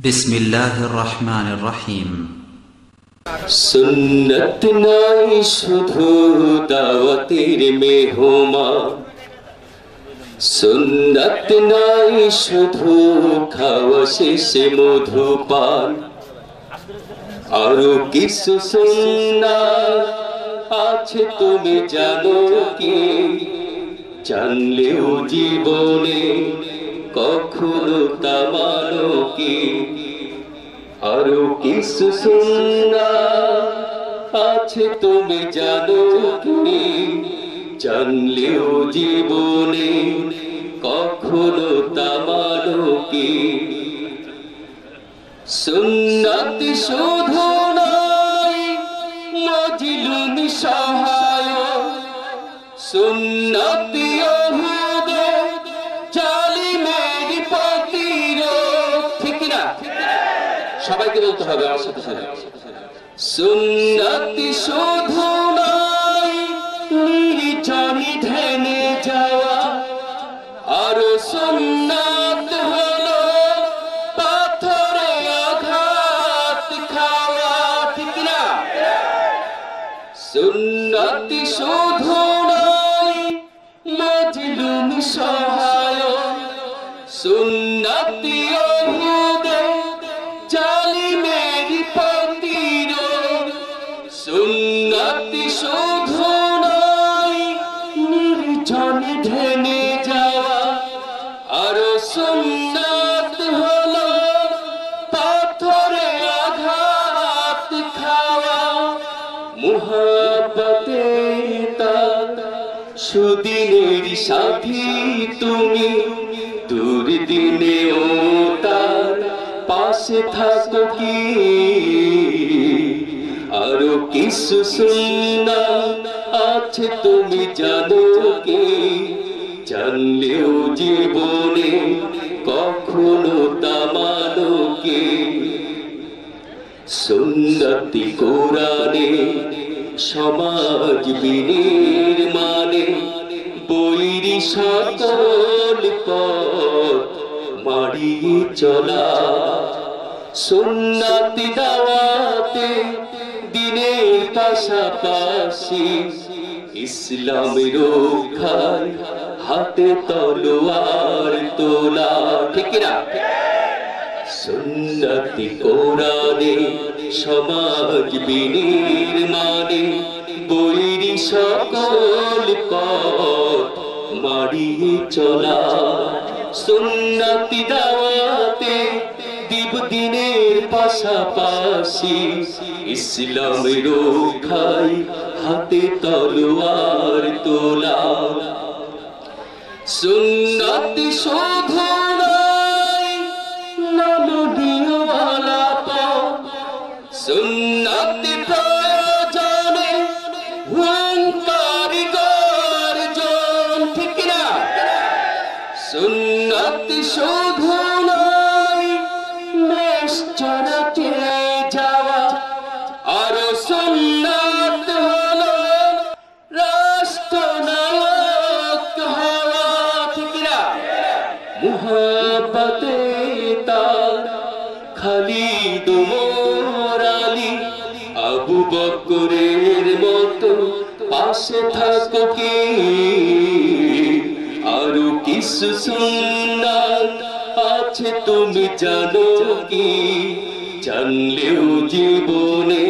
বিসমিল্লাহির রহমানির রহিম। সুন্নত নাই শুধু দাওয়াতের মেহমান, সুন্নত নাই শুধু খাওয়া শেষে মধুপান, আরো কিছু সুন্নাত আছে তুমি জানো কি? জানলেও জীবনে কখনো তা মানো কি? আরো কিছু সুন্নাত আছে তুমি জানো কি? জানলেও জীবনে কখনো তা মানো কি? সুন্নাত শুধু নয় মজলুম সহায়ক, সুন্নাত ইহুদ জালিমের প্রতিরোধ। ঠিক না? সবাইকে বলতে হবে আমার সাথে সাথে। সুন্নাত শুধু নয় নির্জনে ধ্যানে যাওয়া, আর সুন্নাত হলো পাথরে আঘাত খাওয়া। ঠিক না? সুন্নাত শুধু নয় মজলুম সহায়ক, সুন্নাত ইহুদ জালিমের প্রতিরোধ, সুন্নাত শুধু নয় নির্জনে ধ্যানে যাওয়া, আর সুন্নাত হলো পাথরে আঘাত খাওয়া। মুহাব্বতে তার সুদিনের সাথী তুমি, দুর্দিনেও তার পাশে থাকো কি? আরো কিছু সুন্নাত আছে তুমি জানো কি? জানলেও জীবনে কখনো তা মানো কি? সুন্নতি কোরআনে সমাজ বিনির্মাণে বৈরী সকল পথ মাড়িয়ে চলা, সুন্নতি দাওয়াতে দিনের পাশাপাশি ইসলামের রক্ষায় হাতে তলোয়ার তোলা। ঠিক না? সুন্নতি কোরআনে সমাজ বিনির্মাণে বৈরী সকল পথ মাড়িয়ে চলা, সুন্নতি দাওয়াতে দিনের পাশাপাশি ইসলামের রক্ষায় হাতে তলোয়ার তোলা। সুন্নাত শুধু নয় নমনীয় আলাপ, সুন্নাত প্রয়োজনে হুঙ্কার গর্জন। ঠিক না? সুন্নাত শুধু নয় মেষ চড়াতে যাওয়া, আর সুন্নাত হলো রাষ্ট্রনায়ক হওয়া। ঠিক না? মুহাব্বতে তার খালিদ ওমর আলী আবু বকরের মতো পাশে থাকো কি? আরো কিছু সুন্নাত আছে তুমি জানো কি? জানলেও জীবনে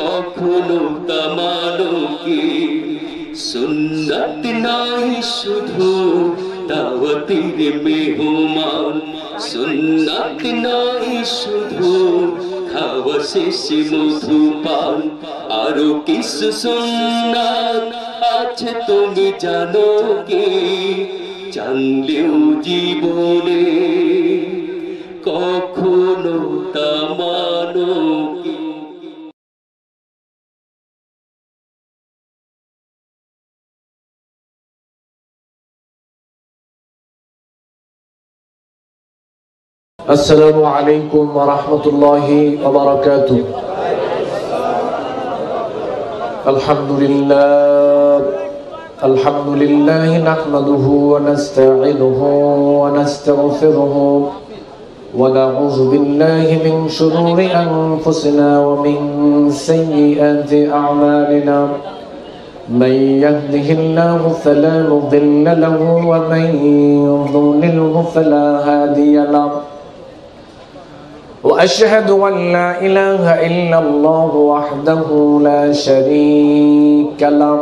কখনো তা মানো কি? সুন্নাত নাই শুধু দাওয়াতের মেহমান, সুন্নাত নাই শুধু খাওয়া শেষে মধুপান, আরো কিছু সুন্নাত আছে তুমি জানো কি? জানলেও জীবনে কখনো তা মানো কি? السلام عليكم ورحمة الله وبركاته. الحمد لله نحمده ونستعينه ونستغفره ونعوذ بالله من شرور أنفسنا ومن سيئات أعمالنا من يهده الله فلا مضل له ومن يضلله فلا هادي له وأشهد أن لا إله إلا الله وحده لا شريك له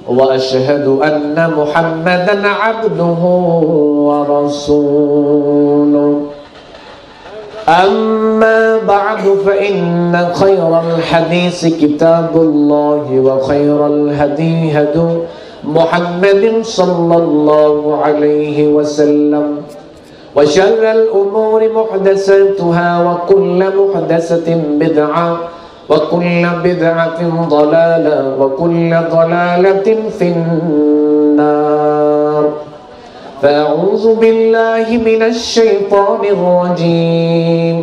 وأشهد أن محمدا عبده ورسوله أما بعد فإن خير الحديث كتاب الله وخير الهدي هدي محمد صلى الله عليه وسلم وشر الأمور محدثاتها وكل محدثة بدعة وكل بدعة ضلالة وكل ضلالة في النار فأعوذ بالله من الشيطان الرجيم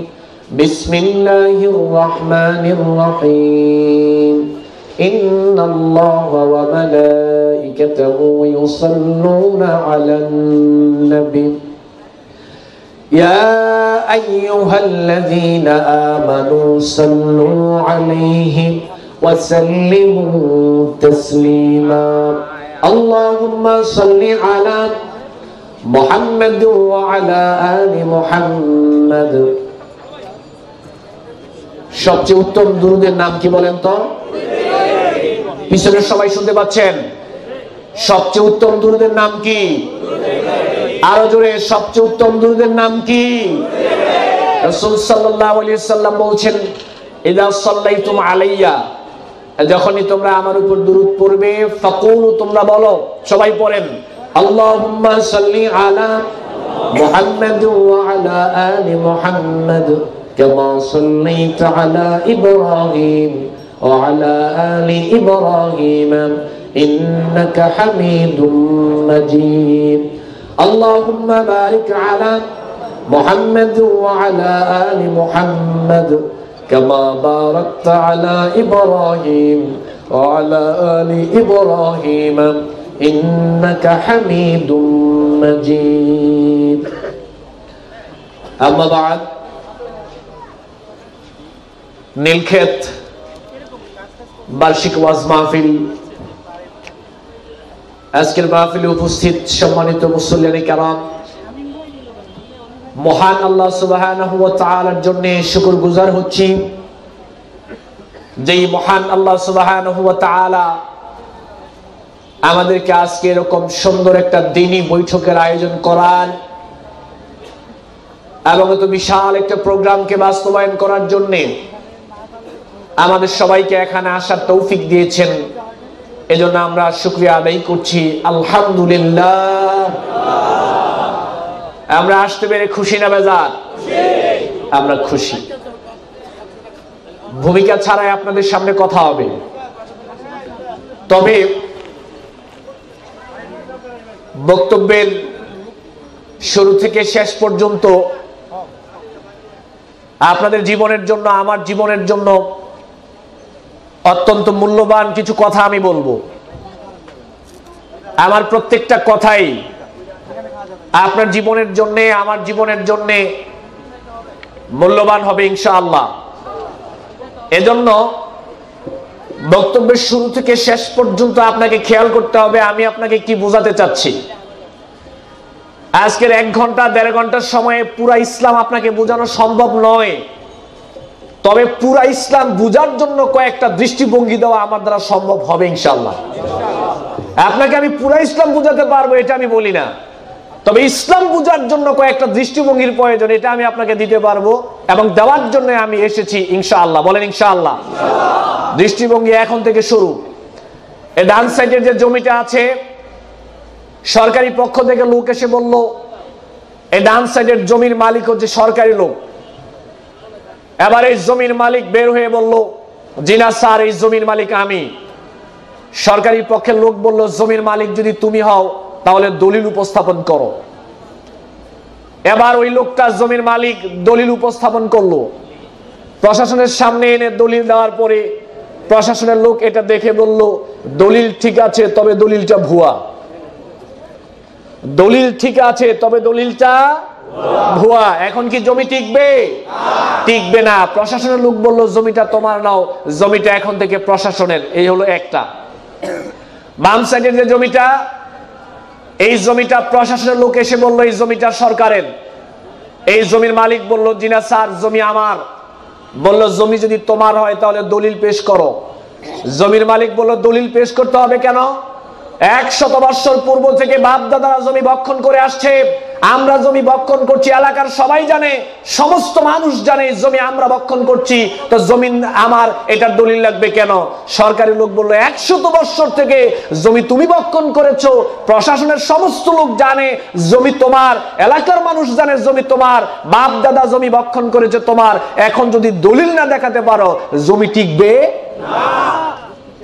بسم الله الرحمن الرحيم إن الله وملائكته يصلون على النبي يا أيها الذين آمنوا صلوا عليه وسلموا تسليما اللهم صل على محمد وعلى آل محمد সবচেয়ে উত্তম দুরূদের নাম কি বলেন তো? পিছনের সবাই শুনতে পাচ্ছেন? সবচেয়ে উত্তম দুরূদের নাম কি? আরো জোরে, সবচেয়ে উত্তম দুরূদের নাম কি? রাসূল সাল্লাল্লাহু আলাইহি ওয়াসাল্লাম বলেছেন, ইযা সাল্লাইতুম আলাইয়া, যখনই তোমরা আমার উপর দুরূদ পড়বে, ফাকুলু, তোমরা বলো, সবাই পড়েন, আল্লাহুম্মা সাল্লি আলা মুহাম্মাদ ওয়া আলা আলি মুহাম্মাদ কামা সাল্লাইতা আলা ইব্রাহিম ওয়া আলা আলি ইব্রাহিম ইন্নাকা হামিদুম মাজিদ اللهم بارك على محمد وعلى آل محمد كما باركت على إبراهيم وعلى آل إبراهيم إنك حميد مجيد أما بعد নীলক্ষেত বার্ষিক ওয়াজ মাহফিল, আজকের মাহফিলে উপস্থিত সম্মানিত মুসল্লিয়ানে কেরাম, মহান আল্লাহ সুবহানাহু ওয়া তাআলার জন্য শুকরগুজার হচ্ছি, যেই মহান আল্লাহ সুবহানাহু ওয়া তাআলা আমাদেরকে আজকে এরকম সুন্দর একটা দ্বীনি বৈঠকের আয়োজন করার এবং এত বিশাল একটা প্রোগ্রামকে বাস্তবায়ন করার জন্য আমাদের সবাইকে এখানে আসার তৌফিক দিয়েছেন। এজন্য আমরা শুকরিয়া আদায় করছি, আলহামদুলিল্লাহ। আমরা আসতে পেরে খুশি না বেজার? আমরা খুশি। ভূমিকা ছাড়াই আপনাদের সামনে কথা হবে, তবে বক্তব্যের শুরু থেকে শেষ পর্যন্ত আপনাদের জীবনের জন্য, আমার জীবনের জন্য অত্যন্ত মূল্যবান কিছু কথা আমি বলবো। আমার প্রত্যেকটা কথাই আপনার জীবনের জন্য, আমার জীবনের জন্য মূল্যবান হবে ইনশাআল্লাহ। এজন্য বক্তব্যের শুরু থেকে শেষ পর্যন্ত আপনাকে খেয়াল করতে হবে আমি আপনাকে কি বোঝাতে চাচ্ছি। আজকের 1 ঘন্টা 1.5 ঘন্টার সময়ে পুরা ইসলাম আপনাকে বোঝানো সম্ভব নয়, তবে পুরা ইসলাম বুঝার জন্য কয়েকটা দৃষ্টিভঙ্গি দেওয়া আমার দ্বারা সম্ভব হবে ইনশাআল্লাহ। আপনাকে আমি পুরা ইসলাম বুঝাতে পারবো এটা আমি বলি না, তবে ইসলাম বুঝার জন্য কয়েকটা দৃষ্টিভঙ্গির প্রয়োজন, এটা আমি আপনাকে দিতে পারবো এবং দেওয়ার জন্য আমি এসেছি ইনশাআল্লাহ। বলেন ইনশাআল্লাহ। দৃষ্টিভঙ্গি এখন থেকে শুরু। এই ডান সাইডের যে জমিটা আছে, সরকারি পক্ষ থেকে লোক এসে বলল এই ডান সাইডের জমির মালিক হচ্ছে সরকারি লোক। এবার এই জমির মালিক বের হয়ে বলল, জি না স্যার, এই জমির মালিক আমি। সরকারি পক্ষের লোক বলল, জমির মালিক যদি তুমি হও তাহলে দলিল উপস্থাপন করো। এবার ওই লোকটা জমির মালিক দলিল উপস্থাপন করলো, প্রশাসনের সামনে এনে দলিল দেওয়ার পরে প্রশাসনের লোক এটা দেখে বলল, দলিল ঠিক আছে তবে দলিলটা ভুয়া। দলিল ঠিক আছে তবে দলিলটা ভুয়া। এখন কি জমি টিকবে? টিকবে না। প্রশাসনের লোক বললো জমিটা তোমার নাও, জমিটা এখন থেকে প্রশাসনের। এই হলো একটা। বাম সাইডের যে জমিটা, এই জমিটা প্রশাসনের লোক এসে বললো এই জমিটা সরকারের। এই জমির মালিক বলল জি না স্যার, জমি আমার। বলল জমি যদি তোমার হয় তাহলে দলিল পেশ করো। জমির মালিক বলল দলিল পেশ করতে হবে কেন? 100 বছর পূর্ব থেকে বাপ দাদারা জমি বক্ষণ করে আসছে, আমরা জমি বক্ষণ করছি। এলাকার সবাই জানে, সমস্ত মানুষ জানে জমি আমরা বক্ষণ করছি, তো জমিন আমার, এটার দলিল লাগবে কেন? সরকারি লোক বলল 100 বছর থেকে জমি তুমি বক্ষণ করেছো, প্রশাসনের সমস্ত লোক জানে জমি তোমার, এলাকার মানুষ জানে জমি তোমার, বাপ দাদা জমি বক্ষণ করেছে তোমার। এখন যদি দলিল না দেখাতে পারো জমি টিকবে না।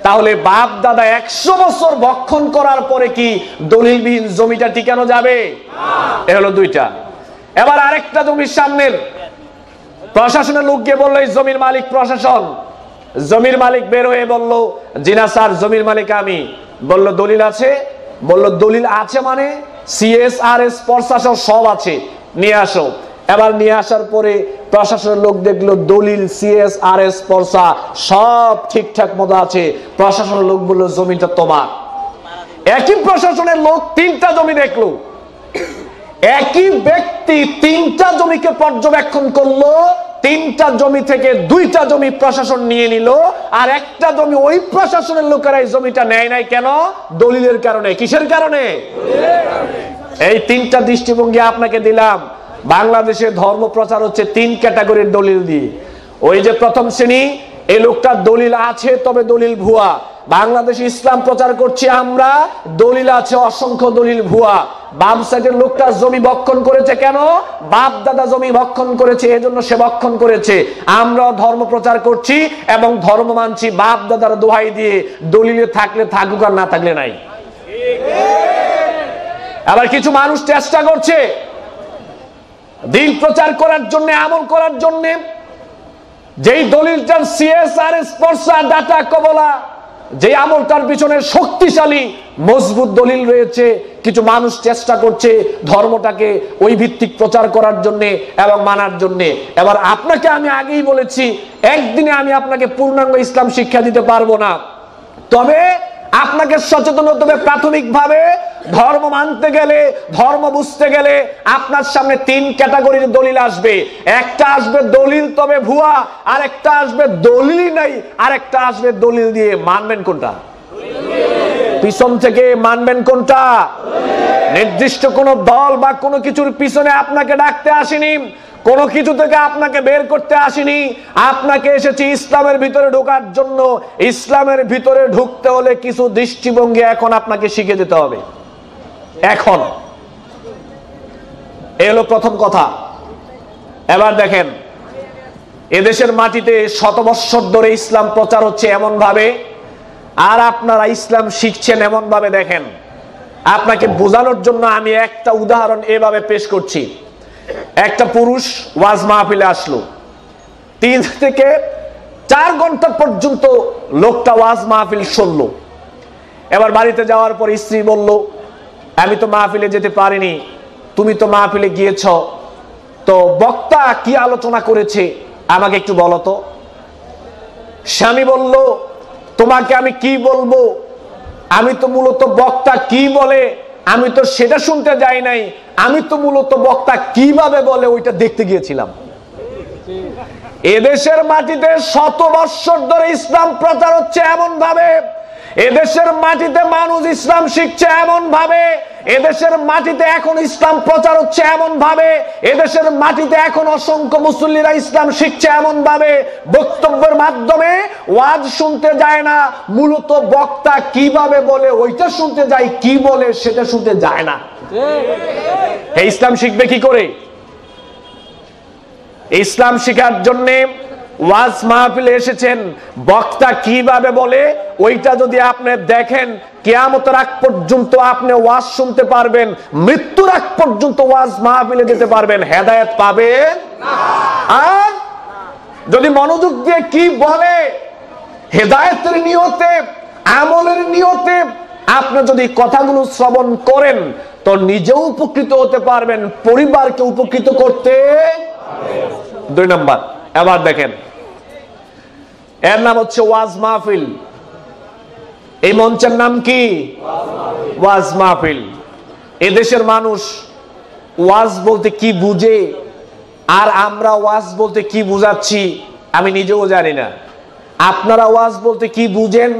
তাহলে বাপ দাদা 100 বছর বক্ষণ করার পরে কি দলিলবিহীন জমিটা টিকানো যাবে? এ হলো দুইটা। এবার আরেকটা জমির সামনের প্রশাসনের লোক গিয়ে বললো এই জমির মালিক প্রশাসন। জমির মালিক বের হয়ে বলল জি না স্যার, জমির মালিক আমি। বলল দলিল আছে? বলল দলিল আছে মানে CSRS প্রশাসন সব আছে, নিয়ে আসো। এবার নিয়ে আসার পরে প্রশাসনের লোক দেখলো দলিল CSRS পর্সা সব ঠিকঠাক মতো আছে। প্রশাসনের লোক বললো জমিটা তোমার। একই প্রশাসনের লোক 3টা জমি দেখলো, একই ব্যক্তি 3টা জমিকে পর্যবেক্ষণ করলো। 3টা জমি থেকে 2টা জমি প্রশাসন নিয়ে নিল, আর একটা জমি ওই প্রশাসনের লোকেরা এই জমিটা নেয় নাই কেন? দলিলের কারণে। কিসের কারণে? এই 3টা দৃষ্টিভঙ্গি আপনাকে দিলাম। বাংলাদেশে ধর্ম প্রচার হচ্ছে 3 ক্যাটাগরির দলিল দিয়ে। ওই যে প্রথম শ্রেণী, এই লোকটার দলিল আছে তবে দলিল ভুয়া। বাংলাদেশে ইসলাম প্রচার করছি আমরা, দলিল আছে অসংখ্য, দলিল ভুয়া। বাম সাইডের লোকটা জমি বক্ষণ করেছে কেন? বাপ দাদা জমি বক্ষণ করেছে, এজন্য সে বক্ষণ করেছে। আমরা ধর্ম প্রচার করছি এবং ধর্ম মানছি বাপ দাদার দোহাই দিয়ে, দলিলে থাকলে থাকুক আর না থাকলে নাই। আবার কিছু মানুষ চেষ্টা করছে দিন প্রচার করার জন্য, আমল করার জন্য, যেই দলিলটার CSRS পর্সা ডাটা কবলা, যে আমলটার পিছনে শক্তিশালী মজবুত দলিল রয়েছে, কিছু মানুষ চেষ্টা করছে ধর্মটাকে ওই ভিত্তিক প্রচার করার জন্য এবং মানার জন্য। এবার আপনাকে আমি আগেই বলেছি, একদিনে আমি আপনাকে পূর্ণাঙ্গ ইসলাম শিক্ষা দিতে পারবো না, তবে আপনাকে সচেতন হতে হবে। প্রাথমিকভাবে ধর্ম মানতে গেলে, ধর্ম বুঝতে গেলে আপনার সামনে 3 ক্যাটাগরির দলিল আসবে। একটা আসবে দলিল তবে ভুয়া, আর একটা আসবে দলিলই নাই, আর একটা আসবে দলিল দিয়ে। মানবেন কোনটা? পিছন থেকে মানবেন কোনটা? নির্দিষ্ট কোন দল বা কোনো কিছুর পিছনে আপনাকে ডাকতে আসেনি, কোনো কিছু থেকে আপনাকে বের করতে আসেনি। আপনাকে এসেছি ইসলামের ভিতরে ঢোকার জন্য। ইসলামের ভিতরে ঢুকতে হলে কিছু দৃষ্টিভঙ্গি এখন আপনাকে শিখে যেতে হবে। এখন এলো প্রথম কথা। এবার দেখেন, এদেশের মাটিতে 100 বছর ধরে ইসলাম প্রচার হচ্ছে এমন ভাবে, আর আপনারা ইসলাম শিখছেন এমন ভাবে। দেখেন, আপনাকে বোঝানোর জন্য আমি একটা উদাহরণ এভাবে পেশ করছি। একটা পুরুষ ওয়াজ মাহফিলে আসলো, 3 থেকে 4 ঘন্টা পর্যন্ত লোকটা ওয়াজ মাহফিল শুনলো। এবার বাড়িতে যাওয়ার পর স্ত্রী বলল, আমি তো মাহফিলে যেতে পারিনি, তুমি তো মাহফিলে গিয়েছ, তো বক্তা কি আলোচনা করেছে আমাকে একটু বলো তো। স্বামী বলল, তোমাকে আমি কি বলবো, আমি তো মূলত বক্তা কি বলে আমি তো সেটা শুনতে যাই নাই, আমি তো মূলত বক্তা কিভাবে বলে ওইটা দেখতে গিয়েছিলাম। এদেশের মাটিতে 100 বছর ধরে ইসলাম প্রচার হচ্ছে এমন ভাবে, এদেশের মাটিতে মানুষ ইসলাম শিখছে এমন ভাবে, এদেশের মাটিতে এখন ইসলাম প্রচার হচ্ছে এমন ভাবে, এদেশের মাটিতে এখন অসংখ্য মুসল্লিরা ইসলাম শিখছে এমন ভাবে, বক্তব্যের মাধ্যমে ওয়াজ শুনতে যায় না, মূলত বক্তা কিভাবে বলে ওইটা শুনতে যায়, কি বলে সেটা শুনতে যায় না। এই ইসলাম শিখবে কি করে? ইসলাম শিখার জন্য ওয়াজ মাহফিলে এসেছেন, বক্তা কিভাবে বলে ওইটা যদি আপনি দেখেন, কিয়ামতের আগ পর্যন্ত আপনি ওয়াজ শুনতে পারবেন, মৃত্যুর আগ পর্যন্ত ওয়াজ মাহফিলে যেতে পারবেন, হেদায়েত পাবেন না। আর যদি মনোযোগ দিয়ে কি বলে, হেদায়েতের নিয়তে, আমলের নিয়তে আপনি যদি কথাগুলো শ্রবণ করেন, তো নিজেও উপকৃত হতে পারবেন, পরিবারকে উপকৃত করতে। 2 নাম্বার, এবার দেখেন, এর নাম হচ্ছে ওয়াজ মাহফিল। এই মঞ্চের নাম কি? ওয়াজ মাহফিল। এদেশের মানুষ ওয়াজ বলতে কি বুঝে আর আমরা ওয়াজ বলতে কি বুঝাচ্ছি আমি নিজেও জানি না। আপনারা ওয়াজ বলতে কি বুঝেন,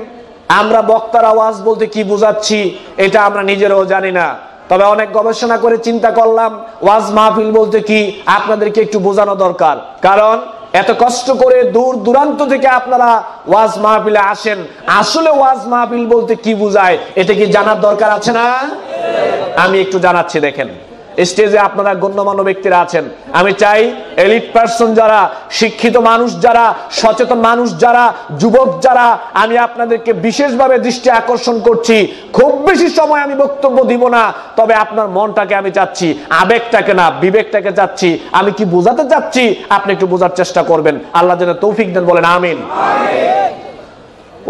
আমরা বক্তারা ওয়াজ বলতে কি বুঝাচ্ছি এটা আমরা নিজেরাও জানি না। তবে অনেক গবেষণা করে চিন্তা করলাম ওয়াজ মাহফিল বলতে কি আপনাদেরকে একটু বোঝানো দরকার। কারণ এত কষ্ট করে দূর দূরান্ত থেকে আপনারা ওয়াজ মাহফিলে আসেন, আসলে ওয়াজ মাহফিল বলতে কি বোঝায় এটা কি জানার দরকার আছে না? আমি একটু জানাচ্ছি। দেখেন, স্টেজে আপনারা গণ্যমান্য ব্যক্তিরা আছেন, আমি চাই এলিট পারসন যারা, শিক্ষিত মানুষ যারা, সচেতন মানুষ যারা, যুবক যারা, আমি আপনাদেরকে বিশেষভাবে দৃষ্টি আকর্ষণ করছি। খুব বেশি সময় আমি বক্তব্য দিব না, তবে আপনার মনটাকে আমি চাচ্ছি, আবেগটাকে না বিবেকটাকে চাচ্ছি, আমি কি বোঝাতে চাচ্ছি আপনি একটু বোঝার চেষ্টা করবেন। আল্লাহ যেন তৌফিক দেন, বলেন আমিন।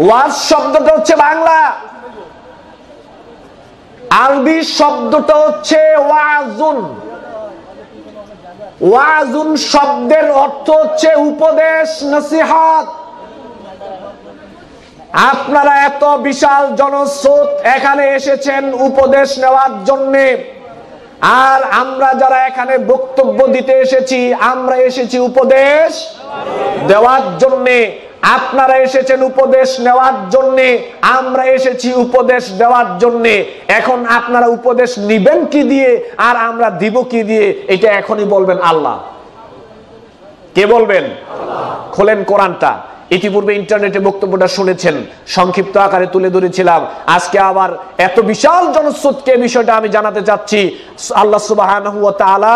ওয়াজ শব্দটা হচ্ছে বাংলা, আরবি শব্দটা হচ্ছে ওয়াজুন। ওয়াজুন শব্দের অর্থ হচ্ছে উপদেশ, নসিহত। আপনারা এত বিশাল জনস্রোত এখানে এসেছেন উপদেশ নেওয়ার জন্য, আর আমরা যারা এখানে বক্তব্য দিতে এসেছি আমরা এসেছি উপদেশ দেওয়ার জন্য। আপনারা এসেছেন উপদেশ নেওয়ার জন্য, আমরা এসেছি উপদেশ দেওয়ার জন্য। এখন আপনারা উপদেশ নিবেন কি দিয়ে আর আমরা দিব কি দিয়ে এটা এখনই বলবেন আল্লাহ। কে বলবেন? খোলেন কোরআনটা। ইতিপূর্বে ইন্টারনেটে বক্তব্যটা শুনেছেন, সংক্ষিপ্ত আকারে তুলে ধরেছিলাম। আজকে আবার এত বিশাল জনস্রোতকে বিষয়টা আমি জানাতে চাচ্ছি। আল্লাহ সুবহানাহু ওয়া তাআলা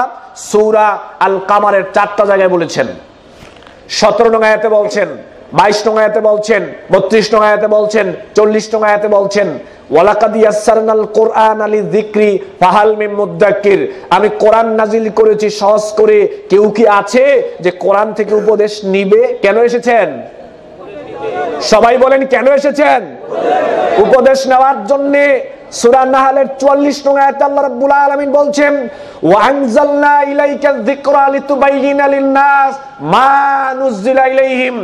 সূরা আল কামারের 4টা জায়গায় বলেছেন। 17 নং আয়াতে বলছেন, 22 নং আয়াতে বলছেন, 32 নং আয়াতে বলছেন, 40 নং আয়াতে বলছেন ওয়ালাকাদ ইয়াসসারনাল কুরআনা লিযিকরি ফাহাল মিন মুদ্দাক্কির। আমি কোরআন নাজিল করেছি সহজ করে, কেউ কি আছে যে কোরআন থেকে উপদেশ নিবে? কেন এসেছেন? সবাই বলেন কেন এসেছেন? উপদেশ নেওয়ার জন্য। সূরা নাহলের 44 নং আয়াতে আল্লাহ রাব্বুল আলামিন বলছেন ওয়া আনজালনা ইলাইকায যিকরা লিতুবাইয়িনা লিন-নাস মা নুযিলা ইলাইহিম।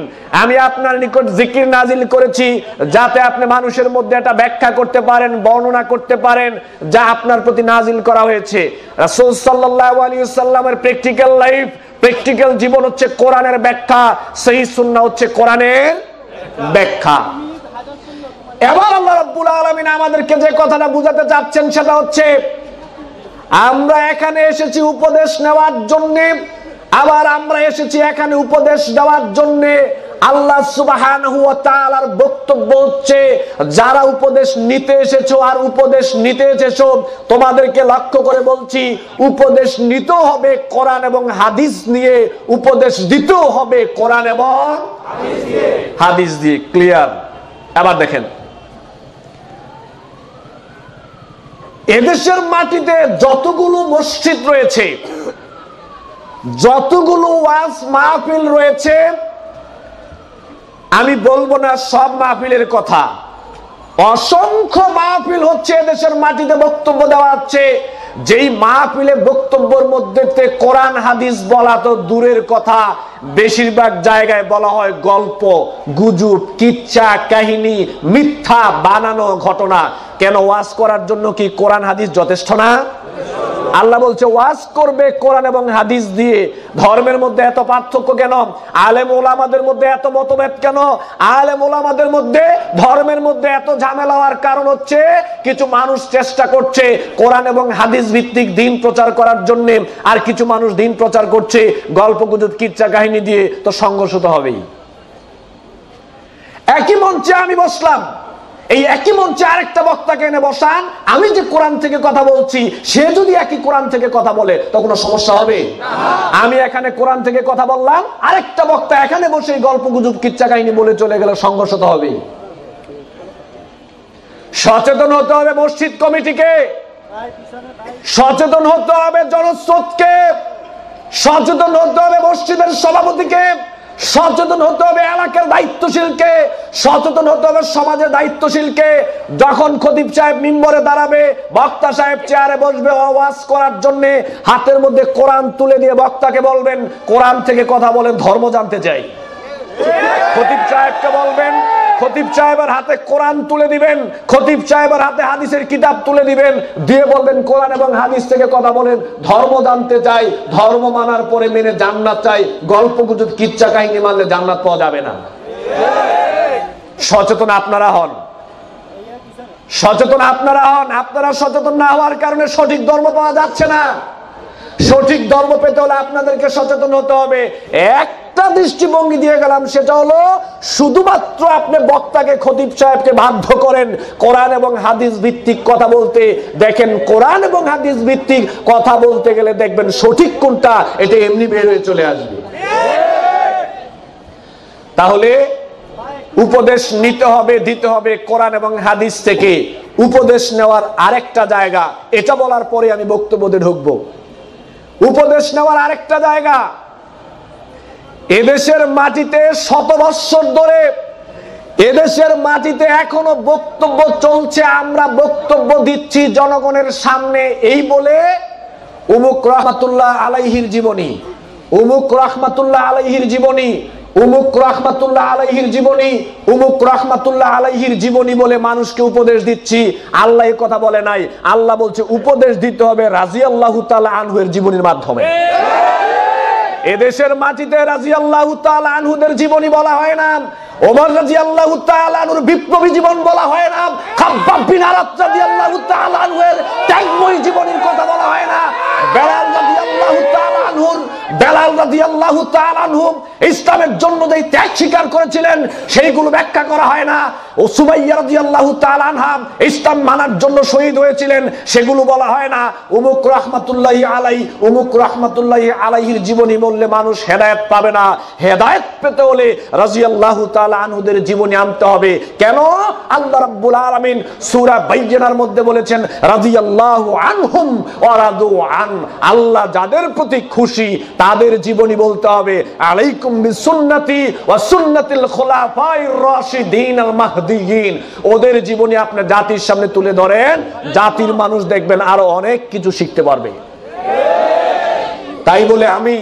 আমি আপনার নিকট জিকির নাজিল করেছি যাতে আপনি মানুষের মধ্যে এটা ব্যাখ্যা করতে পারেন, বর্ণনা করতে পারেন যা আপনার প্রতি নাজিল করা হয়েছে। রাসূল সাল্লাল্লাহু আলাইহি ওয়াসাল্লামের প্র্যাকটিক্যাল লাইফ, প্র্যাকটিক্যাল জীবন হচ্ছে কোরআনের ব্যাখ্যা, সহিহ সুন্নাহ হচ্ছে কোরআনের ব্যাখ্যা। এবার আল্লাহ রাব্বুল আলামিন আমাদেরকে যে কথাটা বুঝাতে চাচ্ছেন সেটা হচ্ছে আমরা এখানে এসেছি উপদেশ নেওয়ার জন্য, আবার আমরা এসেছি এখানে উপদেশ দেওয়ার জন্য। আল্লাহ সুবহানাহু ওয়া তাআলার বক্তব্য হচ্ছে যারা উপদেশ নিতে এসেছো আর উপদেশ নিতে এসেছো তোমাদেরকে লক্ষ্য করে বলছি, উপদেশ নিতেও হবে কোরআন এবং হাদিস নিয়ে, উপদেশ দিতেও হবে কোরআন এবং হাদিস দিয়ে। ক্লিয়ার? এবার দেখেন, এদেশের মাটিতে যতগুলো মসজিদ রয়েছে, যতগুলো ওয়াজ মাহফিল রয়েছে, আমি বলবো না সব মাহফিলের কথা, অসংখ্য মাহফিল হচ্ছে এদেশের মাটিতে বক্তব্য দেওয়া হচ্ছে। যেই মাহফিলে বক্তব্যের মধ্যে কোরআন হাদিস বলা তো দূরের কথা, বেশিরভাগ জায়গায় বলা হয় গল্প, গুজব, কিচ্ছা কাহিনী, মিথ্যা বানানো ঘটনা। কেন? ওয়াজ করার জন্য কি কোরআন হাদিস যথেষ্ট না? আল্লাহ বলছে ওয়াজ করবে কোরআন এবং হাদিস দিয়ে। ধর্মের মধ্যে এত পার্থক্য কেন? আলেম ওলামাদের মধ্যে এত মতভেদ কেন? আলেম ওলামাদের মধ্যে, ধর্মের মধ্যে এত ঝামেলা হওয়ার কারণ হচ্ছে কিছু মানুষ চেষ্টা করছে কোরআন এবং হাদিস ভিত্তিক দিন প্রচার করার জন্য, আর কিছু মানুষ দিন প্রচার করছে গল্প গুজব কিচ্ছা কাহিনী দিয়ে। তো সংঘর্ষ তো হবেই। একই মঞ্চে আমি বসলাম, এই একই মঞ্চে আরেকটা বক্তাকে এনে বসান, আমি যে কোরআন থেকে কথা বলছি সে যদি একই কোরআন থেকে কথা বলে তো কোনো সমস্যা হবে? আমি এখানে কোরআন থেকে কথা বললাম, আরেকটা বক্তা এখানে বসে গল্প গুজব কিচ্ছা কাহিনী বলে চলে গেল, সংঘর্ষ তো হবে। সচেতন হতে হবে মসজিদ কমিটিকে, সচেতন হতে হবে জনস্রোতকে, সচেতন হতে হবে মসজিদের সভাপতিকে, সচেতন হতে হবে এলাকার দায়িত্বশীলকে, সচেতন হতে হবে সমাজের দায়িত্বশীলকে। যখন খতিব সাহেব মিম্বরে দাঁড়াবে, বক্তা সাহেব চেয়ারে বসবে ওয়াজ করার জন্য, হাতের মধ্যে কোরআন তুলে দিয়ে বক্তাকে বলবেন কোরআন থেকে কথা বলেন, ধর্ম জানতে চাই। খতিব সাহেবকে বলবেন, খতিব সাহেবের হাতে কোরআন তুলে দিবেন, খতিব সাহেবের হাতে হাদিসের কিতাব তুলে দিবেন, দিয়ে বলবেন কোরআন এবং হাদিস থেকে কথা বলেন, ধর্ম জানতে চাই, ধর্ম মানার পরে মেনে জান্নাত চাই। গল্প গুজব কিচ্ছা কাহিনী মানলে জান্নাত পাওয়া যাবে না। সচেতন আপনারা হন, সচেতন আপনারা হন। আপনারা সচেতন না হওয়ার কারণে সঠিক ধর্ম পাওয়া যাচ্ছে না। সঠিক ধর্ম পেতে হলে আপনাদেরকে সচেতন হতে হবে। একটা দৃষ্টিভঙ্গি দিয়ে গেলাম, সেটা হলো শুধুমাত্র আপনি বক্তাকে, খতিব সাহেবকে বাধ্য করেন কোরআন এবং হাদিস ভিত্তিক কথা বলতে। দেখেন কোরআন এবং হাদিস ভিত্তিক কথা বলতে গেলে দেখবেন সঠিক কোনটা এটা এমনি বের হয়ে চলে আসবে। তাহলে উপদেশ নিতে হবে, দিতে হবে কোরআন এবং হাদিস থেকে। উপদেশ নেওয়ার আরেকটা জায়গা, এটা বলার পরে আমি বক্তব্যে ঢুকবো। উপদেশ নেওয়ার আরেকটা জায়গা, এদেশের মাটিতে শত বৎসর ধরে এদেশের মাটিতে এখনো বক্তব্য চলছে, আমরা বক্তব্য দিচ্ছি জনগণের সামনে এই বলে উমুক রহমাতুল্লাহ আলাইহির জীবনী, উমুক রহমাতুল্লাহ আলাইহির জীবনী, উমুক রহমাতুল্লাহ আলাইহির জীবনী, উমুক রহমাতুল্লাহ আলাইহির জীবনী বলে মানুষকে উপদেশ দিচ্ছি। আল্লাহ এই কথা বলে নাই। আল্লাহ বলছে উপদেশ দিতে হবে রাদিয়াল্লাহু তাআলা আনহুর জীবনীর মাধ্যমে। এদেশের মাটিতে রাদিয়াল্লাহু তাআলা আনহুদের জীবনী বলা হয় না, ওমর রাদিয়াল্লাহু তাআলা আনহুর বিপ্লবী জীবন বলা হয় না, খাব্বাব বিন আরাত রাদিয়াল্লাহু তাআলা আনহুর ত্যাগময়ী জীবনীর কথা বলা হয় না, বেলাল রাদিয়াল্লাহু তাআলা আনহুর, বেলাল রাদিয়াল্লাহু তাআলা আনহু ইসলামের জন্য যে ত্যাগ স্বীকার করেছিলেন সেইগুলো ব্যাখ্যা করা হয় না, ও সুমাইয়া রাদিয়াল্লাহু তাআলা আনহা ইসলাম মানার জন্য শহীদ হয়েছিলেন সেগুলো বলা হয় না। উমুক রাহমাতুল্লাহি আলাইহি, উমুক রাহমাতুল্লাহি আলাইহির জীবনী বললে মানুষ হেদায়েত পাবে না। হেদায়েত পেতে হলে রাদিয়াল্লাহু তাআলা আনহুদের জীবনী আনতে হবে। কেন? আল্লাহ রাব্বুল আলামিন সূরা বাইয়িনার মধ্যে বলেছেন রাদিয়াল্লাহু আনহুম ওয়া রাদু আন, আল্লাহ যাদের প্রতি খুশি তাদের জীবনী বলতে হবে। আলাইকুম বিসুন্নতি ওয়া সুন্নাতিল খুলাফায়ে রাশিদিন আল মাহদিয়িন, ওদের জীবনী আপনি জাতির সামনে তুলে ধরেন, জাতির মানুষ দেখবেন আরো অনেক কিছু শিখতে পারবে। তাই বলে আমি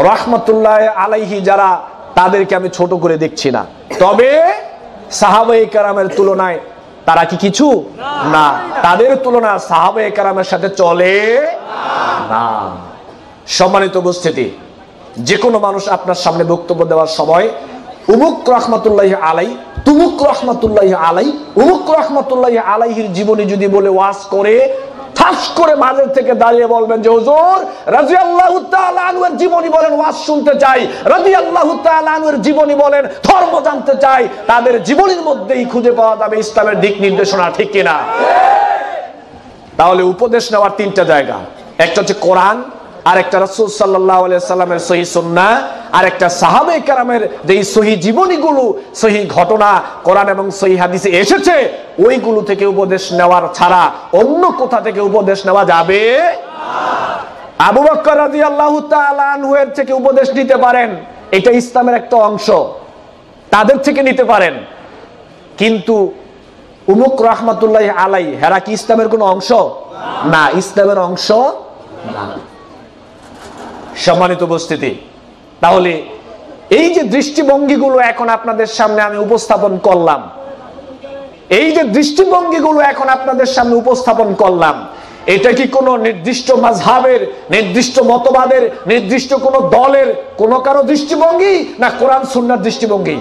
রাহমাতুল্লাহ আলাইহি যারা তাদেরকে আমি ছোট করে দেখছি না, তবে সাহাবায়ে কেরামের তুলনায় তারা কি কিছু না, তাদের তুলনা সাহাবায়ে কেরামের সাথে চলে না। সম্মানিত উপস্থিতি, যে কোনো মানুষ আপনার সামনে বক্তব্য দেওয়ার সময় উমুক রাহমাতুল্লাহি আলাই, তুমুক রাহমাতুল্লাহি আলাই, উমুক রাহমাতুল্লাহি আলাইহির জীবনী যদি বলে ওয়াজ করে, ঠাস করে মাঝে থেকে দাঁড়িয়ে বলবেন যে হুজুর রাদিয়াল্লাহু তাআলা আনহুর জীবনী বলেন, ওয়াজ শুনতে চাই, রাদিয়াল্লাহু তাআলা আনহুর জীবনী বলেন, ধর্ম জানতে চাই। তাদের জীবনীর মধ্যেই খুঁজে পাওয়া যাবে ইসলামের দিক নির্দেশনা, ঠিক কিনা? তাহলে উপদেশ নেওয়ার তিনটা জায়গা, একটা হচ্ছে কোরআন, আর একটা রাসূল সাল্লাল্লাহু আলাইহি সাল্লামের সহিহ সুন্নাহ, আর একটা সাহাবায়ে কেরামের যেই সহিহ জীবনীগুলো, সহিহ ঘটনা কোরআন এবং সহিহ হাদিসে এসেছে, ওইগুলো থেকে উপদেশ নেওয়ার ছাড়া অন্য কোথা থেকে উপদেশ নেওয়া যাবে না। আবু বকর রাদিয়াল্লাহু তাআলা আনহুর থেকে উপদেশ নিতে পারেন, এটা ইসলামের একটা অংশ, তাদের থেকে নিতে পারেন, কিন্তু উমুক রাহমাতুল্লাহি আলাইহি হেরা কি ইসলামের কোনো অংশ না, ইসলামের অংশ না। সম্মানিত উপস্থিতি, তাহলে এই যে দৃষ্টিভঙ্গিগুলো এখন আপনাদের সামনে আমি উপস্থাপন করলাম, এই যে দৃষ্টিভঙ্গিগুলো এখন আপনাদের সামনে উপস্থাপন করলাম, এটা কি কোনো নির্দিষ্ট মাযহাবের, নির্দিষ্ট মতবাদের, নির্দিষ্ট কোনো দলের কোনো কারো দৃষ্টিভঙ্গি, না কোরআন সুন্নাহর দৃষ্টিভঙ্গি?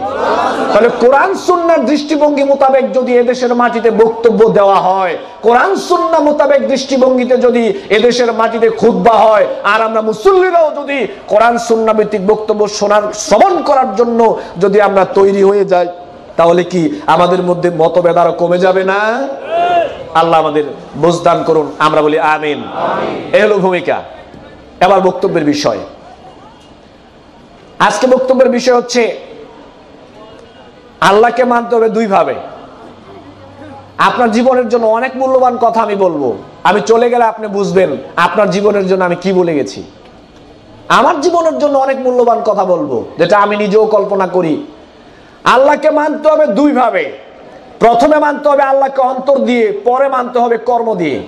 তাহলে কোরআন সুন্নাহর দৃষ্টিভঙ্গি মোতাবেক যদি এদেশের মাটিতে বক্তব্য দেওয়া হয়, কোরআন সুন্নাহ মোতাবেক দৃষ্টিভঙ্গিতে যদি এদেশের মাটিতে খুতবা হয়, আর আমরা মুসল্লিরাও যদি কোরআন সুন্নাহ ভিত্তিক বক্তব্য শোনার, শ্রবণ করার জন্য যদি আমরা তৈরি হয়ে যাই, তাহলে কি আমাদের মধ্যে মতভেদ আরো কমে যাবে না? আল্লাহ আমাদের বুঝদান করুন, আমরা বলি আমিন। এই হলো ভূমিকা। এবার বক্তব্যের বিষয়, আজকে বক্তব্যের বিষয় হচ্ছে আল্লাহকে মানতে হবে দুই ভাবে। আপনার জীবনের জন্য অনেক মূল্যবান কথা আমি বলবো, আমি চলে গেলে আপনি বুঝবেন আপনার জীবনের জন্য আমি কি বলে গেছি। আমার জীবনের জন্য অনেক মূল্যবান কথা বলবো, যেটা আমি নিজেও কল্পনা করি। আল্লাহকে মানতে হবে দুই ভাবে। প্রথমে মানতে হবে আল্লাহকে অন্তর দিয়ে, পরে মানতে হবে কর্ম দিয়ে।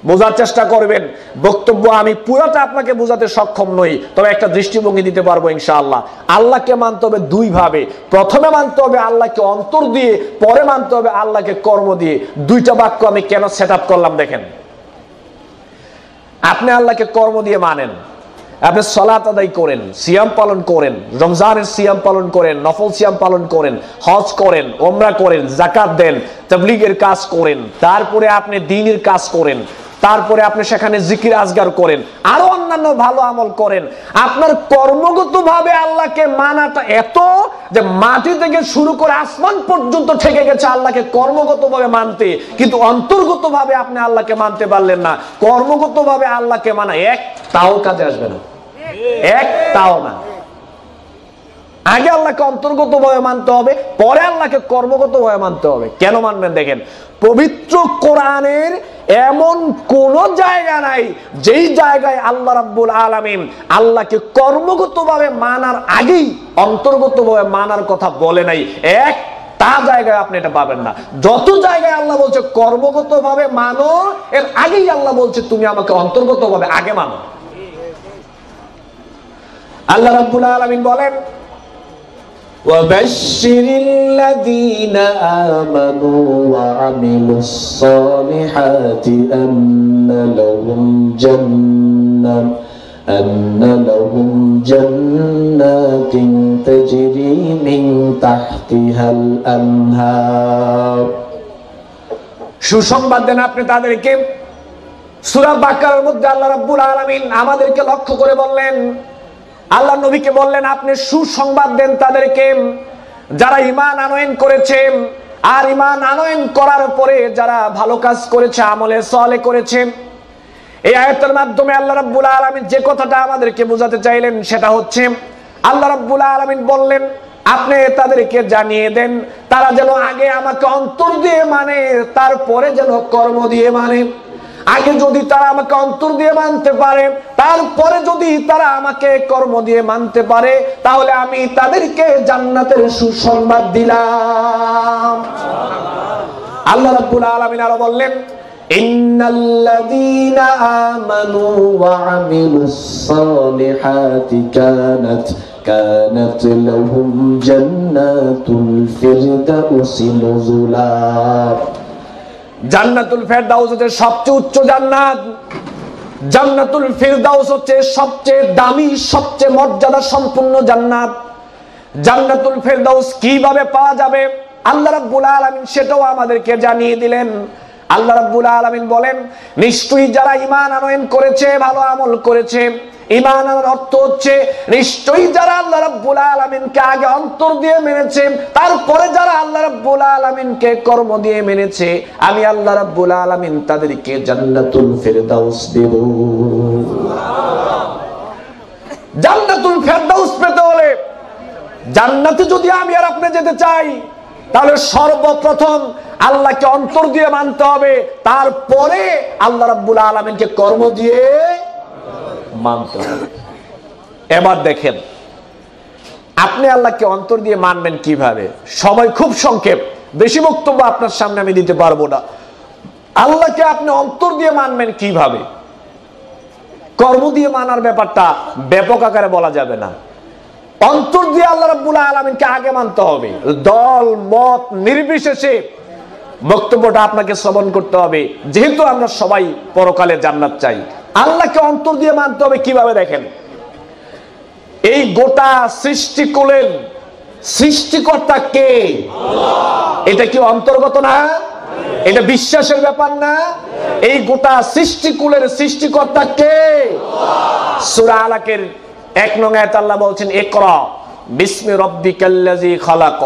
বোঝার চেষ্টা করবেন, বক্তব্য আমি পুরোটা আপনাকে বোঝাতে সক্ষম নই, তবে একটা দৃষ্টিভঙ্গি দিতে পারবো ইনশাআল্লাহ। আল্লাহকে মানতে হবে দুই ভাবে। প্রথমে মানতে হবে আল্লাহকে অন্তর দিয়ে, পরে মানতে হবে আল্লাহকে কর্ম দিয়ে। দুইটা বাক্য আমি কেন সেট আপ করলাম দেখেন। আপনি আল্লাহকে কর্ম দিয়ে মানেন, আপনি সালাত আদায় করেন, সিয়াম পালন করেন, রমজানের সিয়াম পালন করেন, নফল সিয়াম পালন করেন, হজ করেন, ওমরা করেন, যাকাত দেন, তাবলীগের কাজ করেন, তারপরে আপনি দ্বীনের কাজ করেন, তারপরে আপনি সেখানে জিকির আজগার করেন, আরো অন্যান্য ভালো আমল করেন। আপনার কর্মগতভাবে আল্লাহকে মানাটা এত যে মাটি থেকে শুরু করে আসমান পর্যন্ত ঠেকে গেছে আল্লাহকে কর্মগতভাবে মানতে, কিন্তু অন্তর্গতভাবে আপনি আল্লাহকে মানতে পারলেন না। কর্মগতভাবে আল্লাহকে মানা এক তাও কাজে আসবে না, এক তাও না। আগে আল্লাহকে অন্তর্গতভাবে মানতে হবে, পরে আল্লাহকে কর্মগতভাবে মানতে হবে। কেন মানবেন দেখেন, পবিত্র কোরআনের এমন কোন জায়গা নাই যেই জায়গায় আল্লাহ রাব্বুল আলামিন আল্লাহকে কর্মগতভাবে মানার আগেই অন্তর্গতভাবে মানার কথা বলে নাই। এক তা জায়গায় আপনি এটা পাবেন না। যত জায়গায় আল্লাহ বলছে কর্মগতভাবে মানো, এর আগেই আল্লাহ বলছে তুমি আমাকে অন্তর্গতভাবে আগে মানো। আল্লাহ রাব্বুল আলামিন বলেন, وَبَشِّرِ الَّذِينَ آمَنُوا وَعَمِلُوا الصَّالِحَاتِ أَنَّ لَهُمْ جَنَّاتٍ تَجْرِي مِنْ تَحْتِهَا الْأَنْهَارُ। সুসংবাদ দেন আপনি তাদেরকে। সূরা বাকারার মধ্যে আল্লাহ রাব্বুল আলামিন আমাদেরকে লক্ষ্য করে বললেন, আল্লাহ নবীকে বললেন আপনি সুসংবাদ দেন তাদেরকে যারা ঈমান আনয়ন করেছে, আর ঈমান আনয়ন করার পরে যারা ভালো কাজ করেছে, আমলে সালেহ করেছে। এই আয়াতের মাধ্যমে আল্লাহ রাব্বুল আলামিন যে কথাটা আমাদেরকে বোঝাতে চাইলেন সেটা হচ্ছে, আল্লাহ রাব্বুল আলামিন বললেন আপনি তাদেরকে জানিয়ে দেন তারা যেন আগে আমাকে অন্তর দিয়ে মানে, তারপরে যেন কর্ম দিয়ে মানে। আগে যদি তারা আমাকে অন্তর দিয়ে মানতে পারে, তারপরে যদি তারা আমাকে কর্ম দিয়ে মানতে পারে, তাহলে আমি তাদেরকে জান্নাতের সুসংবাদ দিলাম। আল্লাহ রাব্বুল আলামিন আরো বললেন, ইন্নাল্লাযীনা আমানু ওয়া আমিলুস সালিহাতি কানাত লাহুম জান্নাতুল ফিরদাউসি নুজুলা। জান্নাতুল ফেরদাউস হচ্ছে সবচেয়ে উচ্চ জান্নাত। জান্নাতুল ফিরদাউস হচ্ছে সবচেয়ে দামি, সবচেয়ে মর্যাদা সম্পন্ন জান্নাত। জান্নাতুল ফেরদাউস কিভাবে পাওয়া যাবে আল্লাহ রাব্বুল আলামিন সেটাও আমাদেরকে জানিয়ে দিলেন। আল্লাহ রাব্বুল আলামিন বলেন, নিশ্চয়ই যারা ঈমান আনয়ন করেছে, ভালো আমল করেছে। ঈমান আনার অর্থ হচ্ছে নিশ্চয়ই যারা আল্লাহ রাব্বুল আলামিনকে আগে অন্তর দিয়ে মেনেছে, তারপরে যারা আল্লাহ রাব্বুল আলামিনকে কর্ম দিয়ে মেনেছে, আমি আল্লাহ রাব্বুল আলামিন তাদেরকে জান্নাতুল ফিরদাউস দেব। জান্নাতুল ফিরদাউস পেতে হলে, জান্নাতে যদি আমি আর আপনি যেতে চাই, তাহলে সর্বপ্রথম আল্লাহকে অন্তর দিয়ে মানতে হবে, তারপরে আল্লাহ রাব্বুল আলামিনকে কর্ম দিয়ে মানতে হবে। এবার দেখেন আপনি আল্লাহকে অন্তর দিয়ে মানবেন কিভাবে। সময় খুব সংক্ষেপ, বেশি বক্তব্য আপনার সামনে আমি দিতে পারবো না। আল্লাহকে আপনি অন্তর দিয়ে মানবেন কিভাবে, কর্ম দিয়ে মানার ব্যাপারটা ব্যাপক আকারে বলা যাবে না। অন্তর দিয়ে আল্লাহ রাব্বুল আলামিনকে আগে মানতে হবে, দল মত নির্বিশেষে বক্তব্যটা আপনাকে শ্রবণ করতে হবে, যেহেতু আমরা সবাই পরকালে জান্নাত চাই। আল্লাহকে অন্তর দিয়ে মানতে হবে কিভাবে দেখেন, এই গোটা সৃষ্টিকুলের সৃষ্টিকর্তা কে? এটা কি অন্তর্গত না? এটা বিশ্বাসের ব্যাপার না? এই গোটা সৃষ্টিকুলের সৃষ্টিকর্তা কে? সূরা আলাকের 1 নং আয়াতে আল্লাহ বলছেন, ইকরা বিসমি রাব্বিকাল্লাযী খালাক।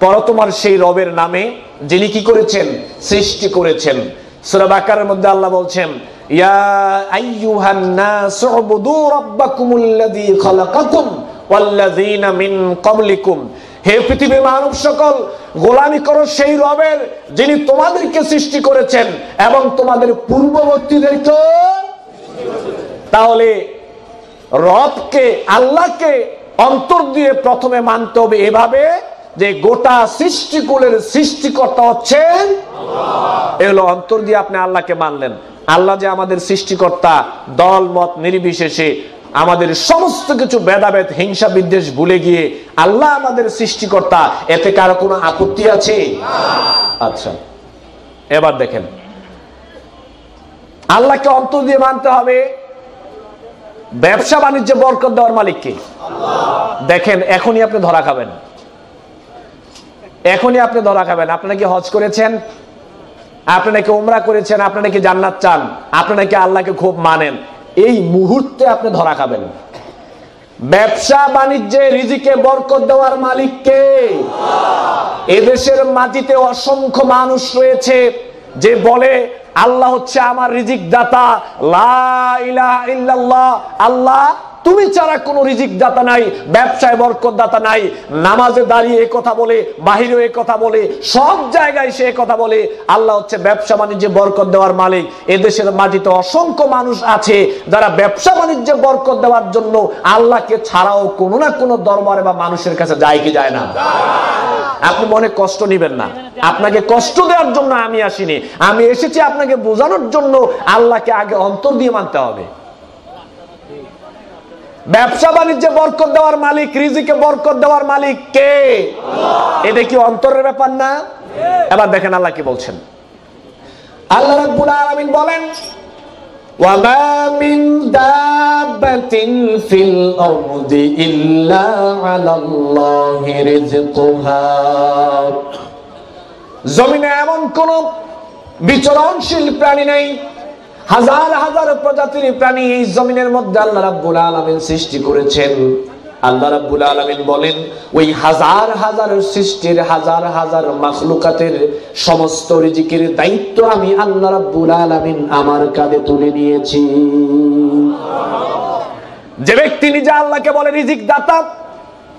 পড়ো তোমার সেই রবের নামে যিনি কি করেছেন? সৃষ্টি করেছেন। সূরা বাকারার মধ্যে আল্লাহ বলছেন, ইয়া আইয়ুহান নাস উবুদু রাব্বাকুমুল্লাযী খালাকাকুম ওয়াল্লাযীনা মিন ক্বাবলিকুম। হে পৃথিবীর মানব সকল, গোলামি করো সেই রবের যিনি তোমাদেরকে সৃষ্টি করেছেন এবং তোমাদের পূর্ববর্তীদেরকে। তাহলে রবকে, আল্লাহকে অন্তর দিয়ে প্রথমে মানতে হবে এভাবে যে গোটা সৃষ্টিকুলের সৃষ্টিকর্তা হচ্ছেন আল্লাহ। এগুলো অন্তর দিয়ে আপনি আল্লাহকে মানলেন। আল্লাহ যে আমাদের সৃষ্টিকর্তা, দল মত নির্বিশেষে আমাদের সমস্ত কিছু ভেদাভেদ হিংসা বিদ্বেষ ভুলে গিয়ে আল্লাহ আমাদের সৃষ্টিকর্তা, এতে কারো কোনো আপত্তি আছে? আচ্ছা, এবার দেখেন, আল্লাহকে অন্তর দিয়ে মানতে হবে। ব্যবসা বাণিজ্যে বরকত দেওয়ার মালিক কে? দেখেন, এখনই আপনি ধরা খাবেন, এখনই আপনি ধরা খাবেন। আপনারা কি হজ করেছেন? আপনারা কি উমরা করেছেন? আপনারা কি জান্নাত চান? আপনারা কি আল্লাহকে খুব মানেন? এই মুহূর্তে আপনি ধরা খাবেন। ব্যবসা বাণিজ্যে রিজিকে বরকত দেওয়ার মালিক কে? এদেশের মাটিতে অসংখ্য মানুষ রয়েছে যে বলে আল্লাহ হচ্ছে আমার রিজিক দাতা, লা ইলাহা ইল্লাল্লাহ, আল্লাহ তুমি ছাড়া কোনো রিজিক দাতা নাই, ব্যবসায় বরকত দাতা নাই। নামাজে দাঁড়িয়ে এই কথা বলে, বাহিরে এই কথা বলে, সব জায়গায় সে কথা বলে আল্লাহ হচ্ছে ব্যবসা বাণিজ্যে বরকত দেওয়ার মালিক। এদেশের মাটিতে অসংখ্য মানুষ আছে যারা ব্যবসা বাণিজ্যে বরকত দেওয়ার জন্য আল্লাহকে ছাড়াও কোনো না কোনো দরবারে বা মানুষের কাছে যায় কি যায় না? আপনি মনে কষ্ট নিবেন না, আপনাকে কষ্ট দেওয়ার জন্য আমি আসিনি, আমি এসেছি আপনাকে বোঝানোর জন্য আল্লাহকে আগে অন্তর দিয়ে মানতে হবে। ব্যবসা বাণিজ্যে বরকত দেওয়ার মালিক, রিজিকে বরকত দেওয়ার মালিক কে? এটা কি অন্তরের ব্যাপার না? এবার দেখেন আল্লাহ কি বলছেন। আল্লাহ রাব্বুল আলামিন বলেন, ওয়া মা মিন দাব্বাতিন ফিল আরদি ইল্লা আলাল্লাহি রিজকুহা। জমিনে এমন কোন বিচরণশীল প্রাণী নেই, হাজার হাজার প্রজাতির প্রাণী এই জমিনের মধ্যে আল্লাহ রাব্বুল আলামিন সৃষ্টি করেছেন। আল্লাহ রাব্বুল আলামিন বলেন, ওই হাজার হাজার সৃষ্টির হাজার হাজার মাখলুকাতের সমস্ত রিজিকের দায়িত্ব আমি আল্লাহ রাব্বুল আলামিন আমার কাঁধে তুলে নিয়েছি। যে ব্যক্তি নিজে আল্লাহকে বলে রিজিক দাতা,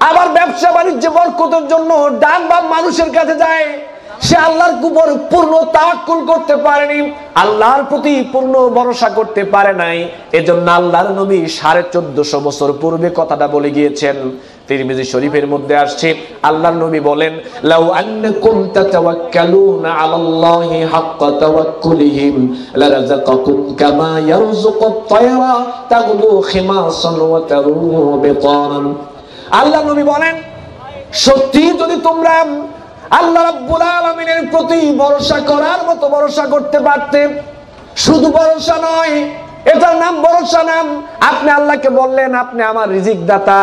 আবার ব্যবসা বাণিজ্যে বরকতের জন্য ডান বাম মানুষের কাছে যায়, সে আল্লাহর উপর পূর্ণ তাওয়াক্কুল করতে পারেনি, আল্লাহর প্রতি পূর্ণ ভরসা করতে পারে নাই। এজন্য আল্লাহর নবী 1450 বছর পূর্বে কথাটা বলে গিয়েছেন। তিরমিজি শরীফের মধ্যে আসছে, আল্লাহর নবী বলেন, লাউ আন্নাকুম তাতাওয়াক্কালুনা আলাল্লাহি হাক্কা তাওয়াক্কুলিহিম লারাযাকাকুম কামা ইয়ারযুকুত তায়রা তাগদু খিমাসান ওয়া তারুহু বিতানান। আল্লাহর নবী বলেন, সত্যি যদি তোমরা আল্লাহ রাব্বুল আলামিনের প্রতি ভরসা করার মতো ভরসা করতে পারতে, শুধু ভরসা নয়, এটার নাম ভরসা নাম। আপনি আল্লাহকে বললেন আপনি আমার রিজিক দাতা,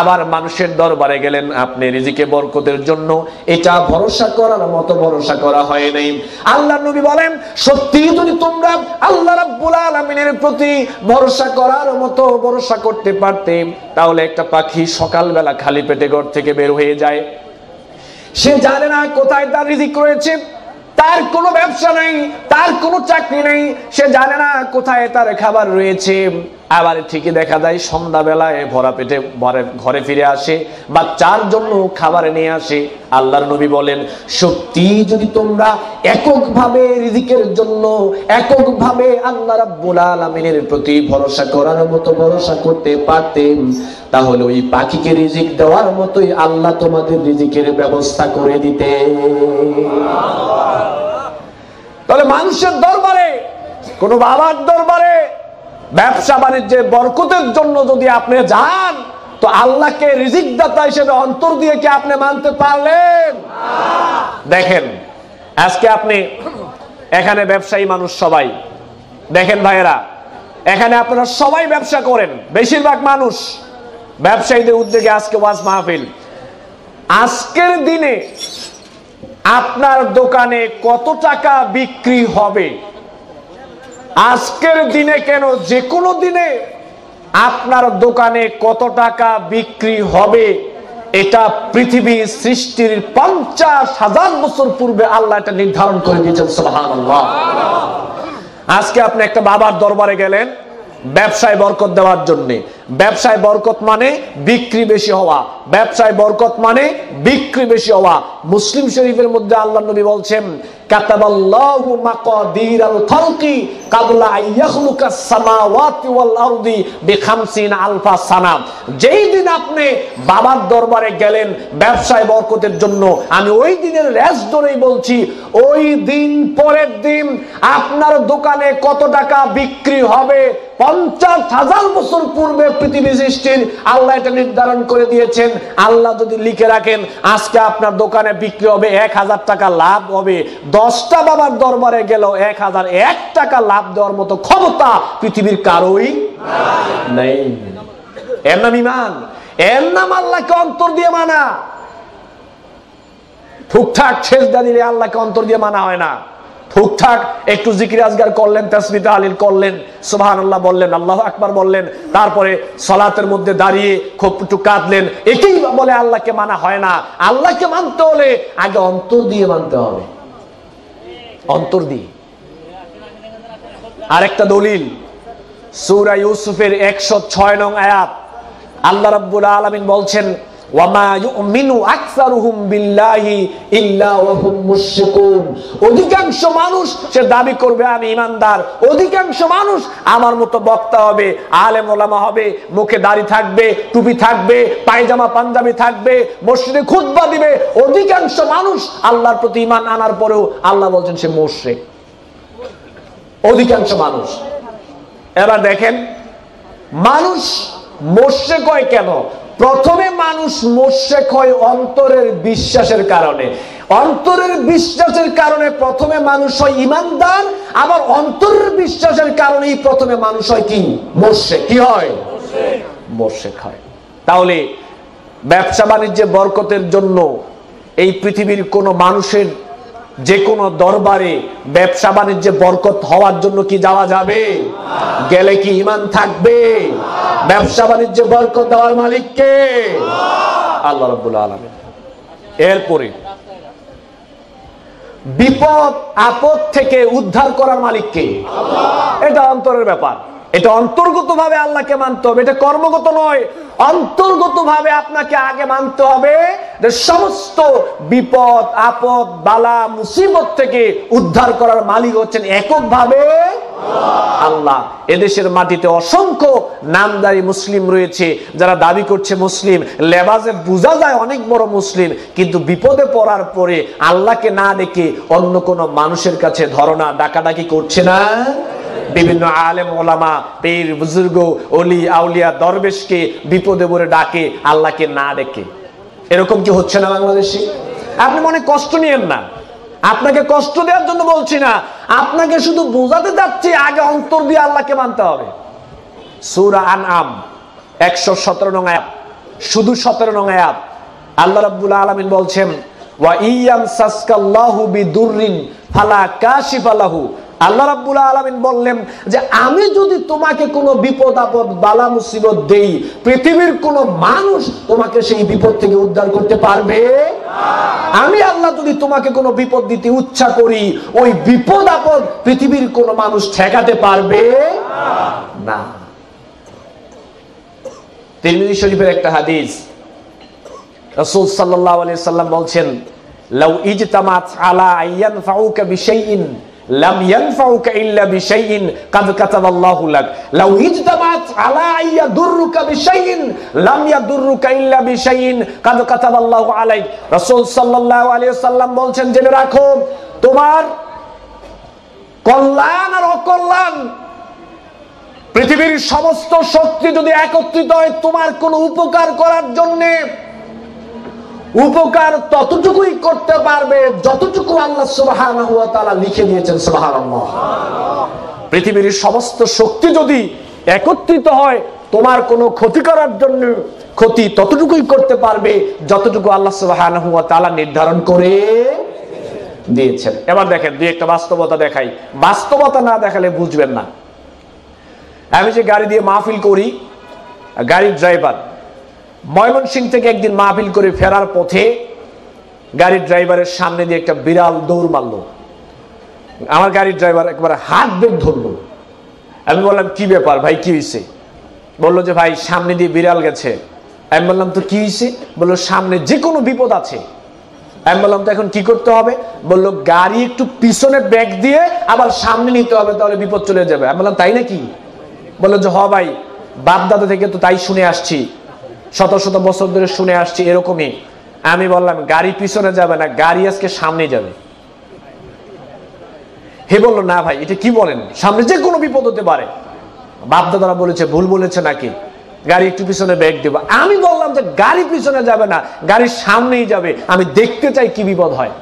আবার মানুষের দরবারে গেলেন আপনি রিজিকে বরকতের জন্য, এটা ভরসা করার মতো ভরসা করা হয় নাই। আল্লাহর নবী বলেন, সত্যি যদি তোমরা আল্লাহ রাব্বুল আলামিনের প্রতি ভরসা করার মতো ভরসা করতে পারতে, তাহলে একটা পাখি সকালবেলা খালি পেটে ঘর থেকে বের হয়ে যায়, সে জানে না কোথায় তার রিজিক রয়েছে, তার কোনো ব্যবসা নেই, তার কোনো চাকরি নেই, সে জানে না কোথায় তার খাবার রয়েছে। আবার ঠিকই দেখা যায় সন্ধ্যাবেলায় ভরা পেটে ঘরে ফিরে আসে, বাচ্চার জন্য খাবার নিয়ে আসে। আল্লাহর নবী বলেন, সত্যি যদি তোমরা এককভাবে রিজিকের জন্য এককভাবে আল্লাহ রাব্বুল আলামিনের প্রতি ভরসা করার মতো ভরসা করতে পারতেন, তাহলে ওই পাখিকে রিজিক দেওয়ার মতোই আল্লাহ তোমাদের রিজিকের ব্যবস্থা করে দিতে। তাহলে মানুষের দরবারে, কোন বাবার দরবারে ব্যবসা বাণিজ্যে বরকতের জন্য যদি আপনি যান, তো আল্লাহকে রিজিক দাতা হিসেবে অন্তর দিয়ে কি আপনি মানতে পারলেন? দেখেন, আজকে আপনি এখানে ব্যবসায়ী মানুষ সবাই, দেখেন ভাইয়েরা, এখানে আপনারা সবাই ব্যবসা করেন, বেশিরভাগ মানুষ ব্যবসায়ীদের উদ্যোগে আজকে ওয়াজ মাহফিল। আজকের দিনে আপনার দোকানে কত টাকা বিক্রি হবে, আজকের দিনে কেন যে কোনো দিনে আপনার দোকানে কত টাকা বিক্রি হবে, এটা পৃথিবী সৃষ্টির 50,000 বছর পূর্বে আল্লাহ এটা নির্ধারণ করে দিয়েছেন। সুবহানাল্লাহ। আজকে আপনি একটা বাবার দরবারে গেলেন ব্যবসায় বরকত দেওয়ার জন্য। ব্যবসায় বরকত মানে বিক্রি বেশি হওয়া, ব্যবসায় বরকত মানে বিক্রি বেশি হওয়া। মুসলিম শরীফের মধ্যে আল্লাহর নবী বলছেন, কাতাবাল্লাহু মাকাদিরাল খালকি ক্বাবলা আন ইয়াখলুকাস সামাওয়াতি ওয়াল আরদি বি50,000 সানা। যেই দিন আপনি বাবার দরবারে গেলেন ব্যবসায় বরকতের জন্য, আমি ওই দিনের রেস ধরেই বলছি, ওই দিন পরের দিন আপনার দোকানে কত টাকা বিক্রি হবে 50,000 বছর পূর্বে পৃথিবী সৃষ্টির আল্লাহ এটা নির্ধারণ করে দিয়েছেন। আল্লাহ যদি লিখে রাখেন আজকে আপনার দোকানে বিক্রি হবে 1000 টাকা, লাভ হবে, 10টা বাবার দরবারে গেল 1001 টাকা লাভ দেওয়ার মতো ক্ষমতা পৃথিবীর কারোই নেই। এর নাম ঈমান, এর নাম আল্লাহকে অন্তর দিয়ে মানা। ঠুকঠাক সেজদা দিলে আল্লাহকে অন্তর দিয়ে মানা হয় না। ঠুকঠাক একটু জিকির আজগার করলেন, তাসবিহ তাহলিল করলেন, সুবহানাল্লাহ বললেন, আল্লাহু আকবার বললেন, তারপরে সালাতের মধ্যে দাঁড়িয়ে খুব একটু কাঁদলেন, একেই বলে আল্লাহকে মানা হয় না। আল্লাহকে মানতে হলে আগে অন্তর দিয়ে মানতে হবে, অন্তর দিয়ে। আরেকটা দলিল সূরা ইউসুফের 106 নং আয়াত, আল্লাহ রাব্বুল আলামিন বলছেন, ওয়ামা ইউমিনু আকসারুহুম বিল্লাহি ইল্লা ওয়া হুম মুশরিকুন। অধিকাংশ মানুষ সে দাবি করবে আমি ঈমানদার, অধিকাংশ মানুষ আমার মতো বক্তা হবে, আলেম ওলামা হবে, মুখে দাড়ি থাকবে, টুপি থাকবে, পায়জামা পাঞ্জাবি থাকবে, মসজিদে খুতবা দিবে, অধিকাংশ মানুষ আল্লাহর প্রতি ঈমান আনার পরেও আল্লাহ বলছেন সে মুশরিক। অধিকাংশ মানুষ। এবার দেখেন মানুষ মুশরিক হয় কেন? প্রথমে মানুষ মুশরিক হয় অন্তরের বিশ্বাসের কারণে। অন্তরের বিশ্বাসের কারণে প্রথমে মানুষ হয় ঈমানদার, আবার অন্তরের বিশ্বাসের কারণেই প্রথমে মানুষ হয় কি? মুশরিক। কি হয়? মুশরিক হয়। তাহলে ব্যবসা বাণিজ্যে বরকতের জন্য এই পৃথিবীর কোন মানুষের যে কোনো দরবারে ব্যবসা বাণিজ্যে বরকত হওয়ার জন্য কি যাওয়া যাবে? গেলে কি ঈমান থাকবে? ব্যবসা বাণিজ্যে বরকত দেওয়ার মালিক কে? আল্লাহ রাব্বুল আলামিন। এরপরে বিপদ আপদ থেকে উদ্ধার করার মালিক কে? এটা অন্তরের ব্যাপার। এটা অন্তর্গতভাবে আল্লাহকে মানতে হবে, এটা কর্মগত নয়। অন্তর্গতভাবে আপনাকে আগে মানতে হবে যে সমস্ত বিপদ আপদ বালা মুসিবত থেকে উদ্ধার করার মালিক হচ্ছেন এককভাবে আল্লাহ। এদেশের মাটিতে অসংখ্য নামদারি মুসলিম রয়েছে যারা দাবি করছে মুসলিম, লেবাসে বোঝা যায় অনেক বড় মুসলিম, কিন্তু বিপদে পড়ার পরে আল্লাহকে না ডেকে অন্য কোন মানুষের কাছে ধরনা ডাকাডাকি করছে না। বিভিন্ন আলেম ওলামা, পীর বুজুর্গ, ওলি আউলিয়া দরবেশকে বিপদে পড়ে ডাকে, আল্লাহকে না ডেকে। এরকম কি হচ্ছে না বাংলাদেশে? আপনি মনে কষ্ট নিয়েন না, আপনাকে কষ্ট দেওয়ার জন্য বলছি না, আপনাকে শুধু বোঝাতে যাচ্ছি আগে অন্তর দিয়ে আল্লাহকে মানতে হবে। সূরা আনআম 117 নং আয়াত, শুধু 17 নং আয়াত, আল্লাহ রাব্বুল আলামিন বলছেন, ওয়া ইয়ামসাসকাল্লাহু বিদুররিন ফালা কাশিফা লাহু। আল্লাহ রাব্বুল আলামিন বললেন যে আমি যদি তোমাকে কোনো বিপদ আপদ বালা মুসিবত দেই, পৃথিবীর কোনো মানুষ তোমাকে সেই বিপদ থেকে উদ্ধার করতে পারবে না। আমি আল্লাহ যদি তোমাকে কোনো বিপদ দিতে ইচ্ছা করি, ওই বিপদ আপদ পৃথিবীর কোনো মানুষ ঠেকাতে পারবে না। তিরমিজি শরীফের একটা হাদিস, রাসূল সাল্লাল্লাহু আলাইহি সাল্লাম বলছেন, লাউ ইজতামাত আলা আইয়ানফাউকা বিশাইইন লাম ইয়ানফাউকা ইল্লা বিশাইইন কাদ কাতাবাল্লাহু লাক, লাউ ইজতামাত আলা আইয়াদুররুকা বিশাইইন লাম ইয়াদুররুকা ইল্লা বিশাইইন কাদ কাতাবাল্লাহু আলাইক। রাসূল সাল্লাল্লাহু আলাইহি ওয়াসাল্লাম বলছেন, জেনে রাখো তোমার কল্যাণ আর অকল্যাণ, পৃথিবীর সমস্ত শক্তি যদি একত্রিত হয় তোমার কোনো উপকার করার জন্য, উপকার ততটুকুই করতে পারবে যতটুকু আল্লাহ সুবহানাহু ওয়া তাআলা লিখে দিয়েছেন। সুবহানাল্লাহ। পৃথিবীর সমস্ত শক্তি যদি একত্রিত হয় তোমার কোনো ক্ষতি করার জন্য, ক্ষতি ততটুকুই করতে পারবে যতটুকু আল্লাহ সুবহানাহু ওয়া তাআলা নির্ধারণ করে দিয়েছেন। এবার দেখেন দুই একটা বাস্তবতা দেখাই, বাস্তবতা না দেখালে বুঝবেন না। আমি যে গাড়ি দিয়ে মাহফিল করি, গাড়ির ড্রাইভার ময়মনসিংহ থেকে একদিন মাহফিল করে ফেরার পথে গাড়ির ড্রাইভারের সামনে দিয়ে একটা বিড়াল দৌড় মারলো। আমার গাড়ির ড্রাইভার একবারে হাত বেগ ধরলো। আমি বললাম কি ব্যাপার ভাই, কি হয়েছে? বললো যে ভাই সামনে দিয়ে বিড়াল গেছে। আমি বললাম তো কি হয়েছে? বললো সামনে যে কোনো বিপদ আছে, আমি বললাম তো এখন কি করতে হবে? বললো গাড়ি একটু পিছনে ব্যাক দিয়ে আবার সামনে নিতে হবে, তাহলে বিপদ চলে যাবে। আমি বললাম তাই নাকি? বললো যে হ ভাই, বাপ দাদা থেকে তো তাই শুনে আসছি, শত শত বছর ধরে শুনে আসছি এরকমই। আমি বললাম গাড়ি পিছনে যাবে না, গাড়ি আজকে সামনে যাবে। হে বললো না ভাই এটা কি বলেন, সামনে যে কোনো বিপদ হতে পারে। বাপ দাদারা বলেছে ভুল বলেছে নাকি, গাড়ি একটু পিছনে ব্যাক দেবো। আমি বললাম যে গাড়ি পিছনে যাবে না, গাড়ির সামনেই যাবে, আমি দেখতে চাই কি বিপদ হয়।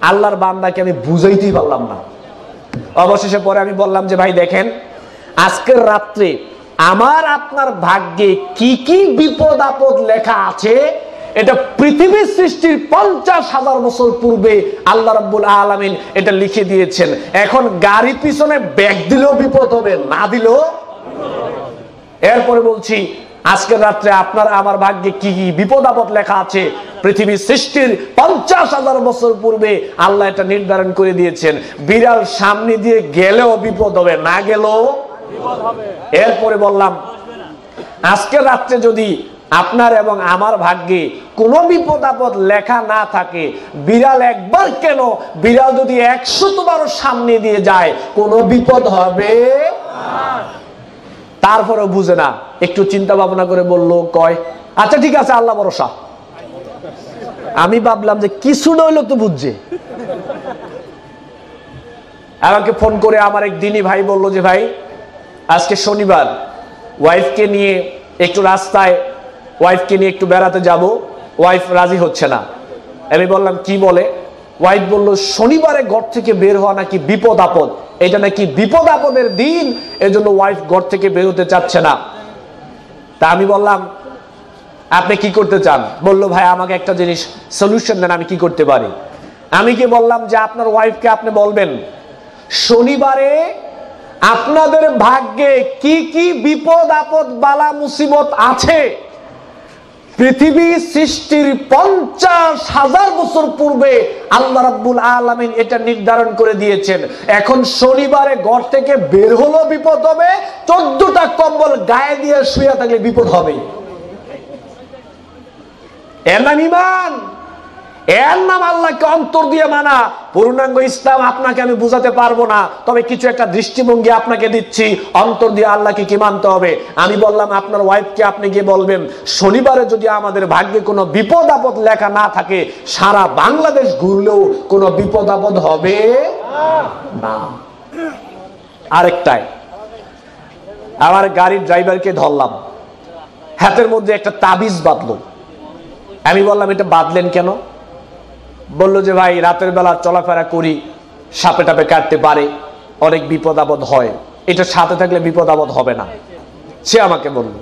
আল্লাহর বান্দাকে আমি বুঝাইতেই পারলাম না। অবশেষে পরে আমি বললাম যে ভাই দেখেন, আজকের রাত্রে আমার আপনার ভাগ্যে কি কি বিপদ আপদ লেখা আছে এটা পৃথিবীর সৃষ্টির 50,000 বছর পূর্বে আল্লাহ রাব্বুল আলামিন এটা লিখে দিয়েছেন। এখন গাড়ি পিছনে ব্যাক দিলেও বিপদ হবে, না দিলেও। এরপরে বলছি আজকের রাত্রে আপনার আমার ভাগ্যে কি কি বিপদ আপদ লেখা আছে পৃথিবীর সৃষ্টির 50,000 বছর পূর্বে আল্লাহ এটা নির্ধারণ করে দিয়েছেন। বিড়াল সামনে দিয়ে গেলেও বিপদ হবে, না গেলেও বিপদ হবে। এরপরে বললাম আজকের রাত্রে যদি আপনার এবং আমার ভাগ্যে কোনো বিপদ আপদ লেখা না থাকে, বিড়াল একবার কেন, বিড়াল যদি 100 বারও সামনে দিয়ে যায় কোনো বিপদ হবে না। তারপরেও বুঝে না, একটু চিন্তা ভাবনা করে বললো কয় আচ্ছা ঠিক আছে আল্লাহ ভরসা। আমি ভাবলাম যে কিছু নইলো তো বুঝছে। আমাকে ফোন করে আমার এক দিনী ভাই বললো যে ভাই আজকে শনিবার, ওয়াইফকে নিয়ে একটু রাস্তায়, ওয়াইফকে নিয়ে একটু বেড়াতে যাব, ওয়াইফ রাজি হচ্ছে না। আমি বললাম কি বলে? ওয়াইফ বললো শনিবারে ঘর থেকে বের হওয়া নাকি বিপদ আপদ, এটা নাকি বিপদ আপদের দিন, এজন্য ওয়াইফ ঘর থেকে বের হতে চাচ্ছে না। তা আমি বললাম আপনি কি করতে চান? বললো ভাই আমাকে একটা জিনিস সলিউশন দেন, আমি কি করতে পারি? আমি কি বললাম যে আপনার ওয়াইফকে আপনি বলবেন শনিবারে আপনাদের ভাগ্যে কি কি বিপদ আপদ বালা মুসিবত আছে পৃথিবী সৃষ্টির 50,000 বছর পূর্বে আল্লাহ রাব্বুল আলামিন এটা নির্ধারণ করে দিয়েছেন। এখন শনিবারে ঘর থেকে বের হলো বিপদ হবে, 14টা কম্বল গায়ে দিয়ে শুয়ে থাকলে বিপদ হবে। এর নাম ঈমান, এর নাম আল্লাহকে অন্তর দিয়ে মানা। পূর্ণাঙ্গ ইসলাম আপনাকে আমি বুঝাতে পারবো না, তবে কিছু একটা দৃষ্টিভঙ্গি আপনাকে দিচ্ছি, অন্তর দিয়ে আল্লাহকে কি মানতে হবে। আমি বললাম আপনার ওয়াইফকে আপনি গিয়ে বলবেন শনিবারে যদি আমাদের ভাগ্যে কোনো বিপদ আপদ লেখা না থাকে, সারা বাংলাদেশ ঘুরলেও কোনো বিপদ আপদ হবে না। আরেকটাই, আমার গাড়ির ড্রাইভারকে ধরলাম, হাতের মধ্যে একটা তাবিজ বাঁধলো। আমি বললাম এটা বাঁধলেন কেন? বললো যে ভাই রাতের বেলা চলাফেরা করি, সাপে টাপে কাটতে পারে, অনেক বিপদ আপদ হয়, এটা সাথে থাকলে বিপদ আপদ হবে না, সে আমাকে বলল।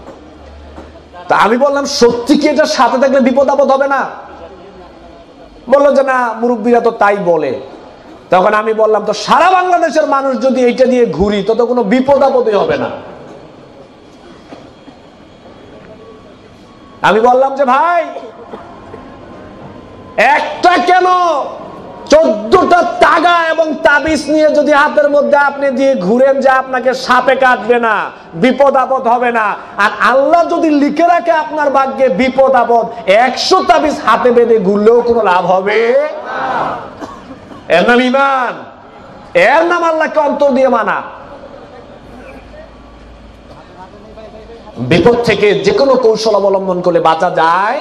তা আমি বললাম সত্যি কি এটা সাথে থাকলে বিপদ আপদ হবে না? বললো যে না মুরব্বীরা তো তাই বলে। তখন আমি বললাম তো সারা বাংলাদেশের মানুষ যদি এইটা দিয়ে ঘুরি তো কোনো বিপদ আপদই হবে না। আমি বললাম যে ভাই একটা কেন 14টা তাগা এবং তাবিজ নিয়ে যদি হাতের মধ্যে আপনি দিয়ে ঘুরেন যে আপনাকে সাপে কাটবে না, বিপদ আপদ হবে না, আর আল্লাহ যদি লিখে রাখে আপনার ভাগ্যে বিপদ আপদ, 100 তাবিজ হাতে বেঁধে ঘুরলেও কোনো লাভ হবে না। এর নাম ঈমান, এর নাম আল্লাহকে অন্তর দিয়ে মানা। বিপদ থেকে যে কোনো কৌশল অবলম্বন করলে বাঁচা যায়,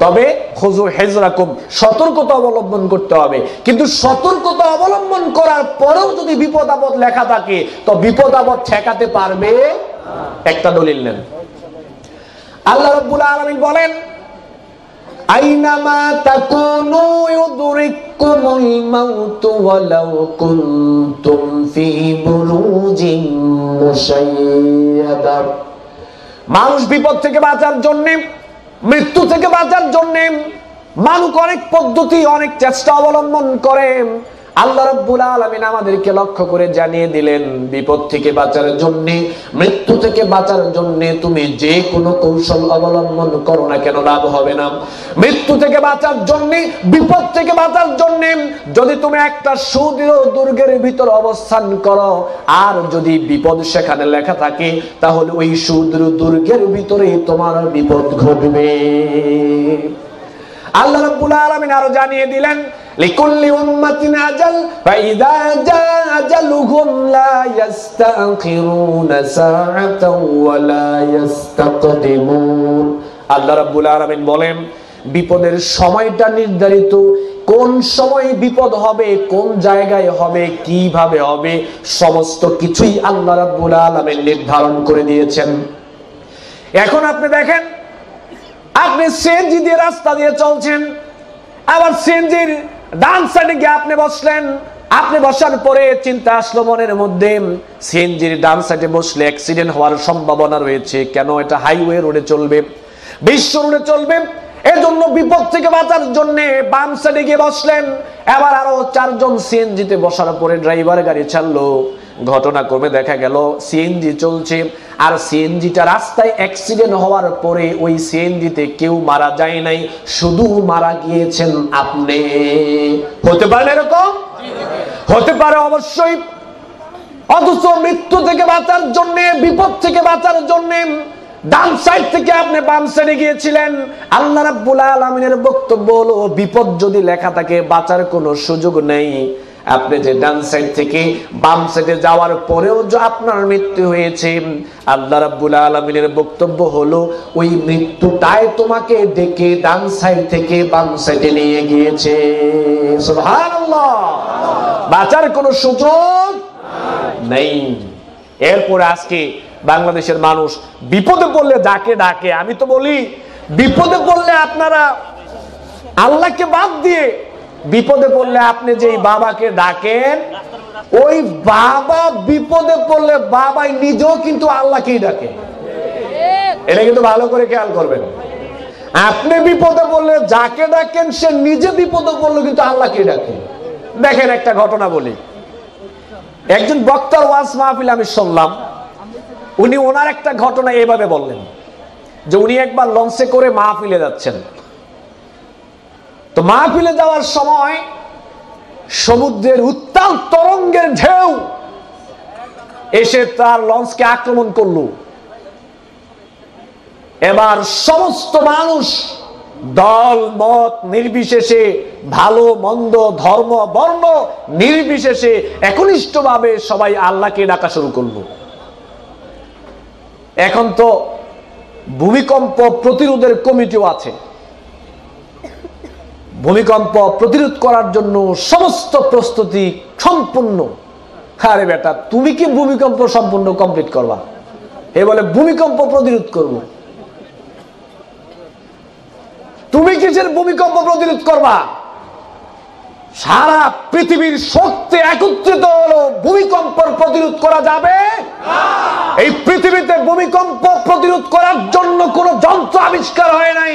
তবে খুযু হিজরাকুম, সতর্কতা অবলম্বন করতে হবে। কিন্তু সতর্কতা অবলম্বন করার পরেও যদি বিপদ আপদ লেখা থাকে তো বিপদ আপদ ঠেকাতে পারবে? একটা দলিল নেন। আল্লাহ রাব্বুল আলামিন বলেন আইনামা তাকুনু ইউদরিকুমুল মাউতু ওয়ালাউ কুনতুম ফি বুরুজিন মুশাইয়াদা। মানুষ বিপদ থেকে বাঁচার জন্য, মৃত্যু থেকে বাঁচার জন্য মানুষ অনেক পদ্ধতি, অনেক চেষ্টা অবলম্বন করে। আল্লাহ রাব্বুল আলামিন আমাদেরকে লক্ষ্য করে জানিয়ে দিলেন বিপদ থেকে বাঁচার জন্য, মৃত্যু থেকে বাঁচার জন্য তুমি যে কোনো কৌশল অবলম্বন করো না কেন লাভ হবে না। মৃত্যু থেকে বাঁচার জন্য, বিপদ থেকে বাঁচার জন্য যদি তুমি একটা সুদৃঢ় দুর্গের ভিতর অবস্থান করো, আর যদি বিপদ সেখানে লেখা থাকে তাহলে ওই সুদৃঢ় দুর্গের ভিতরে তোমার বিপদ ঘটবে। আল্লাহ রাব্বুল আলামিন আরো জানিয়ে দিলেন লিকুল্লি উম্মাতিন আজাল ফাইযা জা আজালুহুম লা ইস্তাখিরুনা সাআতাও ওয়া লা ইস্তাকদিমুন। আল্লাহ রাব্বুল আলামিন বলেন বিপদের সময়টা নির্ধারিত, কোন সময় বিপদ হবে, কোন জায়গায় হবে, কিভাবে হবে, সমস্ত কিছুই আল্লাহ রাব্বুল আলামিন নির্ধারণ করে দিয়েছেন। এখন আপনি দেখেন, আপনি সিএনজি দিয়ে রাস্তা দিয়ে চলছেন, আবার সিএনজির ডান সাইডে গিয়ে আপনি বসলেন। আপনি বসার পরে চিন্তা আসলো মনের মধ্যে, সিএনজির ডান সাইডে বসলে অ্যাক্সিডেন্ট হওয়ার সম্ভাবনা রয়েছে। কেন? এটা হাইওয়ে রোডে চলবে, বিশ্ব রোডে চলবে, এজন্য বিপদ থেকে বাঁচার জন্য বাম সাইডে গিয়ে বসলেন। এবার আরো 4 জন সিএনজিতে বসার পরে ড্রাইভার গাড়ি চাললো। ঘটনাক্রমে দেখা গেল সিএনজি চলছে, আর সিএনজিটা রাস্তায় অ্যাক্সিডেন্ট হওয়ার পরে ওই সিএনজিতে কেউ মারা যায় নাই, শুধু মারা গিয়েছেন আপনি। হতে পারে এরকম? হতে পারে অবশ্যই। অথচ মৃত্যু থেকে বাঁচার জন্য, বিপদ থেকে বাঁচার জন্য ডান সাইড থেকে আপনি বাম সাইডে গিয়েছিলেন। আল্লাহ রাব্বুল আলামিনের বক্তব্য হলো বিপদ যদি লেখা থাকে বাঁচার কোনো সুযোগ নেই। আপনি যে ডান সাইড থেকে বাম সাইডে যাওয়ার পরেও যে আপনার মৃত্যু হয়েছে, আল্লাহ রাব্বুল আলামিনের বক্তব্য হলো ওই মৃত্যুটাই তোমাকে ডেকে ডান সাইড থেকে বাম সাইডে নিয়ে গিয়েছে। সুবহানাল্লাহ। বাঁচার কোনো সুযোগ নেই। এরপরে আজকে বাংলাদেশের মানুষ বিপদে পড়লে যাকে ডাকে, আমি তো বলি বিপদে পড়লে আপনারা আল্লাহকে বাদ দিয়ে বিপদে পড়লে আপনি যেই বাবাকে ডাকেন, ওই বাবা বিপদে পড়লে বাবাই নিজেও কিন্তু আল্লাহকেই ডাকে। এটা কিন্তু ভালো করে খেয়াল করবেন। আপনি বিপদে পড়লে যাকে ডাকেন সে নিজে বিপদে পড়লে কিন্তু আল্লাহকেই ডাকে। দেখেন একটা ঘটনা বলি। একজন বক্তার ওয়াজ মাহফিল আমি শুনলাম, উনি ওনার একটা ঘটনা এইভাবে বললেন যে উনি একবার লঞ্চে করে মাহফিলে যাচ্ছেন। তো মাহফিলে যাওয়ার সময় সমুদ্রের উত্তাল তরঙ্গের ঢেউ এসে তার লঞ্চকে আক্রমণ করলো। এবার সমস্ত মানুষ দল মত নির্বিশেষে, ভালো মন্দ ধর্ম বর্ণ নির্বিশেষে একনিষ্ঠভাবে সবাই আল্লাহকে ডাকা শুরু করলো। এখন তো ভূমিকম্প প্রতিরোধের কমিটিও আছে। ভূমিকম্প প্রতিরোধ করার জন্য সমস্ত প্রস্তুতি সম্পূর্ণ। আরে বেটা, তুমি কি ভূমিকম্প সম্পূর্ণ কমপ্লিট করবা? এ বলে ভূমিকম্প প্রতিরোধ করব। তুমি কিসের ভূমিকম্প প্রতিরোধ করবা? সারা পৃথিবীর শক্তি একত্রিত হলো, ভূমিকম্প প্রতিরোধ করা যাবে না। এই পৃথিবীতে ভূমিকম্প প্রতিরোধ করার জন্য কোনো যন্ত্র আবিষ্কার হয় নাই।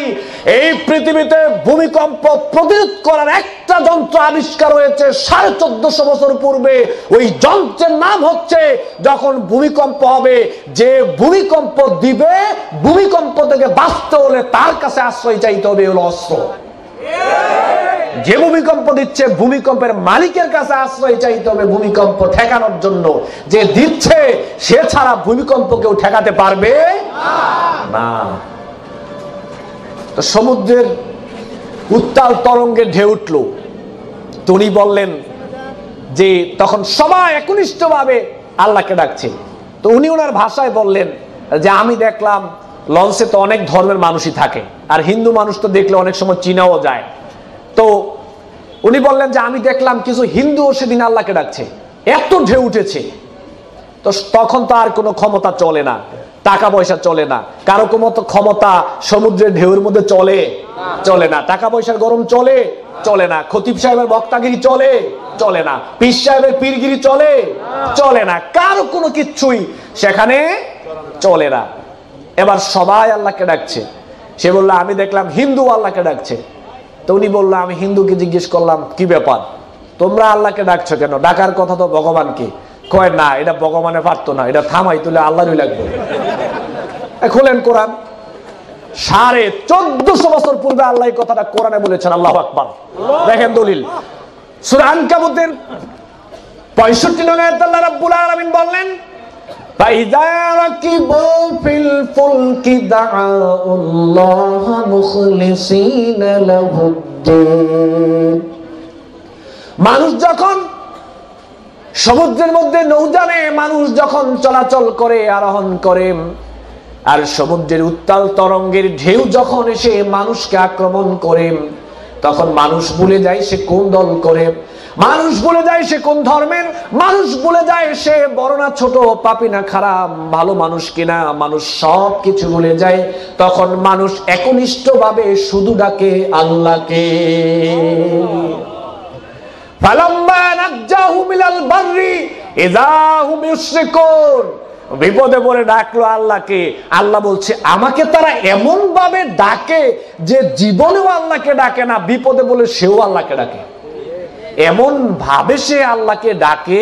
এই পৃথিবীতে ভূমিকম্প প্রতিরোধ করার একটা যন্ত্র আবিষ্কার হয়েছে 1450 বছর পূর্বে। ওই যন্ত্রের নাম হচ্ছে, যখন ভূমিকম্প হবে, যে ভূমিকম্প দিবে, ভূমিকম্প থেকে বাঁচতে হলে তার কাছে আশ্রয় চাইতে হবে, হলো অস্ত্র। যে ভূমিকম্প দিচ্ছে ভূমিকম্পের মালিকের কাছে আশ্রয় চাইতে হবে ভূমিকম্প ঠেকানোর জন্য। যে দিচ্ছে সে ছাড়া ভূমিকম্প কেউ ঠেকাতে পারবে না। তো সমুদ্রের উত্তাল তরঙ্গে ঢেউ উঠল। তো উনি বললেন যে তখন সবাই একনিষ্ঠভাবে আল্লাহকে ডাকছে। তো উনি ওনার ভাষায় বললেন যে আমি দেখলাম লঞ্চে তো অনেক ধর্মের মানুষই থাকে, আর হিন্দু মানুষ তো দেখলে অনেক সময় চীনাও যায়। তো উনি বললেন যে আমি দেখলাম কিছু হিন্দুও সেদিন আল্লাহকে ডাকছে, এত ঢেউ উঠেছে। তো তখন তো আর কোনো ক্ষমতা চলে না, টাকা পয়সা চলে না, কারো কোনো ক্ষমতা সমুদ্রের ঢেউর মধ্যে চলে না, টাকা পয়সার গরম চলে না, খতিব সাহেবের বক্তাগিরি চলে না, পীর সাহেবের পীরগিরি চলে না, কারো কোনো কিচ্ছুই সেখানে চলে না। এবার সবাই আল্লাহকে ডাকছে। সে বলল আমি দেখলাম হিন্দু আল্লাহকে ডাকছে। তো উনি বললো, আমি হিন্দুকে জিজ্ঞেস করলাম কি ব্যাপার, তোমরা আল্লাহকে ডাকছো কেন? ডাকার কথা তো ভগবানকে। কয় না, এটা ভগবানে পারতো না, এটা থামাই তুলে আল্লাহরই লাগবে। খোলেন কোরআন, 1450 বছর পূর্বে আল্লাহ এই কথাটা কোরআনে বলেছেন। আল্লাহু আকবার। দেখেন দলিল, সূরা আনকাবুতের 65 নং আয়াতে আল্লাহ রাব্বুল আলামিন বললেন فإذا ركبوا في الفلك دعوا الله مخلصين له الدين। মানুষ যখন সমুদ্রের মধ্যে নৌযানে মানুষ যখন চলাচল করে, আরোহণ করে, আর সমুদ্রের উত্তাল তরঙ্গের ঢেউ যখন এসে মানুষকে আক্রমণ করে, তখন মানুষ ভুলে যায় সে কোন দল করে, মানুষ ভুলে যায় সে কোন ধর্মের, মানুষ ভুলে যায় সে বড় না ছোট, পাপী না খারাপ, ভালো মানুষ কিনা, মানুষ সব কিছু ভুলে যায়। তখন মানুষ একনিষ্ঠভাবে শুধু ডাকে আল্লাহকে। ফালাম্মা নাজ্জাহুম ইলাল বাররি ইযা হুম ইউশরিকুন। বিপদে পড়ে ডাকলো আল্লাহকে, আল্লাহ বলছে আমাকে তারা এমন ভাবে ডাকে যে জীবনেও আল্লাহকে ডাকে না, বিপদে বলে সেও আল্লাহকে ডাকে। এমন ভাবে সে আল্লাহকে ডাকে,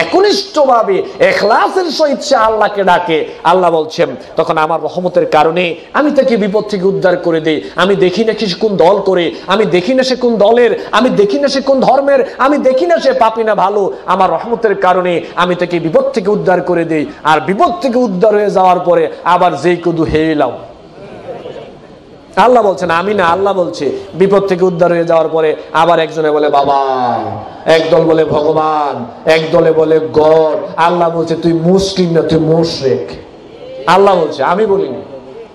একনিষ্ঠ ভাবে ইখলাসের সহিত সে আল্লাহকে ডাকে। আল্লাহ বলছেন তখন আমার রহমতের কারণে আমি তাকে বিপদ থেকে উদ্ধার করে দেই। আমি দেখি না সে কোন দল করে, আমি দেখি না সে কোন দলের, আমি দেখি না সে কোন ধর্মের, আমি দেখি না সে পাপী না ভালো। আমার রহমতের কারণে আমি তাকে বিপদ থেকে উদ্ধার করে দেই। আর বিপদ থেকে উদ্ধার হয়ে যাওয়ার পরে আবার যেই কুদু হেলাও। আল্লাহ বলছেন আমি না, আল্লাহ বলছে বিপদ থেকে উদ্ধার হয়ে যাওয়ার পরে আবার একজনে বলে বাবা, একদল বলে ভগবান, একদলে বলে গড। আল্লাহ বলছে তুই মুসলিম না, তুই মুশরিক। আল্লাহ বলছে আমি বলিনি।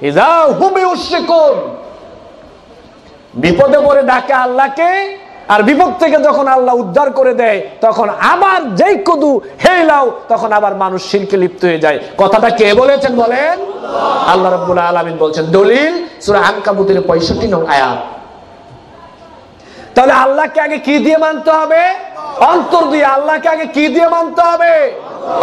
ইযা হুম ইউশরিকুন। বিপদে পড়ে ডাকে আল্লাহকে, আর বিপদ থেকে যখন আল্লাহ উদ্ধার করে দেয় তখন আবার যেই কুদু হেলাও, তখন আবার মানুষ শিরকে লিপ্ত হয়ে যায়। কথাটা কে বলেছেন বলেন? আল্লাহ রাব্বুল আলামিন বলছেন। দলিল সূরা আনকাবুতের 65 নং আয়াত। তাহলে আল্লাহকে আগে কি দিয়ে মানতে হবে? অন্তর দিয়ে। আল্লাহকে আগে কি দিয়ে মানতে হবে?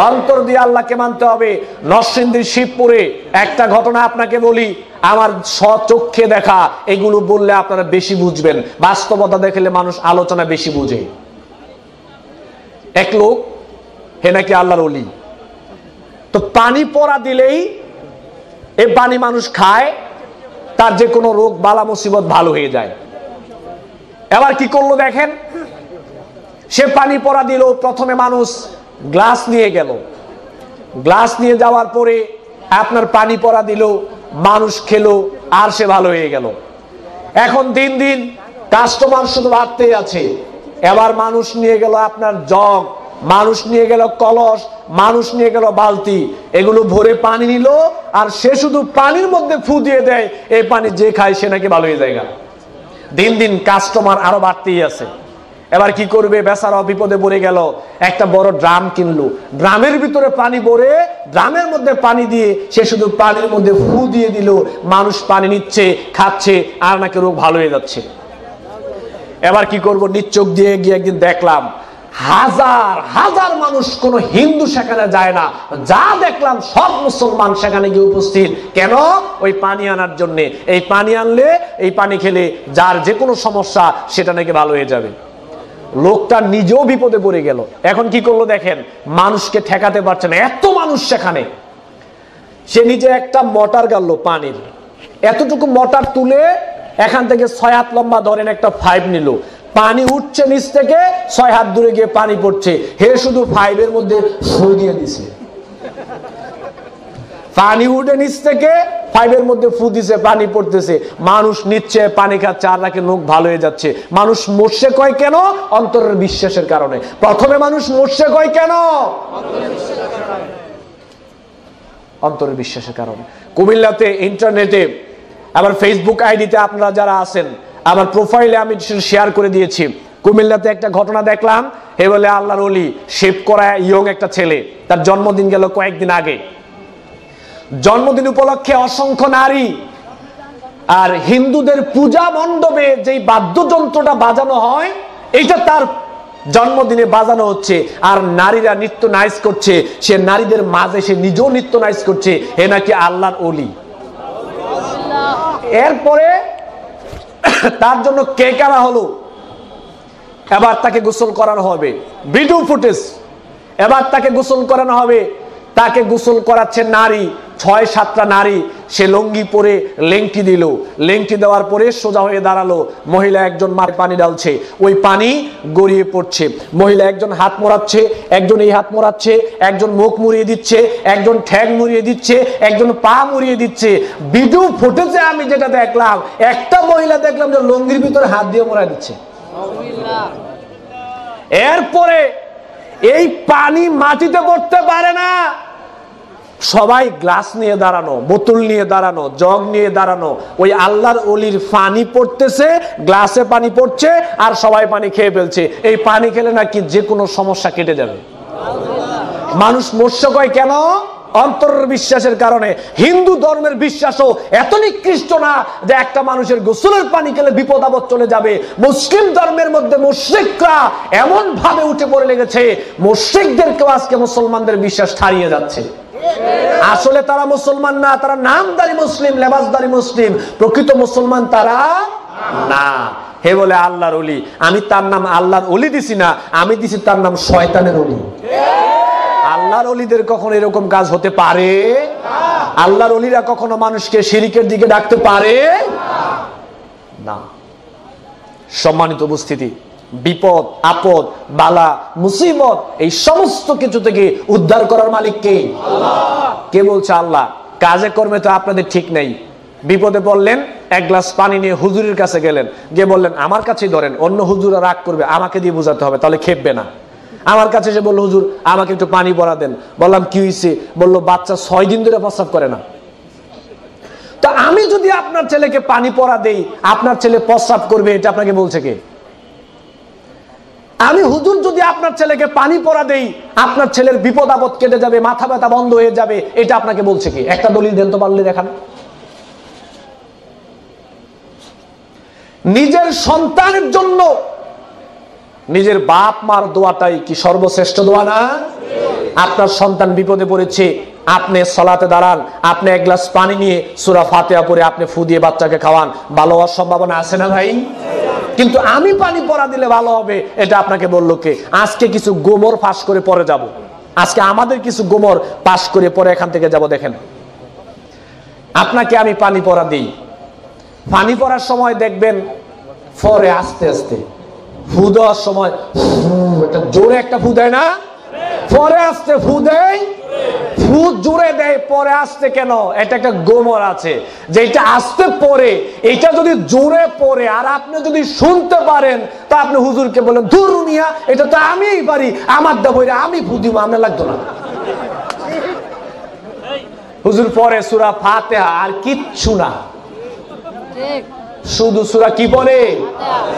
অন্তর দিয়ে আল্লাহকে মানতে হবে। নরসিংদীর শিবপুরে একটা ঘটনা আপনাকে বলি, আমার স্বচক্ষে দেখা, এগুলো বললে আপনারা বেশি বুঝবেন। বাস্তবতা দেখলে মানুষ আলোচনা বেশি বুঝে। এক লোক হে নাকি আল্লাহর ওলি, তো পানি পড়া দিলেই এই পানি মানুষ খায়, তার যে কোনো রোগ বালা মুসিবত ভালো হয়ে যায়। এবার কি করলো দেখেন, সে পানি পড়া দিল। প্রথমে মানুষ গ্লাস নিয়ে গেল, গ্লাস নিয়ে যাওয়ার পরে আপনার পানি পড়া দিল, মানুষ খেলো, আর সে ভালো হয়ে গেল। এখন দিন দিন কাস্টমার শুধু বাড়তেই আছে। এবার মানুষ নিয়ে গেল আপনার জগ, মানুষ নিয়ে গেল কলস, মানুষ নিয়ে গেল বালতি, এগুলো ভরে পানি নিল, আর সে শুধু পানির মধ্যে ফু দিয়ে দেয়, এই পানি যে খায় সে নাকি ভালো হয়ে যায়। দিন দিন কাস্টমার আরো বাড়তেই আছে। এবার কি করবে, বেচারা বিপদে পড়ে গেল। একটা বড় ড্রাম কিনলো, ড্রামের ভিতরে পানি ভরে, ড্রামের মধ্যে পানি দিয়ে সে শুধু পানির মধ্যে ফু দিয়ে দিল, মানুষ পানি নিচ্ছে, খাচ্ছে, আর নাকি রোগ ভালো হয়ে যাচ্ছে। এবার কি করব, নিচোখ দিয়ে গিয়ে একদিন দেখলাম হাজার হাজার মানুষ, কোন হিন্দু সেখানে যায় না, যা দেখলাম সব মুসলমান সেখানে গিয়ে উপস্থিত। কেন? ওই পানি আনার জন্য। এই পানি আনলে, এই পানি খেলে যার যে কোনো সমস্যা সেটা নাকি ভালো হয়ে যাবে। লোকটা নিজেও বিপদে পড়ে গেল। এখন কি করলো দেখেন, মানুষকে ঠেকাতে পারছে না, এত মানুষ সেখানে। সে নিজে একটা মোটর গাড়লো পানির, এতটুকু মোটর তুলে এখান থেকে 6 হাত লম্বা ধরেন একটা পাইপ নিল, পানি উঠছে নিচ থেকে, 6 হাত দূরে গিয়ে পানি পড়ছে, হে শুধু পাইপের মধ্যে ফু দিয়ে দিছে। পানি উঠে নিচ থেকে পাইপের মধ্যে ফু দিছে, পানি পড়তেছে, মানুষ নিচ্ছে, পানি খাচ্ছে, আর নাকি লোক ভালো হয়ে যাচ্ছে। মানুষ মরছে কয় কেন? অন্তরের বিশ্বাসের কারণে। প্রথমে মানুষ মরছে কয় কেন? অন্তরের বিশ্বাসের কারণে। কুমিল্লাতে ইন্টারনেটে, আবার ফেসবুক আইডিতে আপনারা যারা আছেন, আমার প্রোফাইলে আমি শেয়ার করে দিয়েছি, কুমিল্লাতে একটা ঘটনা দেখলাম। হে বলে আল্লাহর ওলি, শেভ করা ইয়ং একটা ছেলে, তার জন্মদিন গেল কয়েকদিন আগে। জন্মদিন উপলক্ষে অসংখ্য নারী, আর হিন্দুদের পূজা মণ্ডপে যেই বাদ্যযন্ত্রটা বাজানো হয়, এটা তার জন্মদিনে বাজানো হচ্ছে, আর নারীরা নৃত্য নাইস করছে। সে নারীদের মাঝে সে নিজেও নৃত্য নাইস করছে, হে নাকি আল্লাহর ওলি। এরপরে তার জন্য কেক আনা হলো, এবার তাকে গোসল করানো হবে, ভিডিও ফুটেজ। এবার তাকে গোসল করানো হবে, তাকে গোসল করাচ্ছে নারী, 6-7টা নারী সে লঙ্গি পরে লেংটি দিল, লেংটি দেওয়ার পরে সোজা হয়ে দাঁড়ালো। মহিলা একজন মার পানি ঢালছে, ওই পানি গড়িয়ে পড়ছে। মহিলা একজন হাত মোড়াচ্ছে, একজন এই হাত মোড়াচ্ছে, একজন মুখ মুড়িয়ে দিচ্ছে, একজন ঠ্যাং মুড়িয়ে দিচ্ছে, একজন পা মুড়িয়ে দিচ্ছে। ভিডিও ফুটেজে আমি যেটা দেখলাম, একটা মহিলা দেখলাম যে লঙ্গির ভিতরে হাত দিয়ে মোড়া দিচ্ছে। এরপরে এই পানি মাটিতে পড়তে পারে না, সবাই গ্লাস নিয়ে দাঁড়ানো, বোতল নিয়ে দাঁড়ানো, জগ নিয়ে দাঁড়ানো। ওই আল্লাহর ওলির পানি পড়তেছে, গ্লাসে পানি পড়ছে, আর সবাই পানি খেয়ে ফেলছে। এই পানি খেলে নাকি যে কোনো সমস্যা কেটে যাবে। মানুষ মৎস্য কয় কেন? অন্তরের বিশ্বাসের কারণে। হিন্দু ধর্মের বিশ্বাসও এত নিকৃষ্ট না যে একটা মানুষের গোসলের পানি খেলে বিপদ আপদ চলে যাবে। মুসলিম ধর্মের মধ্যে মুশরিকরা এমন ভাবে উঠে পড়ে লেগেছে, মুশরিকদেরকেও আজকে মুসলমানদের বিশ্বাস ছাড়িয়ে যাচ্ছে। আসলে তারা মুসলমান না, তারা নামদারি মুসলিম, লেবাসদারি মুসলিম। প্রকৃত মুসলমান তারা না। হে বলে আল্লাহর ওলি, আমি তার নাম আল্লাহর ওলি দিছি না, আমি দিছি তার নাম শয়তানের ওলি। আল্লাহর ওলিদের কখনো এরকম কাজ হতে পারে? আল্লাহর ওলিরা কখনো মানুষকে শিরিকের দিকে ডাকতে পারে না। সম্মানিত উপস্থিতি, বিপদ আপদ বালা মুসিবত এই সমস্ত কিছু থেকে উদ্ধার করার মালিক কে? কে বলছে? আল্লাহ। কাজে কর্মে তো আপনাদের ঠিক নেই। বিপদে পড়লেন, এক গ্লাস পানি নিয়ে হুজুরের কাছে গেলেন, গিয়ে বললেন আমার কাছেই ধরেন, অন্য হুজুরা রাগ করবে, আমাকে দিয়ে বোঝাতে হবে, তাহলে খেপবে না। আমার কাছে এসে বললো হুজুর আমাকে একটু পানি পড়া দেন। বললাম কি হয়েছে? বললো বাচ্চা 6 দিন ধরে প্রস্রাব করে না। তো আমি যদি আপনার ছেলেকে পানি পড়া দেই, আপনার ছেলে প্রস্রাব করবে, এটা আপনাকে বলছে কে? আমি হুজুর যদি আপনার ছেলেকে পানি পড়া দেই, আপনার ছেলের বিপদ আপদ কেটে যাবে, মাথা ব্যথা বন্ধ হয়ে যাবে, এটা আপনাকে বলছে কি? একটা দলিল দেন তো পারলে দেখান। নিজের সন্তানের জন্য নিজের বাপ মার দোয়াটাই কি সর্বশ্রেষ্ঠ দোয়া না? আপনার সন্তান বিপদে পড়েছে, আপনি সালাতে দাঁড়ান, আপনি এক গ্লাস পানি নিয়ে সূরা ফাতিহা পড়ে আপনি ফু দিয়ে বাচ্চাকে খাওয়ান, ভালো হওয়ার সম্ভাবনা আছে না ভাই? কিন্তু আমি পানি পড়া দিলে ভালো হবে, এটা আপনাকে বললো কে? আজকে কিছু গোমর পাশ করে পরে যাব। আজকে আমাদের কিছু গোমর পাশ করে পরে এখান থেকে যাব। দেখেন, আপনাকে আমি পানি পড়া দিই, পানি পড়ার সময় দেখবেন পরে আস্তে আস্তে ফু দেওয়ার সময় জোরে একটা ফু দেয় না, পরে আস্তে ফু দেয়, ফু জোরে দেয় পরে আসতে কেন? এটা একটা গোমর আছে, যেটা আসতে পরে, এটা যদি জোরে পড়ে আর আপনি যদি শুনতে পারেন, তা আপনি হুজুরকে বলেন ধুর মিয়া, এটা তো আমিই পারি, আমার দাবইরা আমি ফু দিব, আপনার লাগতো না। হুজুর পরে সূরা ফাতিহা, আর কিচ্ছু না, শুধু সূরা কি পড়ে?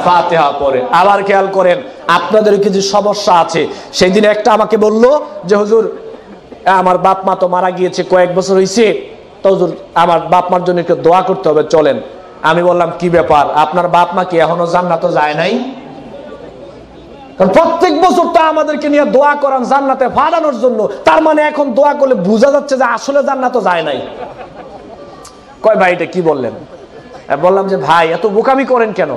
ফাতিহা পড়ে। আবার খেয়াল করেন, আপনাদের কিছু সমস্যা আছে। সেই দিন একটা আমাকে বললো যে হুজুর আমার বাপ মা তো মারা গিয়েছে, কয়েক বছর হয়েছে, তো হুজুর আমার বাপ মার জন্য একটু দোয়া করতে হবে, চলেন। আমি বললাম কি ব্যাপার, আপনার বাপ মা কি এখনো জান্নাতে যায় নাই? কারণ প্রত্যেক বছর তো আমাদেরকে নিয়ে দোয়া করান জান্নাতে ফাটানোর জন্য, তার মানে এখন দোয়া করলে বোঝা যাচ্ছে যে আসলে জান্নাতে যায় নাই। কয় ভাই এটা কি বললেন? বললাম যে ভাই এত বোকামি করেন কেন?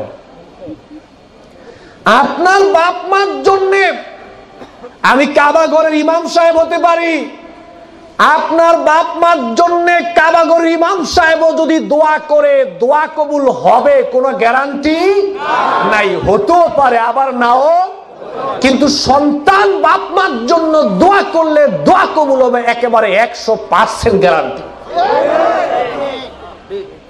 আপনার বাপ মার জন্য আমি কাবা ঘরের ইমাম সাহেব হতে পারি, আপনার বাপ মার জন্য কাবা ঘরের ইমাম সাহেবও যদি দোয়া করে দোয়া কবুল হবে কোনো গ্যারান্টি নাই। হতেও পারে আবার নাও, কিন্তু সন্তান বাপ মার জন্য দোয়া করলে দোয়া কবুল হবে একেবারে 100% গ্যারান্টি।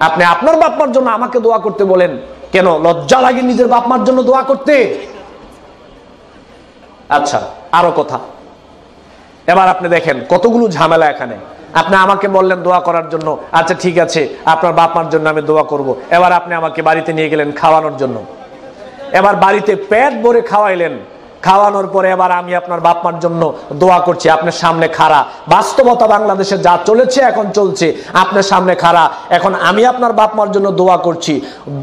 আপনি আপনার বাপ মার জন্য আমাকে দোয়া করতে বলেন কেন? লজ্জা লাগে নিজের বাপ মার জন্য দোয়া করতে? আচ্ছা, আরো কথা, এবার আপনি দেখেন কতগুলো ঝামেলা এখানে। আপনি আমাকে বললেন দোয়া করার জন্য, আচ্ছা ঠিক আছে আপনার বাপ মার জন্য আমি দোয়া করব। এবার আপনি আমাকে বাড়িতে নিয়ে গেলেন খাওয়ানোর জন্য, এবার বাড়িতে পেট ভরে খাওয়াইলেন, খাওয়ানোর পরে এবার আমি আপনার বাপ মার জন্য দোয়া করছি, আপনার সামনে খাড়া। বাস্তবতা বাংলাদেশে যা চলেছে এখন চলছে, আপনার সামনে খাড়া, এখন আমি আপনার বাপ মার জন্য দোয়া করছি।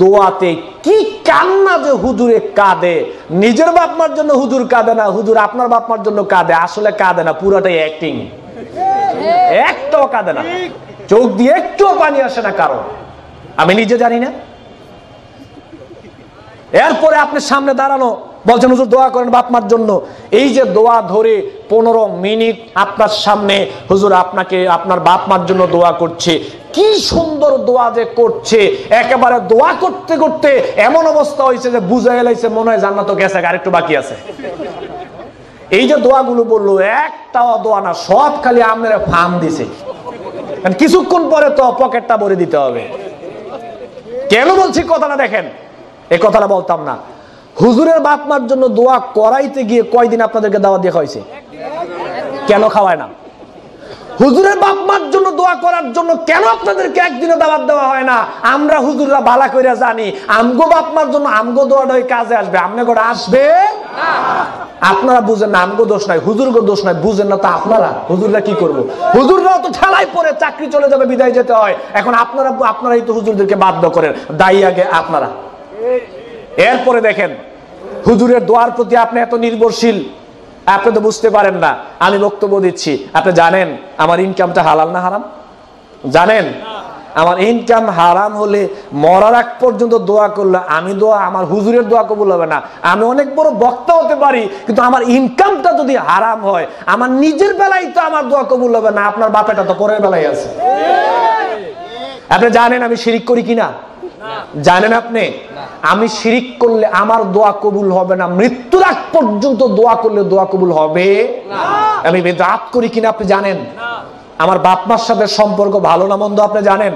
দোয়াতে কি কান্না যে হুজুরে কাঁদে, নিজের বাপ মার জন্য হুজুর কাঁদে না, হুজুর আপনার বাপ মার জন্য কাঁদে। আসলে কাঁদে না, পুরোটাই অ্যাক্টিং, একটাও কাঁদে না, চোখ দিয়ে একটুও পানি আসে না কারণ আমি নিজে জানি না। এরপরে আপনার সামনে দাঁড়ানো বলছেন হুজুর দোয়া করেন বাপ মার জন্য। এই যে দোয়া ধরে 15 মিনিট আপনার সামনে হুজুর আপনাকে আপনার বাপ মার জন্য দোয়া করছে, কি সুন্দর দোয়া যে করছে, একেবারে দোয়া করতে করতে এমন অবস্থা হয়েছে যে বুঝে এলাইছে মনে হয় জান্নাত গেছে, আরেকটু বাকি আছে। এই যে দোয়াগুলো বললো, একটাও দোয়া না, সব খালি আপনারা ফার্ম দিছে। কিছুক্ষণ পরে তো পকেটটা ভরে দিতে হবে। কেন বলছি কথাটা দেখেন, এই কথাটা বলতাম না। হুজুরের বাপ মার জন্য দোয়া করাইতে গিয়ে কয়দিন আপনাদেরকে দাওয়াত দেওয়া হয়েছে? কেন খাওয়ায় না? হুজুরের বাপ মার জন্য দোয়া করার জন্য কেন আপনাদেরকে একদিনও দাওয়াত দেওয়া হয় না? আমরা হুজুররা ভালো করে জানি আমগো বাপ মার জন্য আমগো দোয়াটাই কাজে আসবে, আমনে করে আসবে না। আপনারা বুঝেন না, আমগো দোষ নাই, হুজুরগো দোষ নাই, বুঝেন না তো আপনারা। হুজুররা কি করবো? হুজুররাও তো ঠেলায় পরে চাকরি চলে যাবে, বিদায় যেতে হয়। এখন আপনারাই তো হুজুরদেরকে বাধ্য করেন, দায়ী আগে আপনারা। এরপরে দেখেন হুজুরের দোয়ার প্রতি আপনি এত নির্ভরশীল, আপনি তো বুঝতে পারেন না। আমি বক্তব্য দিচ্ছি, আপনি জানেন আমার ইনকামটা হালাল না হারাম? জানেন? আমার ইনকাম হারাম হলে মরার আগ পর্যন্ত দোয়া করলে আমি দোয়া, আমার হুজুরের দোয়া কবুল হবে না। আমি অনেক বড় বক্তা হতে পারি, কিন্তু আমার ইনকামটা যদি হারাম হয়, আমার নিজের বেলায় তো আমার দোয়া কবুল হবে না, আপনার বাপেটা তো পরের বেলায় আছে। আপনি জানেন আমি শিরিক করি কিনা? জানেন আপনি? আমি শিরিক করলে আমার দোয়া কবুল হবে না, মৃত্যুর আগ পর্যন্ত দোয়া করলে দোয়া কবুল হবে না। আমি বিদআত করি কিনা আপনি জানেন? আমার বাপ মার সাথে সম্পর্ক ভালো না মন্দ আপনি জানেন?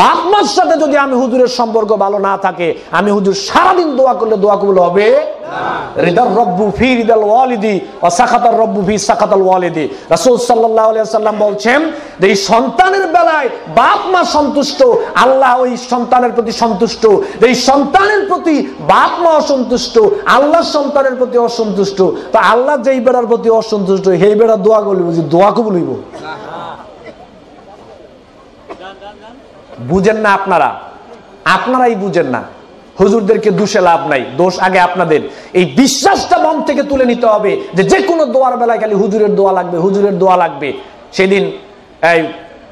বাপ মার সাথে যদি আমি হুজুরের সম্পর্ক ভালো না থাকে, আমি হুজুর সারাদিন দোয়া করলে দোয়া কবুল হবে না। রিদার রব্বু ফি রিদাল ওয়ালিদি ওয়া সাখাতার রব্বু ফি সাখাতাল ওয়ালিদি। রাসূল সাল্লাল্লাহু আলাইহি ওয়াসাল্লাম বলছেন যে এই সন্তানের বেলায় বাপ মা সন্তুষ্ট, আল্লাহ ওই সন্তানের প্রতি সন্তুষ্ট। এই সন্তানের প্রতি বাপ মা অসন্তুষ্ট, আল্লাহ সন্তানের প্রতি অসন্তুষ্ট। তো আল্লাহ যেই বেড়ার প্রতি অসন্তুষ্ট, সেই বেড়া দোয়া করলে বুঝি দোয়া কবুল হইব? বুঝেন না আপনারাই বুঝেন না। হুজুরদেরকে দোষে লাভ নাই, দোষ আগে আপনাদের। এই বিশ্বাসটা মন থেকে তুলে নিতে হবে যে কোনো দোয়ার বেলায় খালি হুজুরের দোয়া লাগবে, হুজুরের দোয়া লাগবে। সেদিন এই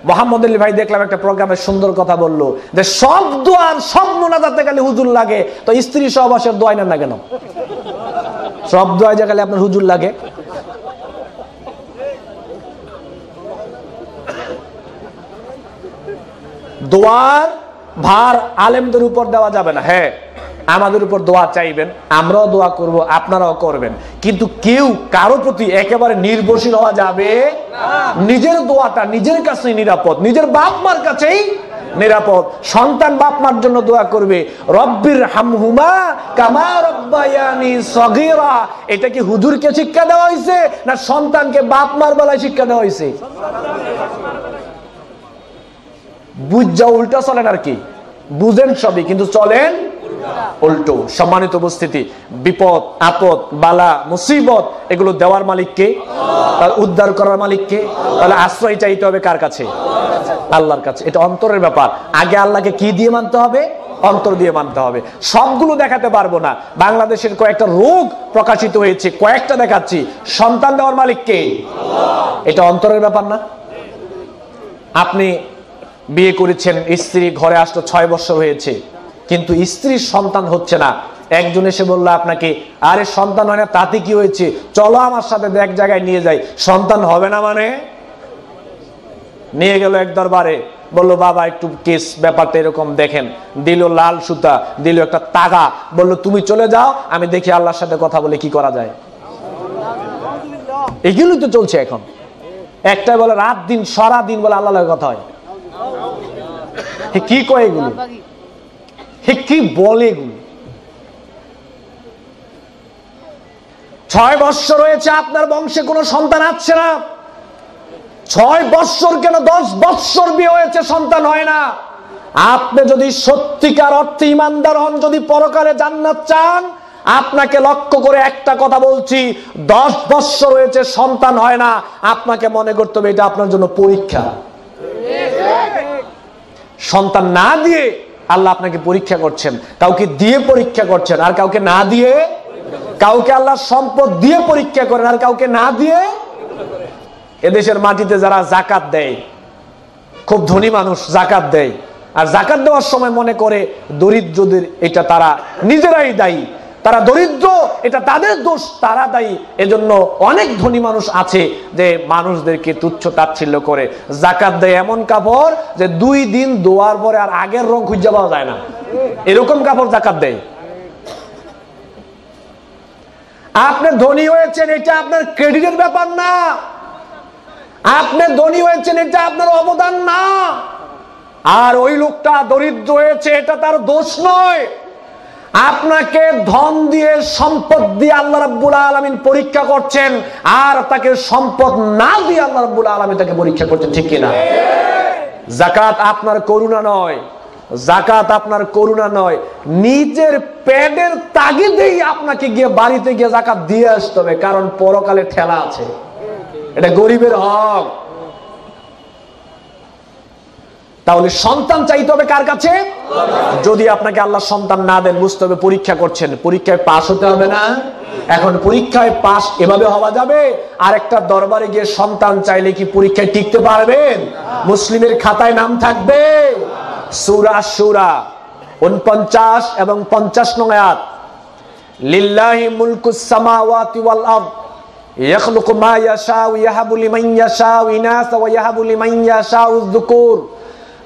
মোহাম্মদ আলী ভাই দেখলাম একটা প্রোগ্রামে সুন্দর কথা বললো যে সব দোয়ার সব মোনাজাতে খালি হুজুর লাগে, তো স্ত্রী সহবাসের দোয়া নেন না কেন? সব দোয়া যে খালি আপনার হুজুর লাগে। দোয়ার ভার আলেমদের উপর দেওয়া যাবে না। হ্যাঁ, আমাদের উপর দোয়া চাইবেন, আমরাও দোয়া করব, আপনারাও করবেন, কিন্তু কেউ কারো প্রতি একেবারে নির্ভরশীল হওয়া যাবে না। নিজের দোয়াটা নিজের কাছেই নিরাপদ, নিজের বাপ মার কাছেই নিরাপদ। সন্তান বাপ মার জন্য দোয়া করবে, রব্বির হামহুমা কামা রব্বায়ানি সগীরা। এটা কি হুজুরকে শিক্ষা দেওয়া হয়েছে না সন্তানকে বাপ মার বেলায় শিক্ষা দেওয়া হয়েছে? বুঝা উল্টা চলেন আর কি, বুঝেন সবই কিন্তু চলেন উল্টো। সম্মানিত উপস্থিতি, বিপদ আপদ বালা মুসিবত এগুলো দেওয়ার মালিক কে? উদ্ধার করার মালিক কে? তাহলে আশ্রয় চাইতে হবে কার কাছে? আল্লাহর কাছে। এটা অন্তরের ব্যাপার। আগে আল্লাহকে কি দিয়ে মানতে হবে? অন্তর দিয়ে মানতে হবে। সবগুলো দেখাতে পারবো না, বাংলাদেশের কয়েকটা রোগ প্রকাশিত হয়েছে, কয়েকটা দেখাচ্ছি। সন্তান দেওয়ার মালিক কে? এটা অন্তরের ব্যাপার না? আপনি বিয়ে করেছেন, স্ত্রী ঘরে আসলো, 6 বছর হয়েছে, কিন্তু স্ত্রীর সন্তান হচ্ছে না। একজন এসে বললো আপনাকে, আরে সন্তান হয় না তাতে কি হয়েছে, চলো আমার সাথে এক জায়গায় নিয়ে যাই। সন্তান হবে না মানে? নিয়ে গেল এক দরবারে, বললো বাবা একটু কেস ব্যাপারটা এরকম দেখেন, দিল লাল সুতা, দিল একটা তাগা, বললো তুমি চলে যাও, আমি দেখি আল্লাহর সাথে কথা বলে কি করা যায়। এগুলোই তো চলছে এখন। একটাই বলে রাত দিন সারা দিন বলে আল্লাহর কথা হয়। কি কয় এগুলো? কি বলে এগুলো? 6 বছর হয়েছে আপনার বংশে কোনো সন্তান আসছে না। 6 বছর কেন 10 বছর বিয়ে হয়েছে, সন্তান হয় না। আপনি যদি সত্যিকার অর্থে ইমানদার হন, যদি পরকালে জান্নাত চান, আপনাকে লক্ষ্য করে একটা কথা বলছি, 10 বছর হয়েছে সন্তান হয় না, আপনাকে মনে করতে হবে এটা আপনার জন্য পরীক্ষা। সন্তান না দিয়ে আল্লাহ আপনাকে পরীক্ষা করছেন, কাউকে দিয়ে পরীক্ষা করছেন আর কাউকে না দিয়ে, কাউকে আল্লাহ সম্পদ দিয়ে পরীক্ষা করেন আর কাউকে না দিয়ে। এদেশের মাটিতে যারা জাকাত দেয়, খুব ধনী মানুষ জাকাত দেয়, আর জাকাত দেওয়ার সময় মনে করে দরিদ্রদের এটা তারা নিজেরাই দায়ী। তারা দরিদ্র, এটা তাদের দোষ, তারা দায়ী। এজন্য অনেক ধনী মানুষ আছে যে মানুষদেরকে তুচ্ছ তাচ্ছিল্য করে। যাকাত দেয় এমন কাপড় যে 2 দিন ধোয়ার পরে আর আগের রং খুঁজে পাওয়া যায় না, এরকম কাপড় যাকাত দেয়। আপনি ধনী হয়েছেন এটা আপনার ক্রেডিটের ব্যাপার না, আপনি ধনী হয়েছেন এটা আপনার অবদান না। আর ওই লোকটা দরিদ্র হয়েছে এটা তার দোষ নয়। আপনাকে ধন দিয়ে, সম্পদ দিয়ে আল্লাহ রাব্বুল আলামিন পরীক্ষা করছেন, আর তাকে সম্পদ না দিয়ে আল্লাহ রাব্বুল আলামিন তাকে পরীক্ষা করছেন, ঠিক কিনা? যাকাত আপনার করুণা নয়, যাকাত আপনার করুণা নয়, নিজের পেটের তাগিদেই আপনাকে গিয়ে বাড়িতে গিয়ে যাকাত দিয়ে আসতে হবে, কারণ পরকালে ঠেলা আছে। এটা গরিবের হক। তাহলে সন্তান চাইতে হবে কার কাছে? যদি আপনাকে আল্লাহ সন্তান না দেন, বুঝতে হবে পরীক্ষা করছেন, পরীক্ষায় পাস হতে হবে না? এখন পরীক্ষায় পাস এভাবে হওয়া যাবে? আর একটা দরবারে গিয়ে সন্তান চাইলে কি পরীক্ষায় টিকতে পারবেন? মুসলিমের খাতায় নাম থাকবে? সূরা আশ-শূরা 49 এবং 50 নং আয়াত, লিল্লাহি মুলকুস সামাওয়াতি ওয়াল আরদ ইয়াখলুকু মা ইয়াশাউ ইয়াহাবু লিমান ইয়াশাউ ইনাসা ওয়া ইয়াহাবু লিমান ইয়াশাউ যুকুর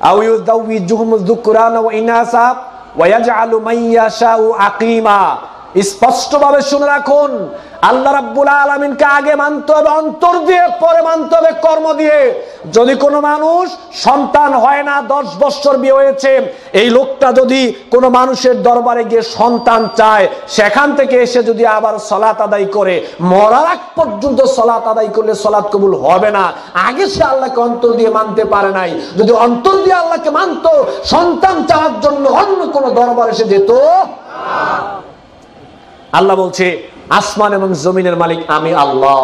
আও ইউযাওয়িজুহুম যুকরানা ওয়া ইনাসা ওয়া ইয়াজআলু মান ইয়াশাউ আকীমা। স্পষ্টভাবে শুনে রাখুন, আল্লাহ রাব্বুল আলামিনকে আগে মানতে হবে অন্তর দিয়ে, পরে মানতে হবে কর্ম দিয়ে। যদি কোনো মানুষ সন্তান হয় না, 10 বছর বিয়ে হয়েছে, এই লোকটা যদি কোনো মানুষের দরবারে গিয়ে সন্তান চায়, সেখান থেকে এসে যদি আবার সালাত আদায় করে, মরার আগ পর্যন্ত সালাত আদায় করলে সালাত কবুল হবে না। আগে সে আল্লাহকে অন্তর দিয়ে মানতে পারে নাই। যদি অন্তর দিয়ে আল্লাহকে মানতো, সন্তান চাওয়ার জন্য অন্য কোনো দরবারে সে যেত। আল্লাহ বলছে, আসমান এবং জমিনের মালিক আমি আল্লাহ।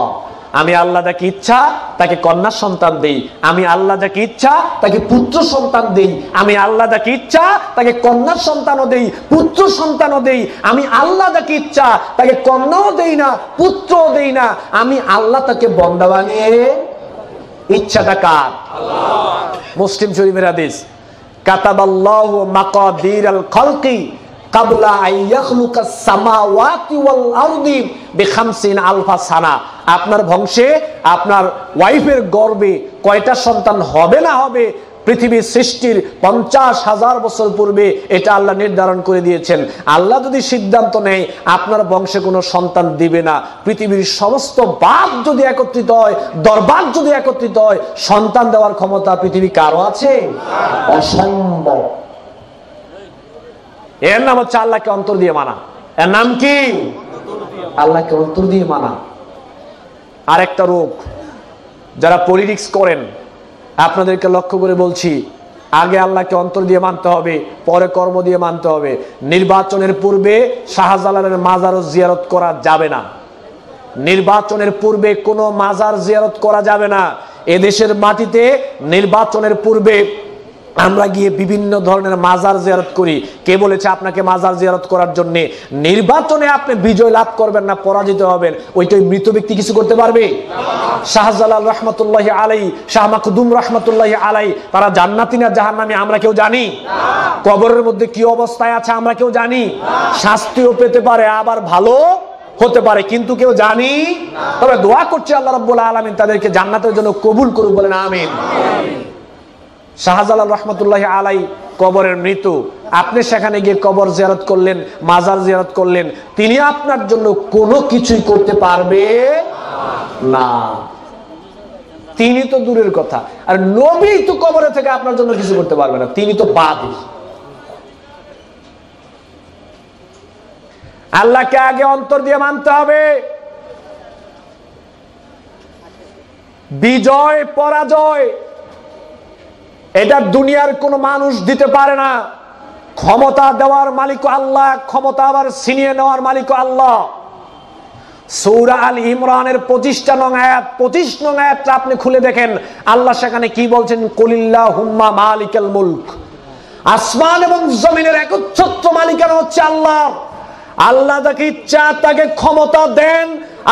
আমি আল্লাহ যাকে ইচ্ছা তাকে কন্যা সন্তান দেই, আমি আল্লাহ যাকে ইচ্ছা তাকে পুত্র সন্তান দেই, আমি আল্লাহ যাকে ইচ্ছা তাকে কন্যা সন্তানও দেই, পুত্র সন্তানও দেই। আমি আল্লাহ যাকে ইচ্ছা তাকে কন্যাও দেই না, পুত্রও দেই না। আমি আল্লাহ তাকে বান্দা বানিয়ে, ইচ্ছাটা কার? মুসলিম শরীফের হাদিস, কাতাবাল্লাহু মাকাদিরাল খালকি কাবলা আইয়াখলুকাস সামাওয়াতি ওয়াল আরদি বি50 আলফা সানা। আপনার বংশে, আপনার ওয়াইফের গর্ভে কয়টা সন্তান হবে না হবে, পৃথিবীর সৃষ্টির 50,000 বছর পূর্বে এটা আল্লাহ নির্ধারণ করে দিয়েছেন। আল্লাহ যদি সিদ্ধান্ত নেয় আপনার বংশে কোনো সন্তান দিবে না, পৃথিবীর সমস্ত বাপ যদি একত্রিত হয়, দরবার যদি একত্রিত হয়, সন্তান দেওয়ার ক্ষমতা পৃথিবী কারো আছে? অসম্ভব। এর নাম হচ্ছে আল্লাহকে অন্তর দিয়ে মানা। এর নাম কি? আল্লাহকে অন্তর দিয়ে মানা। আর একটা রোগ, যারা পলিটিক্স করেন, আপনাদেরকে লক্ষ্য করে বলছি, আগে আল্লাহকে অন্তর দিয়ে মানতে হবে, পরে কর্ম দিয়ে মানতে হবে। নির্বাচনের পূর্বে শাহজালালের মাজারও জিয়ারত করা যাবে না। নির্বাচনের পূর্বে কোনো মাজার জিয়ারত করা যাবে না। এদেশের মাটিতে নির্বাচনের পূর্বে আমরা গিয়ে বিভিন্ন ধরনের মাজার জিয়ারত করি। কে বলেছে আপনাকে মাজার জিয়ারত করার জন্য? নির্বাচনে আপনি বিজয় লাভ করবেন না, পরাজিত হবেন। ওইটাই মৃত ব্যক্তি কিছু করতে পারবে? শাহজালাল রহমতুল্লাহি আলাই, শাহ মাকদুম রহমতুল্লাহি আলাই, তারা জান্নাতি না জাহান্নামী আমরা কেউ জানি? কবরের মধ্যে কি অবস্থায় আছে আমরা কেউ জানি? শাস্তিও পেতে পারে, আবার ভালো হতে পারে, কিন্তু কেউ জানি। তবে দোয়া করছে আল্লাহ রাব্বুল আলামিন তাদেরকে জান্নাতের জন্য কবুল করুক, বলেন আমিন। শাহজালাল রহমতুল্লাহি আলাই কবরের মৃত্যু, আপনি সেখানে গিয়ে কবর জিয়ারত করলেন, মাজার জিয়ারত করলেন, তিনি আপনার জন্য কোনো কিছুই করতে পারবে না। তিনি তো দূরের কথা, আর নবী তো কবরে থেকে আপনার জন্য কিছু করতে পারবে না, তিনি তো বাদী। আল্লাহকে আগে অন্তর দিয়ে মানতে হবে। বিজয় পরাজয় এটা দুনিয়ার কোন মানুষ দিতে পারে না। ক্ষমতা দেওয়ার মালিক আল্লাহ, ক্ষমতা আবার ছিনিয়ে নেওয়ার মালিক আল্লাহ। সূরা আল ইমরানের 25 নং আয়াত, 25 নং আয়াতটা আপনি খুলে দেখেন, আল্লাহ সেখানে কি বলছেন? কুলিল্লাহুম্মা মালিকাল মুলক। আসমান এবং জমিনের একচ্ছত্র মালিকানা হচ্ছে আল্লাহ। আল্লাহ যাকে ইচ্ছা তাকে ক্ষমতা দেন,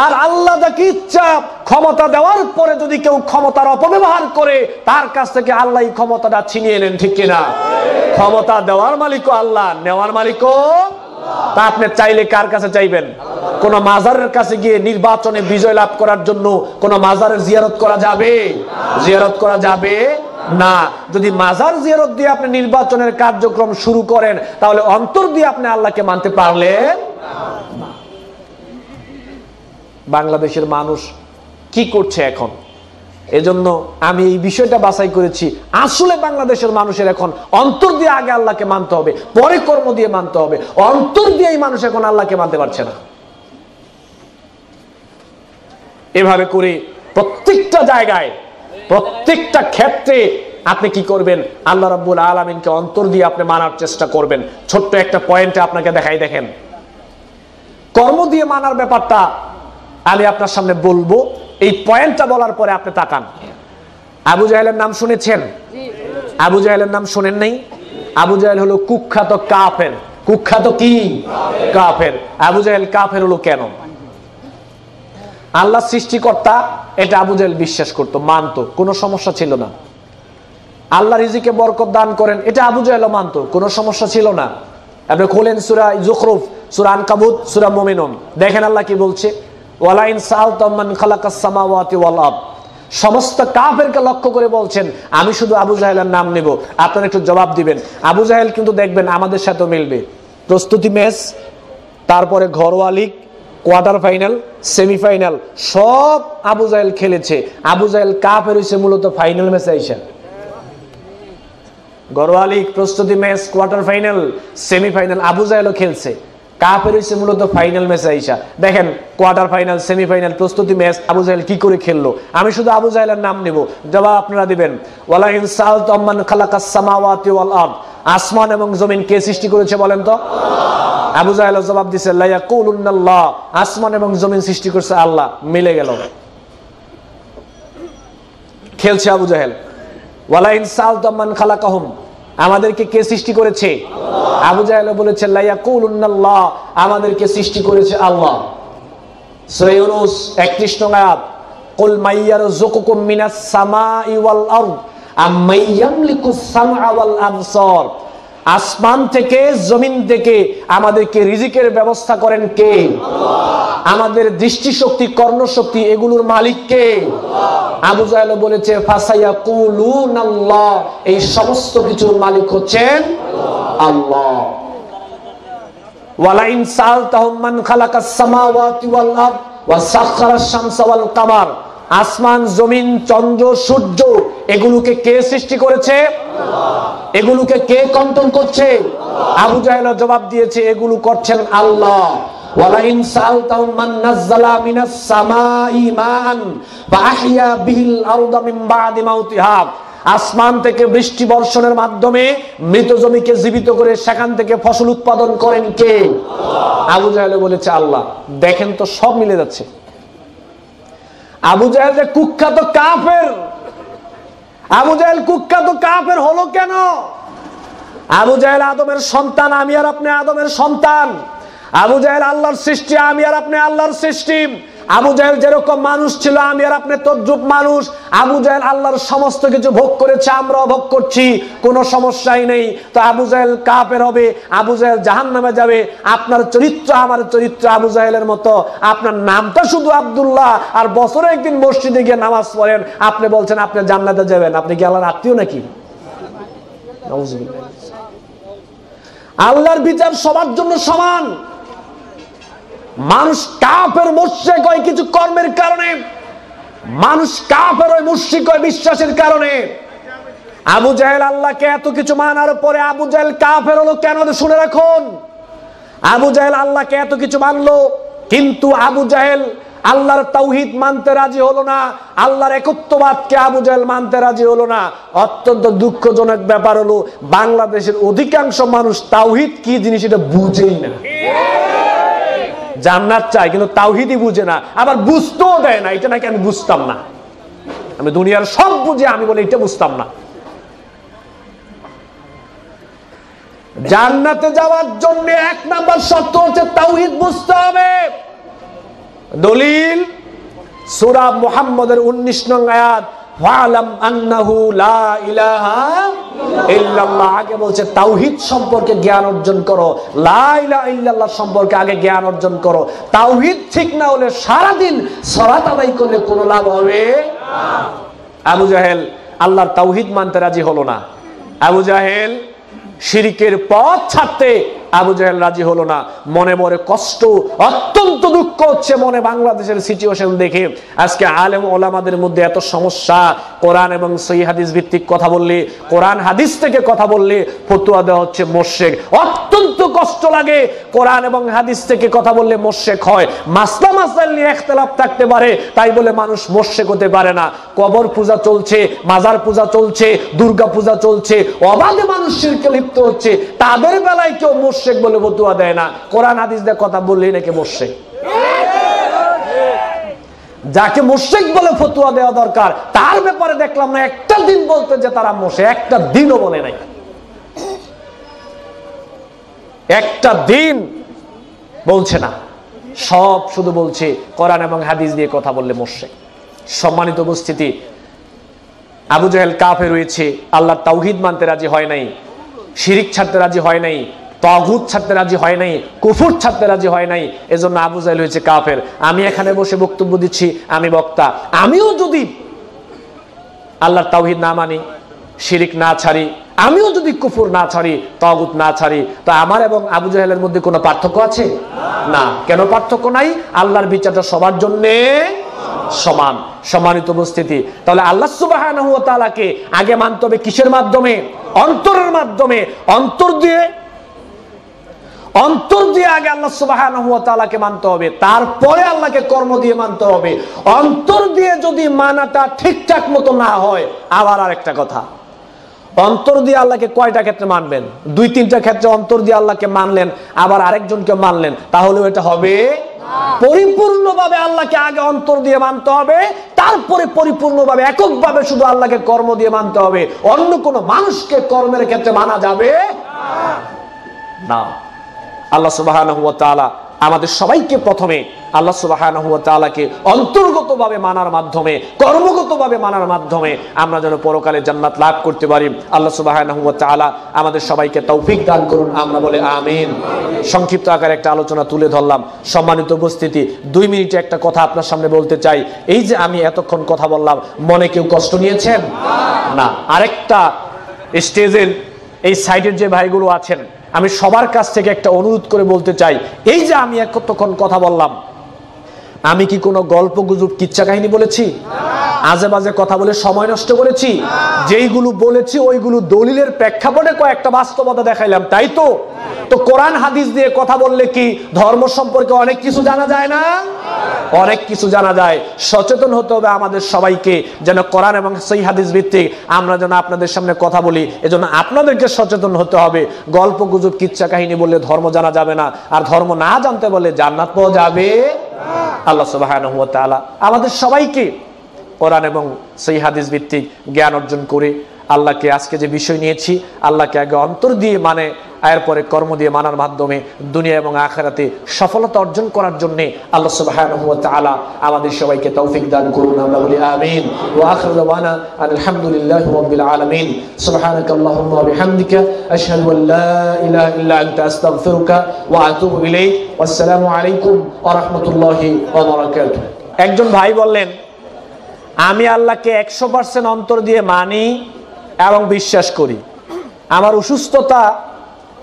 আর আল্লাহ যাকে ইচ্ছা ক্ষমতা দেওয়ার পরে যদি কেউ ক্ষমতার অপব্যবহার করে, তার কাছ থেকে আল্লাহ ক্ষমতাটা ছিনিয়ে নেন, ঠিক কিনা? ক্ষমতা দেওয়ার মালিকও আল্লাহ, নেওয়ার মালিকও তা আপনি চাইলে কার কাছে চাইবেন? কোন মাজারের কাছে গিয়ে নির্বাচনে বিজয় লাভ করার জন্য কোন মাজারের জিয়ারত করা যাবে? জিয়ারত করা যাবে না। যদি মাজার জিয়ারত দিয়ে আপনি নির্বাচনের কার্যক্রম শুরু করেন, তাহলে অন্তর দিয়ে আপনি আল্লাহকে মানতে পারলেন। বাংলাদেশের মানুষ কি করছে এখন? এজন্য আমি এই বিষয়টা বাছাই করেছি। আসলে বাংলাদেশের মানুষের এখন অন্তর দিয়ে আগে আল্লাহকে মানতে হবে, পরে কর্ম দিয়ে মানতে হবে। অন্তর দিয়ে এই মানুষ এখন আল্লাহকে মানতে পারছে না। এভাবে করে প্রত্যেকটা জায়গায়, প্রত্যেকটা ক্ষেত্রে আপনি কি করবেন? আল্লাহ রাব্বুল আলামিনকে অন্তর দিয়ে আপনি মানার চেষ্টা করবেন। ছোট্ট একটা পয়েন্টে আপনাকে দেখাই, দেখেন, কর্ম দিয়ে মানার ব্যাপারটা আমি আপনার সামনে বলবো। এই পয়েন্টটা বলার পরে আপনি তাকান। আবু জাহেলের নাম শুনেছেন? আবু জাহেলের নাম শুনেন নাই? আবু জাহেল হলো কুখ্যাত কাফের। কুখ্যাত কি? কাফের। আবু জাহেল কাফের হলো কেন? আল্লাহ সৃষ্টিকর্তা, এটা আবু জাহেল বিশ্বাস করতো, মানতো, কোনো সমস্যা ছিল না। আল্লাহ রিজিকে বরকত দান করেন, এটা আবু জাহেলও মানতো, কোনো সমস্যা ছিল না। আপনি খোলেন সূরা যুখরুফ, সূরা আনকাবুত, সূরা মুমিনুন, দেখেন আল্লাহ কি বলছে, ওয়ালাইন সাআলতাম মান খালাকাস সামাওয়াতি ওয়াল আরদ। সমস্ত কাফেরকে লক্ষ্য করে বলছেন, আমি শুধু আবু জাহেলের নাম নেব, আপনারা একটু জবাব দিবেন। আবু জাহেল কিন্তু দেখবেন আমাদের সাথে মিলবে। প্রস্তুতি ম্যাচ, তারপরে ঘরোয়া লিগ, কোয়ার্টার ফাইনাল, সেমিফাইনাল, সব আবু জাহেল খেলেছে। আবু জাহেল কাফের হইছে মূলত ফাইনাল ম্যাচে আইসা। ঘরোয়া লিগ, প্রস্তুতি ম্যাচ, কোয়ার্টার ফাইনাল, সেমিফাইনাল আবু জাহেলও খেলছে। কাফের হইছে মূলত ফাইনাল ম্যাচে আইসা। দেখেন কোয়ার্টার ফাইনাল, সেমিফাইনাল, প্রস্তুতি ম্যাচ আবু জাহেল কি করে খেললো। আমি শুধু আবু জাহেলের নাম নেব, জবাব আপনারা দিবেন। ওয়ালাইন সাআলতাম মান খালাকাস সামাওয়াতি ওয়াল আরদ। আসমান এবং জমিন কে সৃষ্টি করেছে বলেন তো? আবু জাহেল জবাব দিছে লা ইয়াকুলুন্নাল্লাহ। আসমান এবং জমিন সৃষ্টি করেছে আল্লাহ। মিলে গেল, খেলছে আবু জাহেল। ওয়ালাইন সাআলতাম মান খালাকাহুম। আমাদেরকে কে সৃষ্টি করেছে? আবু জাহেল বলেছে লা ইয়াকুলুন্নাল্লাহ, আমাদেরকে সৃষ্টি করেছে আল্লাহ। সূরা ইউনূস 31 নং আয়াত, কুল মাইয়ারযুকুকুম মিনাস সামাই ওয়াল আরদ আম্মান ইয়ামলিকুস সামআ ওয়াল আবসার। আসমান থেকে, জমিন থেকে আমাদেরকে রিজিকের ব্যবস্থা করেন কে? আমাদের দৃষ্টিশক্তি, কর্ণশক্তি, এগুলোর মালিক কে? আবু জাহেল বলেছে ফাসায়াকুলুনাল্লাহ, এই সমস্ত কিছুর মালিক হচ্ছেন আল্লাহ। ওয়ালাইন সাআলতাহুম মান খালাকাস সামাওয়াতি ওয়াল আরদ ওয়া সাখখারাশ শামসা ওয়াল কামার। আসমান, জমিন, চন্দ্র, সূর্য, এগুলোকে কে সৃষ্টি করেছে? এগুলোকে কে কন্ট্রোল করছে? আবু জাহেল জবাব দিয়েছে এগুলো করছেন আল্লাহ। ওয়ালাইন সাআলতাহুম মান নাযালা মিনাস সামাই মাআন ফাআহইয়া বিহিল আরদা মিন বাদি মাউতিহা। আসমান থেকে বৃষ্টি বর্ষণের মাধ্যমে মৃত জমিকে জীবিত করে সেখান থেকে ফসল উৎপাদন করেন কে? আবু জাহেল বলেছে আল্লাহ। দেখেন তো, সব মিলে যাচ্ছে। আবু জাহেল যে কুখ্যাত কাফের। আবু জাহেল কুখ্যাত কাফের হলো কেন? আবু জাহেল আদমের সন্তান, আমি আর আপনি আদমের সন্তান। আবু জাহেল আল্লাহর সৃষ্টি, আমি আর আপনি আল্লাহর সৃষ্টি। আবু জাহেল যেরকম মানুষ ছিল, আমি আর আপনি তদ্রূপ মানুষ। আবু জাহেল আল্লাহর সমস্ত কিছু ভোগ করেছে, আমরাও ভোগ করছি, কোনো সমস্যাই নেই। তো আবু জাহেল কাফের হবে, আবু জাহেল জাহান্নামে যাবে। আপনার চরিত্র, আমার চরিত্র আবু জাহেলের মতো। আপনার নামটা শুধু আব্দুল্লাহ, আর বছরে একদিন মসজিদে গিয়ে নামাজ পড়েন, আপনি বলছেন আপনি জান্নাতে যাবেন। আপনি কি আল্লাহর আত্মীয় নাকি? আল্লাহর বিচার সবার জন্য সমান। মানুষ কাফের মুশরিক হয় কিছু কর্মের কারণে, মানুষ কাফের হয় মুশরিক হয় বিশ্বাসের কারণে। আবু জাহেল আল্লাহকে এত কিছু মানার পরে আবু জাহেল কাফের হলো কেন? শুনে রাখুন, আবু জাহেল আল্লাহকে এত কিছু মানলো, কিন্তু আবু জাহেল আল্লাহর তাওহীদ মানতে রাজি হলো না, আল্লাহর একত্ববাদকে আবু জাহেল মানতে রাজি হলো না। অত্যন্ত দুঃখজনক ব্যাপার হলো বাংলাদেশের অধিকাংশ মানুষ তাওহীদ কি জিনিস এটা বুঝেই না। জান্নাত চায় কিন্তু তাওহীদই বুঝে না, আবার বুঝতেও দেয় না। এটা নাকি আমি বুঝতাম না, আমি দুনিয়ার সব বুঝে, আমি বলে এটা বুঝতাম না। জান্নাতে যাওয়ার জন্য এক নাম্বার শর্ত হচ্ছে তাওহীদ বুঝতে হবে। দলিল সূরা মুহাম্মদের 19 নং আয়াত, ওয়ালাম আন্নাহু লা ইলাহা ইল্লাল্লাহ, আগে বলছে তাওহীদ সম্পর্কে জ্ঞান অর্জন করো, লা ইলাহা ইল্লাল্লাহ সম্পর্কে আগে জ্ঞান অর্জন করো। তাওহীদ ঠিক না হলে সারাদিন সালাত আদায় করলে কোনো লাভ হবে না। আবু জাহেল আল্লাহর তাওহীদ মানতে রাজি হলো না। আবু জাহেল শিরকের পথ ছাড়তে আবু জাহেল রাজি হলো না। মনে মনে কষ্ট, অত্যন্ত দুঃখ হচ্ছে মনে বাংলাদেশের সিচুয়েশন দেখে। আজকে আলেম ওলামাদের মধ্যে এত সমস্যা, কোরআন এবং সহিহ হাদিস ভিত্তিক কথা বললে, কোরআন হাদিস থেকে কথা বললে ফতোয়া দেওয়া হচ্ছে মুশরিক। অত্যন্ত কষ্ট লাগে, কোরআন এবং হাদিস থেকে কথা বললে মুশরিক হয়। মাসলা মাসাইল নিয়ে ইখতিলাফ থাকতে পারে, তাই বলে মানুষ মুশরিক হতে পারে না। কবর পূজা চলছে, মাজার পূজা চলছে, দুর্গা পূজা চলছে, অবাধে মানুষ শিরকে লিপ্ত হচ্ছে, তাদের বেলায় কেউ মুশরিক বলে ফতোয়া দেয় না। কোরআন হাদিস দিয়ে কথা বললেই নাকি মুশরিক। যাকে মুশরিক বলে ফতোয়া দেওয়া দরকার, তার ব্যাপারে দেখলাম না একটা দিন বলতে যে তারা মুশরিক, একটা দিনও বলে নাই। একটা দিন বলছে না, সব শুধু বলছে কোরআন এবং হাদিস দিয়ে কথা বললে মুশরিক। সম্মানিত উপস্থিতি, আবু জাহেল কাফের হয়েছে, আল্লাহর তাওহীদ মানতে রাজি হয় নাই, শিরিক ছাড়তে রাজি হয় নাই, তাগুত ছাড়তে রাজি হয় নাই, কুফর ছাড়তে রাজি হয় নাই, এজন্য আবু জাহেল হয়েছে কাফের। আমি এখানে বসে বক্তব্য দিচ্ছি, আমি বক্তা, আমিও যদি আল্লাহর তাওহীদ না মানি, শিরিক না ছাড়ি, আমিও যদি কুফর না ছাড়ি, তাগুত না ছাড়ি, তো আমার এবং আবু জাহেলের মধ্যে কোনো পার্থক্য আছে? না। কেন পার্থক্য নাই? আল্লাহর বিচারটা সবার জন্য সমান। সম্মানিত উপস্থিতি, তাহলে আল্লাহ সুবহানাহু ওয়া তাআলাকে আগে মানতে হবে কিসের মাধ্যমে? অন্তরের মাধ্যমে। অন্তর দিয়ে আগে আল্লাহ সুবহানাহু ওয়া তাআলাকে মানতে হবে, তারপরে আল্লাহকে কর্ম দিয়ে মানতে হবে। অন্তর দিয়ে যদি মানাটা ঠিকঠাক মতো না হয়, আবার আরেকটা কথা, অন্তর দিয়ে আল্লাহকে কয়টা ক্ষেত্রে মানবেন? 2-3টা ক্ষেত্রে অন্তর দিয়ে আল্লাহকে মানলেন, আবার আরেকজনকে মানলেন, তাহলে এটা হবে পরিপূর্ণভাবে আল্লাহকে আগে অন্তর দিয়ে মানতে হবে, তারপরে পরিপূর্ণভাবে এককভাবে শুধু আল্লাহকে কর্ম দিয়ে মানতে হবে। অন্য কোনো মানুষকে কর্মের ক্ষেত্রে মানা যাবে না। আল্লাহ সুবহানাহু ওয়া তাআলা আমাদের সবাইকে প্রথমে আল্লাহ সুবহানাহু ওয়া তাআলাকে অন্তর্গতভাবে মানার মাধ্যমে, কর্মগতভাবে মানার মাধ্যমে আমরা যেন পরকালে জান্নাত লাভ করতে পারি। আল্লাহ সুবহানাহু ওয়া তাআলা আমাদের সবাইকে তৌফিক দান করুন, আমরা বলে আমিন। সংক্ষিপ্ত আকারে একটা আলোচনা তুলে ধরলাম। সম্মানিত উপস্থিতি, 2 মিনিটে একটা কথা আপনার সামনে বলতে চাই। এই যে আমি এতক্ষণ কথা বললাম, মনে কেউ কষ্ট নিয়েছেন? না। আরেকটা স্টেজের এই সাইডের যে ভাইগুলো আছেন, আমি সবার কাছ থেকে একটা অনুরোধ করে বলতে চাই, এই যে আমি এতক্ষণ কথা বললাম, আমি কি কোনো গল্প গুজব কিচ্ছা কাহিনী বলেছি? আজে বাজে কথা বলে সময় নষ্ট করেছি? যেইগুলো বলেছি ওইগুলো দলিলের প্রেক্ষাপটে কয়েকটা বাস্তবতা দেখাইলাম, তাই তো? তো কোরআন হাদিস দিয়ে কথা বললে কি ধর্ম সম্পর্কে অনেক কিছু জানা যায় না? অনেক কিছু জানা যায়। সচেতন হতে হবে আমাদের সবাইকে, যেন কোরআন এবং সহিহ হাদিস ভিত্তিক আমরা যেন আপনাদের সামনে কথা বলি। এজন্য আপনাদেরকে সচেতন হতে হবে। গল্প গুজব কিচ্ছা কাহিনী বললে ধর্ম জানা যাবে না, আর ধর্ম না জানতে বললে জান্নাত পাওয়া যাবে। আল্লাহ সুবহানাহু ওয়া তাআলা আমাদের সবাইকে কোরআন এবং সহিহ হাদিস ভিত্তিক জ্ঞান অর্জন করে আল্লাহকে, আজকে যে বিষয় নিয়েছি, আল্লাহকে আগে অন্তর দিয়ে মানে, এরপরে কর্ম দিয়ে মানার মাধ্যমে দুনিয়া এবং আখিরাতে সফলতা অর্জন করার জন্য আল্লাহ সুবহানাহু ওয়া তাআলা আমাদের সবাইকে তৌফিক দান করুন, আমরা বলি আমিন। ওয়া আখিরু দাওয়ানা আলহামদুলিল্লাহি রাব্বিল আলামিন। সুবহানাকাল্লাহুম্মা ওয়া বিহামদিকা আশহাদু আল লা ইলাহা ইল্লা আনতা আস্তাগফিরুকা ওয়া আতুবু ইলাইক। আসসালামু আলাইকুম ওয়া রাহমাতুল্লাহি ওয়া বারাকাতুহু। একজন ভাই বললেন, আমি আল্লাহকে 100% অন্তর দিয়ে মানি এবং বিশ্বাস করি, আমার অসুস্থতা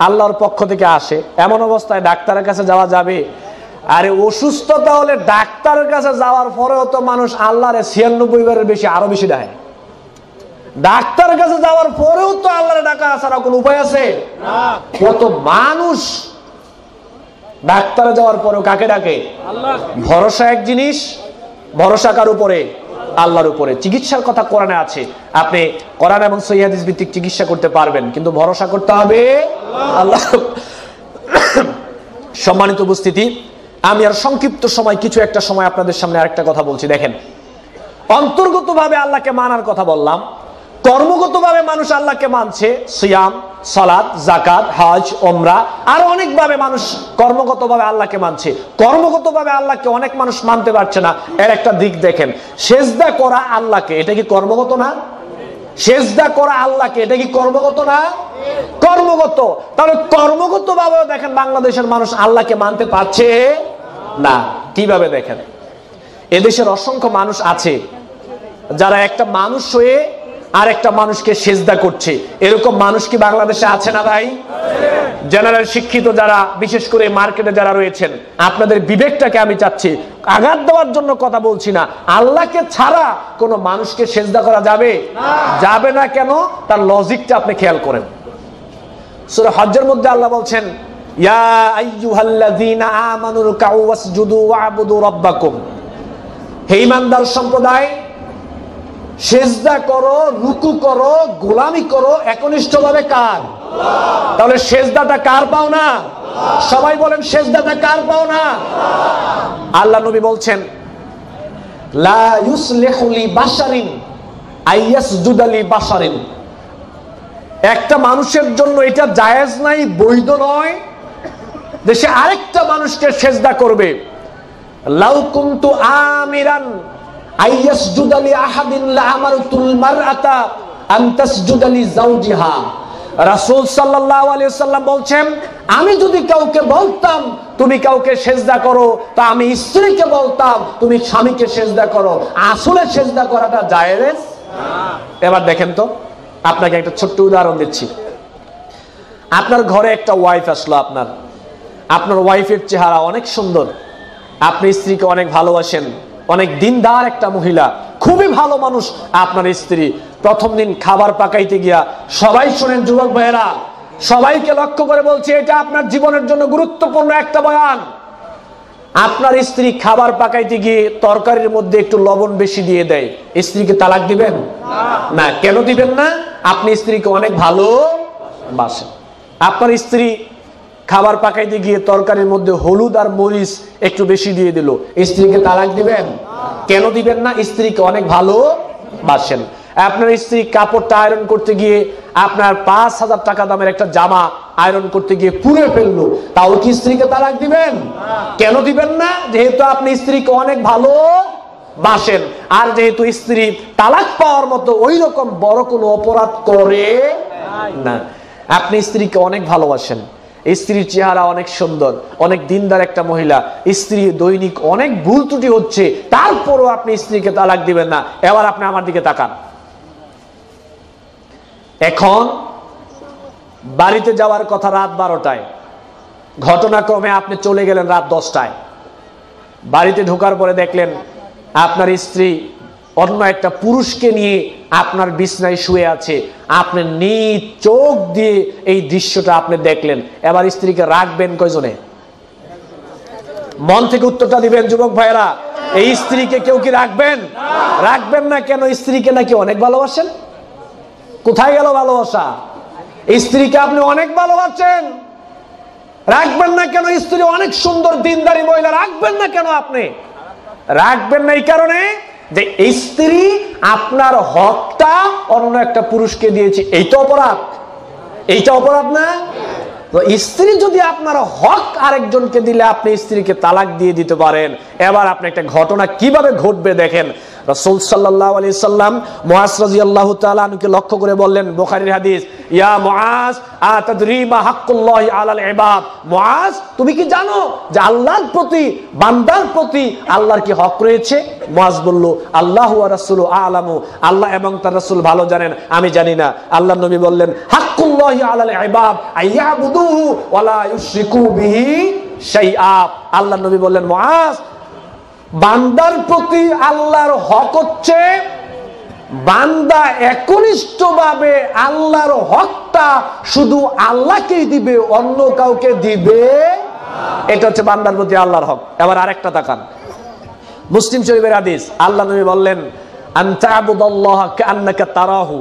আল্লাহর পক্ষ থেকে আসে, এমন অবস্থায় ডাক্তারের কাছে যাওয়া যাবে? আরে অসুস্থতা হলে ডাক্তারের কাছে যাওয়ার পরেও তো মানুষ আল্লাহরে 96 বারের বেশি, আরো বেশি ডাকে। ডাক্তারের কাছে যাওয়ার পরেও তো আল্লাহরে ডাকা ছাড়া কোনো উপায় আছে? কত মানুষ ডাক্তারে যাওয়ার পরেও কাকে ডাকে? আল্লাহ। ভরসা এক জিনিস, ভরসা কার উপরে? আল্লাহর উপরে। চিকিৎসার কথা কোরআনে আছে, আপনি কোরআন এবং সহিহ হাদিস ভিত্তিক চিকিৎসা করতে পারবেন, কিন্তু ভরসা করতে হবে আল্লাহ। সম্মানিত উপস্থিতি, আমি আর সংক্ষিপ্ত সময়, কিছু একটা সময় আপনাদের সামনে আরেকটা কথা বলছি। দেখেন, অন্তর্গতভাবে আল্লাহকে মানার কথা বললাম, কর্মগতভাবে মানুষ আল্লাহকে মানছে, সিয়াম, সালাত, যাকাত, হজ, ওমরা, আর অনেকভাবে মানুষ কর্মগতভাবে আল্লাহকে মানছে। কর্মগতভাবে আল্লাহকে অনেক মানুষ মানতে পারছে না। এর একটা দিক দেখেন, সেজদা করা আল্লাহকে, এটা কি কর্মগত না? সেজদা করা আল্লাহকে, এটা কি কর্মগত না? কর্মগত। তাহলে কর্মগত ভাবে দেখেন বাংলাদেশের মানুষ আল্লাহকে মানতে পারছে না। কিভাবে দেখেন, এদেশের অসংখ্য মানুষ আছে যারা একটা মানুষ হয়ে আর একটা মানুষকে সেজদা করছে। এরকম মানুষ কি বাংলাদেশে আছে না ভাই? জেনারেল শিক্ষিত যারা, বিশেষ করে মার্কেটে যারা রয়েছেন, আপনাদের বিবেকটাকে আমি চাচ্ছি, আঘাত দেওয়ার জন্য কথা বলছি না, আল্লাহকে ছাড়া কোনো মানুষকে সেজদা করা যাবে? যাবে না। কেন? তার লজিকটা আপনি খেয়াল করেন। সূরা হজ্জের মধ্যে আল্লাহ বলছেন, ইয়া আইয়ুহাল্লাযীনা আমানু রুকউ ওয়াসজুদু ওয়া'বুদু রাব্বাকুম। হে ঈমানদার সম্প্রদায়, সেজদা করো, রুকু করো, গোলামি করো একনিষ্ঠভাবে কার? আল্লাহ। তাহলে সেজদাটা কার পাওনা? সবাই বলেন, সেজদাটা কার পাওনা? আল্লাহ নবী বলছেন, লা ইউসলিহু লি বাশারিন আইয়াসজুদা লি বাশারিন। একটা মানুষের জন্য এটা জায়েজ নাই, বৈধ নয় যে সে আরেকটা মানুষকে সেজদা করবে। লাউ কুনতু আমিরান আইয়াসজুদা লি আহাদিন লা আমারতুল মারআতা আন তাসজুদা লি যাওজিহা। রাসূল সাল্লাল্লাহু আলাইহি ওয়াসাল্লাম বলছেন, আমি যদি কাউকে বলতাম তুমি কাউকে সেজদা করো, তা আমি স্ত্রীকে বলতাম তুমি স্বামীকে সেজদা করো। আসলে সেজদা করাটা জায়েজ না। এবার দেখেন তো, আপনাকে একটা ছোট্ট উদাহরণ দিচ্ছি। আপনার ঘরে একটা ওয়াইফ আসলো, আপনার ওয়াইফের চেহারা অনেক সুন্দর, আপনি স্ত্রীকে অনেক ভালোবাসেন, অনেক দিনদার একটা মহিলা, খুবই ভালো মানুষ আপনার স্ত্রী। প্রথম দিন খাবার পাকাইতে গিয়া, সবাই শুনেন যুবক ভাইয়েরা, সবাইকে লক্ষ্য করে বলছি, এটা আপনার জীবনের জন্য গুরুত্বপূর্ণ একটা বয়ান। আপনার স্ত্রী খাবার পাকাইতে গিয়ে তরকারির মধ্যে একটু লবণ বেশি দিয়ে দেয়, স্ত্রীকে তালাক দিবেন না? কেন দিবেন না? আপনি স্ত্রীকে অনেক ভালোবাসেন। আপনার স্ত্রী খাবার পাকাইতে গিয়ে তরকারির মধ্যে হলুদ আর মরিচ একটু বেশি দিয়ে দিল, স্ত্রীকে তালাক দিবেন? কেন দিবেন না? স্ত্রীকে অনেক ভালোবাসেন। আপনার স্ত্রী কাপড়টা আয়রন করতে গিয়ে আপনার ৫,০০০ টাকা দামের একটা জামা আয়রন করতে গিয়ে পুড়ে ফেললো, তাও কি স্ত্রীকে তালাক দিবেন? কেন দিবেন না? যেহেতু আপনি স্ত্রীকে অনেক ভালোবাসেন, আর যেহেতু স্ত্রী তালাক পাওয়ার মতো ওই রকম বড় কোনো অপরাধ করে না। আপনি স্ত্রীকে অনেক ভালোবাসেন, স্ত্রীর চেহারা অনেক সুন্দর, অনেক দিনদার একটা মহিলা, স্ত্রী দৈনিক অনেক ভুল ত্রুটি হচ্ছে, তারপরও আপনি স্ত্রীকে তালাক দিবেন না। এবার আপনি আমার দিকে তাকান। এখন বাড়িতে যাওয়ার কথা রাত 12টায়, ঘটনাক্রমে আপনি চলে গেলেন রাত 10টায়। বাড়িতে ঢোকার পরে দেখলেন আপনার স্ত্রী অন্য একটা পুরুষকে নিয়ে আপনার বিছনায় শুয়ে আছে। আপনি নিজ চোখ দিয়ে এই দৃশ্যটা আপনি দেখলেন। এবার স্ত্রীকে রাখবেন কয়জনে? মন থেকে উত্তরটা দিবেন যুবক ভাইরা। এই স্ত্রীকে কেউ কি রাখবেন? রাখবেন না। কেন? স্ত্রীকে নাকি অনেক ভালোবাসেন। কোথায় গেল ভালোবাসা? স্ত্রীকে আপনি অনেক ভালোবাসেন, রাখবেন না কেন? স্ত্রী অনেক সুন্দর দিনদারি মহিলা, রাখবেন না কেন? আপনি রাখবেন না এই কারণে যে স্ত্রী আপনার হকটা অন্য একটা পুরুষকে দিয়েছে। এইটা অপরাধ? এইটা অপরাধ না? তো স্ত্রী যদি আপনার হক আরেকজনকে দিলে আপনি স্ত্রীকে তালাক দিয়ে দিতে পারেন। এবার আপনি একটা ঘটনা কিভাবে ঘটবে দেখেন। রাসূল সাল্লাল্লাহু আলাইহি সাল্লাম মুআজ রাদিয়াল্লাহু তাআলা আনহুকে লক্ষ্য করে বললেন, বুখারীর হাদিস, ইয়া মুআজ আতাদরি মা হাক্কুল্লাহি আলাল ইবাদ। মুআজ, তুমি কি জানো যে আল্লাহর প্রতি, বান্দার প্রতি আল্লাহর কি হক রয়েছে? মুআজ বলল, আল্লাহু ওয়া রাসূলু আ'লামু, আল্লাহ এবং তার রাসূল ভালো জানেন, আমি জানি না। আল্লাহর নবী বললেন, হাক্কুল্লাহি আলাল ইবাদ আইয়াবুদুহু ওয়া লা ইউশরিকু বিহি শাইআ। আল্লাহর নবী বললেন, মুআজ, বান্দার প্রতি আল্লাহর হক হচ্ছে বান্দা একনিষ্ঠভাবে আল্লাহর হকটা শুধু আল্লাহকেই দিবে, অন্য কাউকে দিবে। এটা হচ্ছে বান্দার প্রতি আল্লাহর হক। এবার আরেকটা তাকান, মুসলিম শরীফের হাদিস। আল্লাহ নবী বললেন, আনতা আবুদাল্লাহ কান্নাকা তারাহু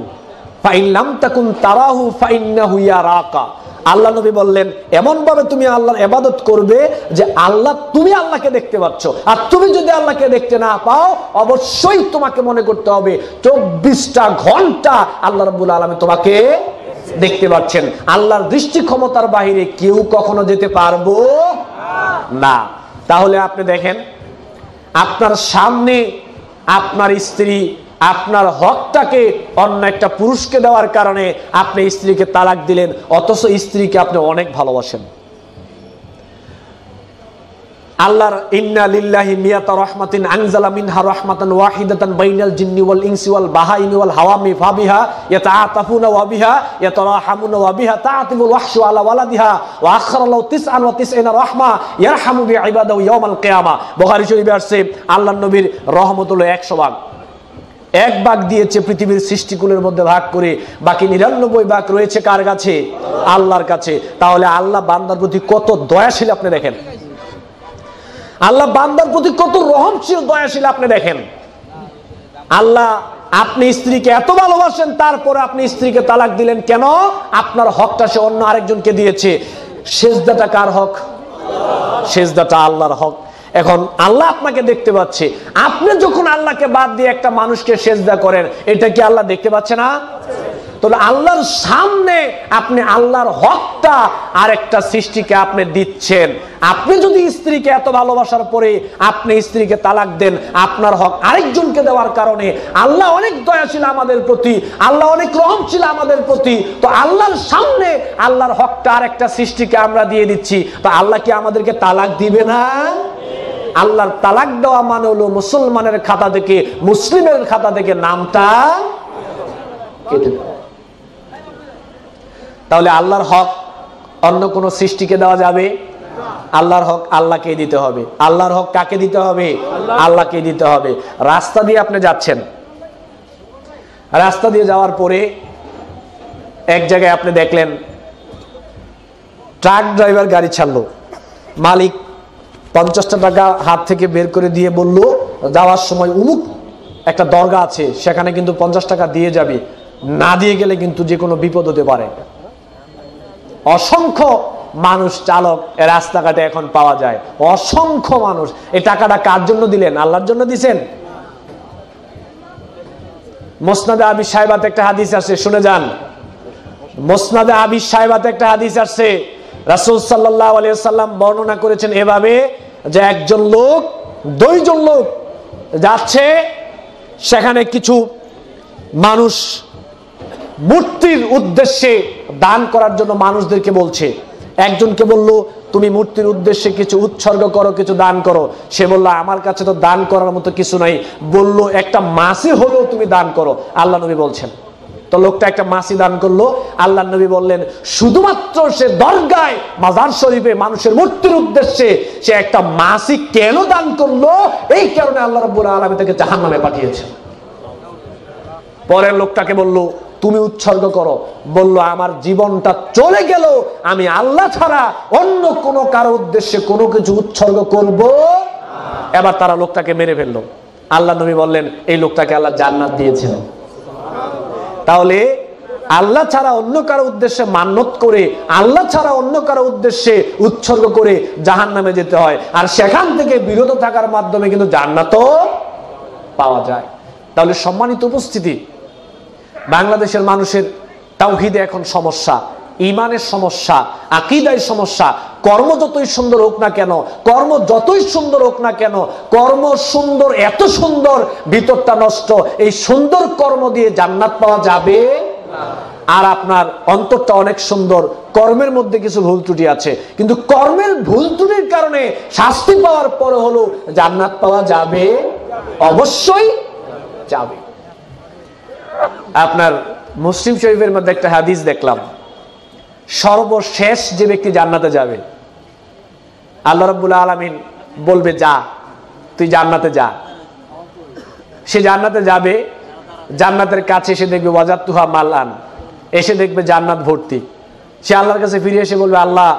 ফাইন লাম তাকুন তারাহু ফাইন্নাহু ইয়ারাকা। আল্লাহ নবী বললেন, এমন ভাবে তুমি আল্লাহর ইবাদত করবে যে তুমি আল্লাহকে দেখতে পাচ্ছ। আর তুমি যদি আল্লাহকে দেখতে না পাও, অবশ্যই তোমাকে মনে করতে হবে 24টা ঘন্টা আল্লাহ রাব্বুল আলামিন তোমাকে দেখতে পাচ্ছেন আল্লাহর দৃষ্টি ক্ষমতার বাইরে কেউ কখনো যেতে পারবো না। তাহলে আপনি দেখেন আপনার সামনে আপনার স্ত্রী আপনার হকটাকে অন্য একটা পুরুষকে দেওয়ার কারণে আপনি স্ত্রীকে তালাক দিলেন, অথচ স্ত্রীকে আপনি অনেক ভালোবাসেন। আল্লাহর ইন্না লিল্লাহি মিয়াতা রাহমাতিন আনজালা মিনহা রাহমাতান ওয়াহিদাতান বাইনাল জিন্নি ওয়াল ইনসি ওয়াল বাহাইমি ওয়াল হাওয়ামি ফাবিহা ইয়াতাআতাফুনা ওয়া বিহা ইয়াতারাহামুনা ওয়া বিহা তাআতিবুল ওয়াহশু আলা ওয়ালাদিহা ওয়া আখরা লাউ 99 রাহমা ইয়ারহামু বিইবাদাহু ইয়াওমাল কিয়ামা। বুখারী শরীফে আছে আল্লাহর নবীর রহমত হলো 100 ভাগ, 1 ভাগ দিয়েছে পৃথিবীর সৃষ্টিকুলের মধ্যে ভাগ করে, বাকি 99 ভাগ রয়েছে কার কাছে? আল্লাহর কাছে। তাহলে আল্লাহ বান্দার প্রতি কত দয়াশীল আপনি দেখেন, আল্লাহ বান্দার প্রতি কত রহমশীল দয়াশীল আপনি দেখেন। আল্লাহ আপনি স্ত্রীকে এত ভালোবাসেন, তারপরে আপনি স্ত্রীকে তালাক দিলেন কেন? আপনার হকটা সে অন্য আরেকজনকে দিয়েছে। সেজদাটা কার হক? সেজদাটা আল্লাহর হক। এখন আল্লাহ আপনাকে দেখতে পাচ্ছে, আপনি যখন আল্লাহকে বাদ দিয়ে একটা মানুষকে সেজদা করেন, এটা কি আল্লাহ দেখতে পাচ্ছে না? তাহলে আল্লাহর সামনে আপনি আল্লাহর হকটা আর একটা সৃষ্টিকে আপনি দিচ্ছেন। আপনি যদি স্ত্রীকে এত ভালোবাসার পরে আপনি স্ত্রীকে তালাক দেন, আপনার হক আরেকজনকে দেওয়ার কারণে আল্লাহ অনেক দয়াশীল আমাদের প্রতি, আল্লাহ অনেক রহমশীল আমাদের প্রতি। তো আল্লাহর সামনে আল্লাহর হকটা আর একটা সৃষ্টিকে আমরা দিয়ে দিচ্ছি, তো আল্লাহ কি আমাদেরকে তালাক দিবে না? আল্লাহর তালাক দেওয়া মানে হলো মুসলমানের খাতা থেকে, মুসলিমের খাতা থেকে নামটা কেটে দেওয়া। তাহলে আল্লাহর হক অন্য কোন সৃষ্টিকে দেওয়া যাবে? আল্লাহর হক আল্লাহকে দিতে হবে। আল্লাহর হক কাকে দিতে হবে? আল্লাহকে দিতে হবে। রাস্তা দিয়ে আপনি যাচ্ছেন, রাস্তা দিয়ে যাওয়ার পরে এক জায়গায় আপনি দেখলেন ট্রাক ড্রাইভার গাড়ি ছাড়লো, মালিক 50টা টাকা হাত থেকে বের করে দিয়ে বলল যাওয়ার সময় উমুক একটা দরগা আছে, সেখানে কিন্তু 50 টাকা দিয়ে যাবি, না দিয়ে গেলে কিন্তু যে কোনো বিপদ হতে পারে। অসংখ্য মানুষ চালক রাস্তাঘাটে এখন পাওয়া যায়, অসংখ্য মানুষ। এই টাকাটা কার জন্য দিলেন? আল্লাহর জন্য দিছেন? মুসনাদে আবি সাহেবাতে একটা হাদিস আছে, শুনে যান। মুসনাদে আবি সাহেবাতে একটা হাদিস আছে, রাসূল সাল্লাল্লাহু আলাইহি ওয়াসাল্লাম বর্ণনা করেছেন এভাবে যে একজন লোক, 2 জন লোক যাচ্ছে, সেখানে কিছু মানুষ মূর্তির উদ্দেশ্যে দান করার জন্য মানুষদেরকে বলছে। একজনকে বলল তুমি মূর্তির উদ্দেশ্যে কিছু উৎসর্গ করো, কিছু দান করো। সে বলল আমার কাছে তো দান করার মতো কিছু নাই। বলল একটা মাছি হলেও তুমি দান করো, আল্লাহ নবী বলছেন। তো লোকটা একটা মাছি দান করলো। আল্লাহ নবী বললেন শুধুমাত্র সে দরগায় মাজার শরীফে মানুষের মূর্তির উদ্দেশ্যে সে একটা মাছি কেন দান করলো, এই কারণে আল্লাহ রাব্বুল আলামিন তাকে জাহান্নামে পাঠিয়েছেন। পরের লোকটাকে বলল তুমি উৎসর্গ করো। বলল আমার জীবনটা চলে গেল, আমি আল্লাহ ছাড়া অন্য কোন কারো উদ্দেশ্যে কোনো কিছু উৎসর্গ করব। এবার তারা লোকটাকে মেরে ফেললো। আল্লাহ নবী বললেন এই লোকটাকে আল্লাহ জান্নাত দিয়েছেন। তাহলে আল্লাহ ছাড়া অন্য কারো উদ্দেশ্যে মান্নত করে, আল্লাহ ছাড়া অন্য কারো উদ্দেশ্যে উৎসর্গ করে জাহান্নামে যেতে হয়, আর সেখান থেকে বিরত থাকার মাধ্যমে কিন্তু জান্নাতও পাওয়া যায়। তাহলে সম্মানিত উপস্থিতি, বাংলাদেশের মানুষের তাওহীদে এখন সমস্যা, ঈমানের সমস্যা, আকীদায় সমস্যা। কর্ম যতই সুন্দর হোক না কেন, কর্ম যতই সুন্দর হোক না কেন, কর্ম সুন্দর, এত সুন্দর, ভিতরটা নষ্ট। এই সুন্দর কর্ম দিয়ে জান্নাত পাওয়া যাবে না। আর আপনার অন্তরটা অনেক সুন্দর, কর্মের মধ্যে কিছু ভুল ত্রুটি আছে, কিন্তু কর্মের ভুল ত্রুটির কারণে শাস্তি পাওয়ার পরে হলো জান্নাত পাওয়া যাবে, অবশ্যই যাবে। আপনার মুসলিম শরীফের মধ্যে একটা হাদিস দেখলাম, সর্বশেষ যে ব্যক্তি জান্নাতে যাবে, আল্লাহ রাব্বুল আলামিন বলবে যা তুই জান্নাতে যা। সে জান্নাতে যাবে, জান্নাতের কাছে এসে দেখবে ওয়াজাতুহা মালান, এসে দেখবে জান্নাত ভর্তি। সে আল্লাহর কাছে ফিরে এসে বলবে আল্লাহ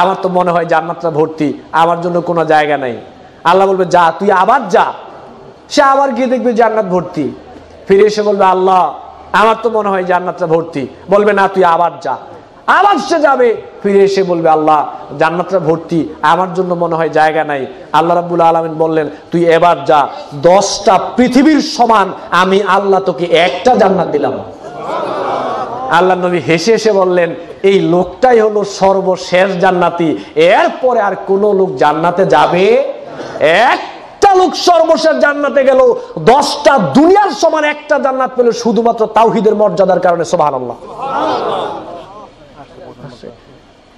আমার তো মনে হয় জান্নাতটা ভর্তি, আমার জন্য কোনো জায়গা নাই। আল্লাহ বলবে যা তুই আবার যা। সে আবার গিয়ে দেখবে জান্নাত ভর্তি, ফিরে এসে বলবে আল্লাহ আমার তো মনে হয় জান্নাতটা ভর্তি। বলবে না তুই আবার যা। আবার সে যাবে, ফিরে এসে বলবে আল্লাহ জান্নাতটা ভর্তি, আমার জন্য মনে হয় জায়গা নাই। আল্লাহ রাব্বুল আলামিন বললেন তুই এবার যা, 10টা পৃথিবীর সমান আমি আল্লাহ তোকে একটা জান্নাত দিলাম। আল্লাহ নবী হেসে হেসে বললেন, এই লোকটাই হলো সর্বশেষ জান্নাতি, এরপরে আর কোন লোক জান্নাতে যাবে? একটা লোক সর্বশেষ জান্নাতে গেল, 10টা দুনিয়ার সমান একটা জান্নাত পেল শুধুমাত্র তাওহীদের মর্যাদার কারণে। সুবহানাল্লাহ।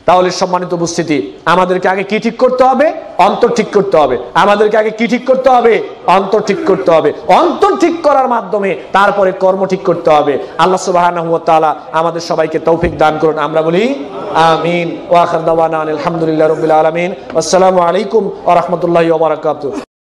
তাহলে সম্মানিত উপস্থিতি, আমাদেরকে আগে কি ঠিক করতে হবে? অন্তর ঠিক করতে হবে। আমাদেরকে আগে কি ঠিক করতে হবে? অন্তর ঠিক করতে হবে। অন্তর ঠিক করার মাধ্যমে তারপরে কর্ম ঠিক করতে হবে। আল্লাহ সুবহানাহু ওয়া তাআলা আমাদের সবাইকে তৌফিক দান করুন। আমরা বলি আমিন। ওয়া আখির দাওয়ানা আলহামদুলিল্লাহি রাব্বিল আলামিন। আসসালামু আলাইকুম ওয়া রাহমাতুল্লাহি ওয়া বারাকাতুহু।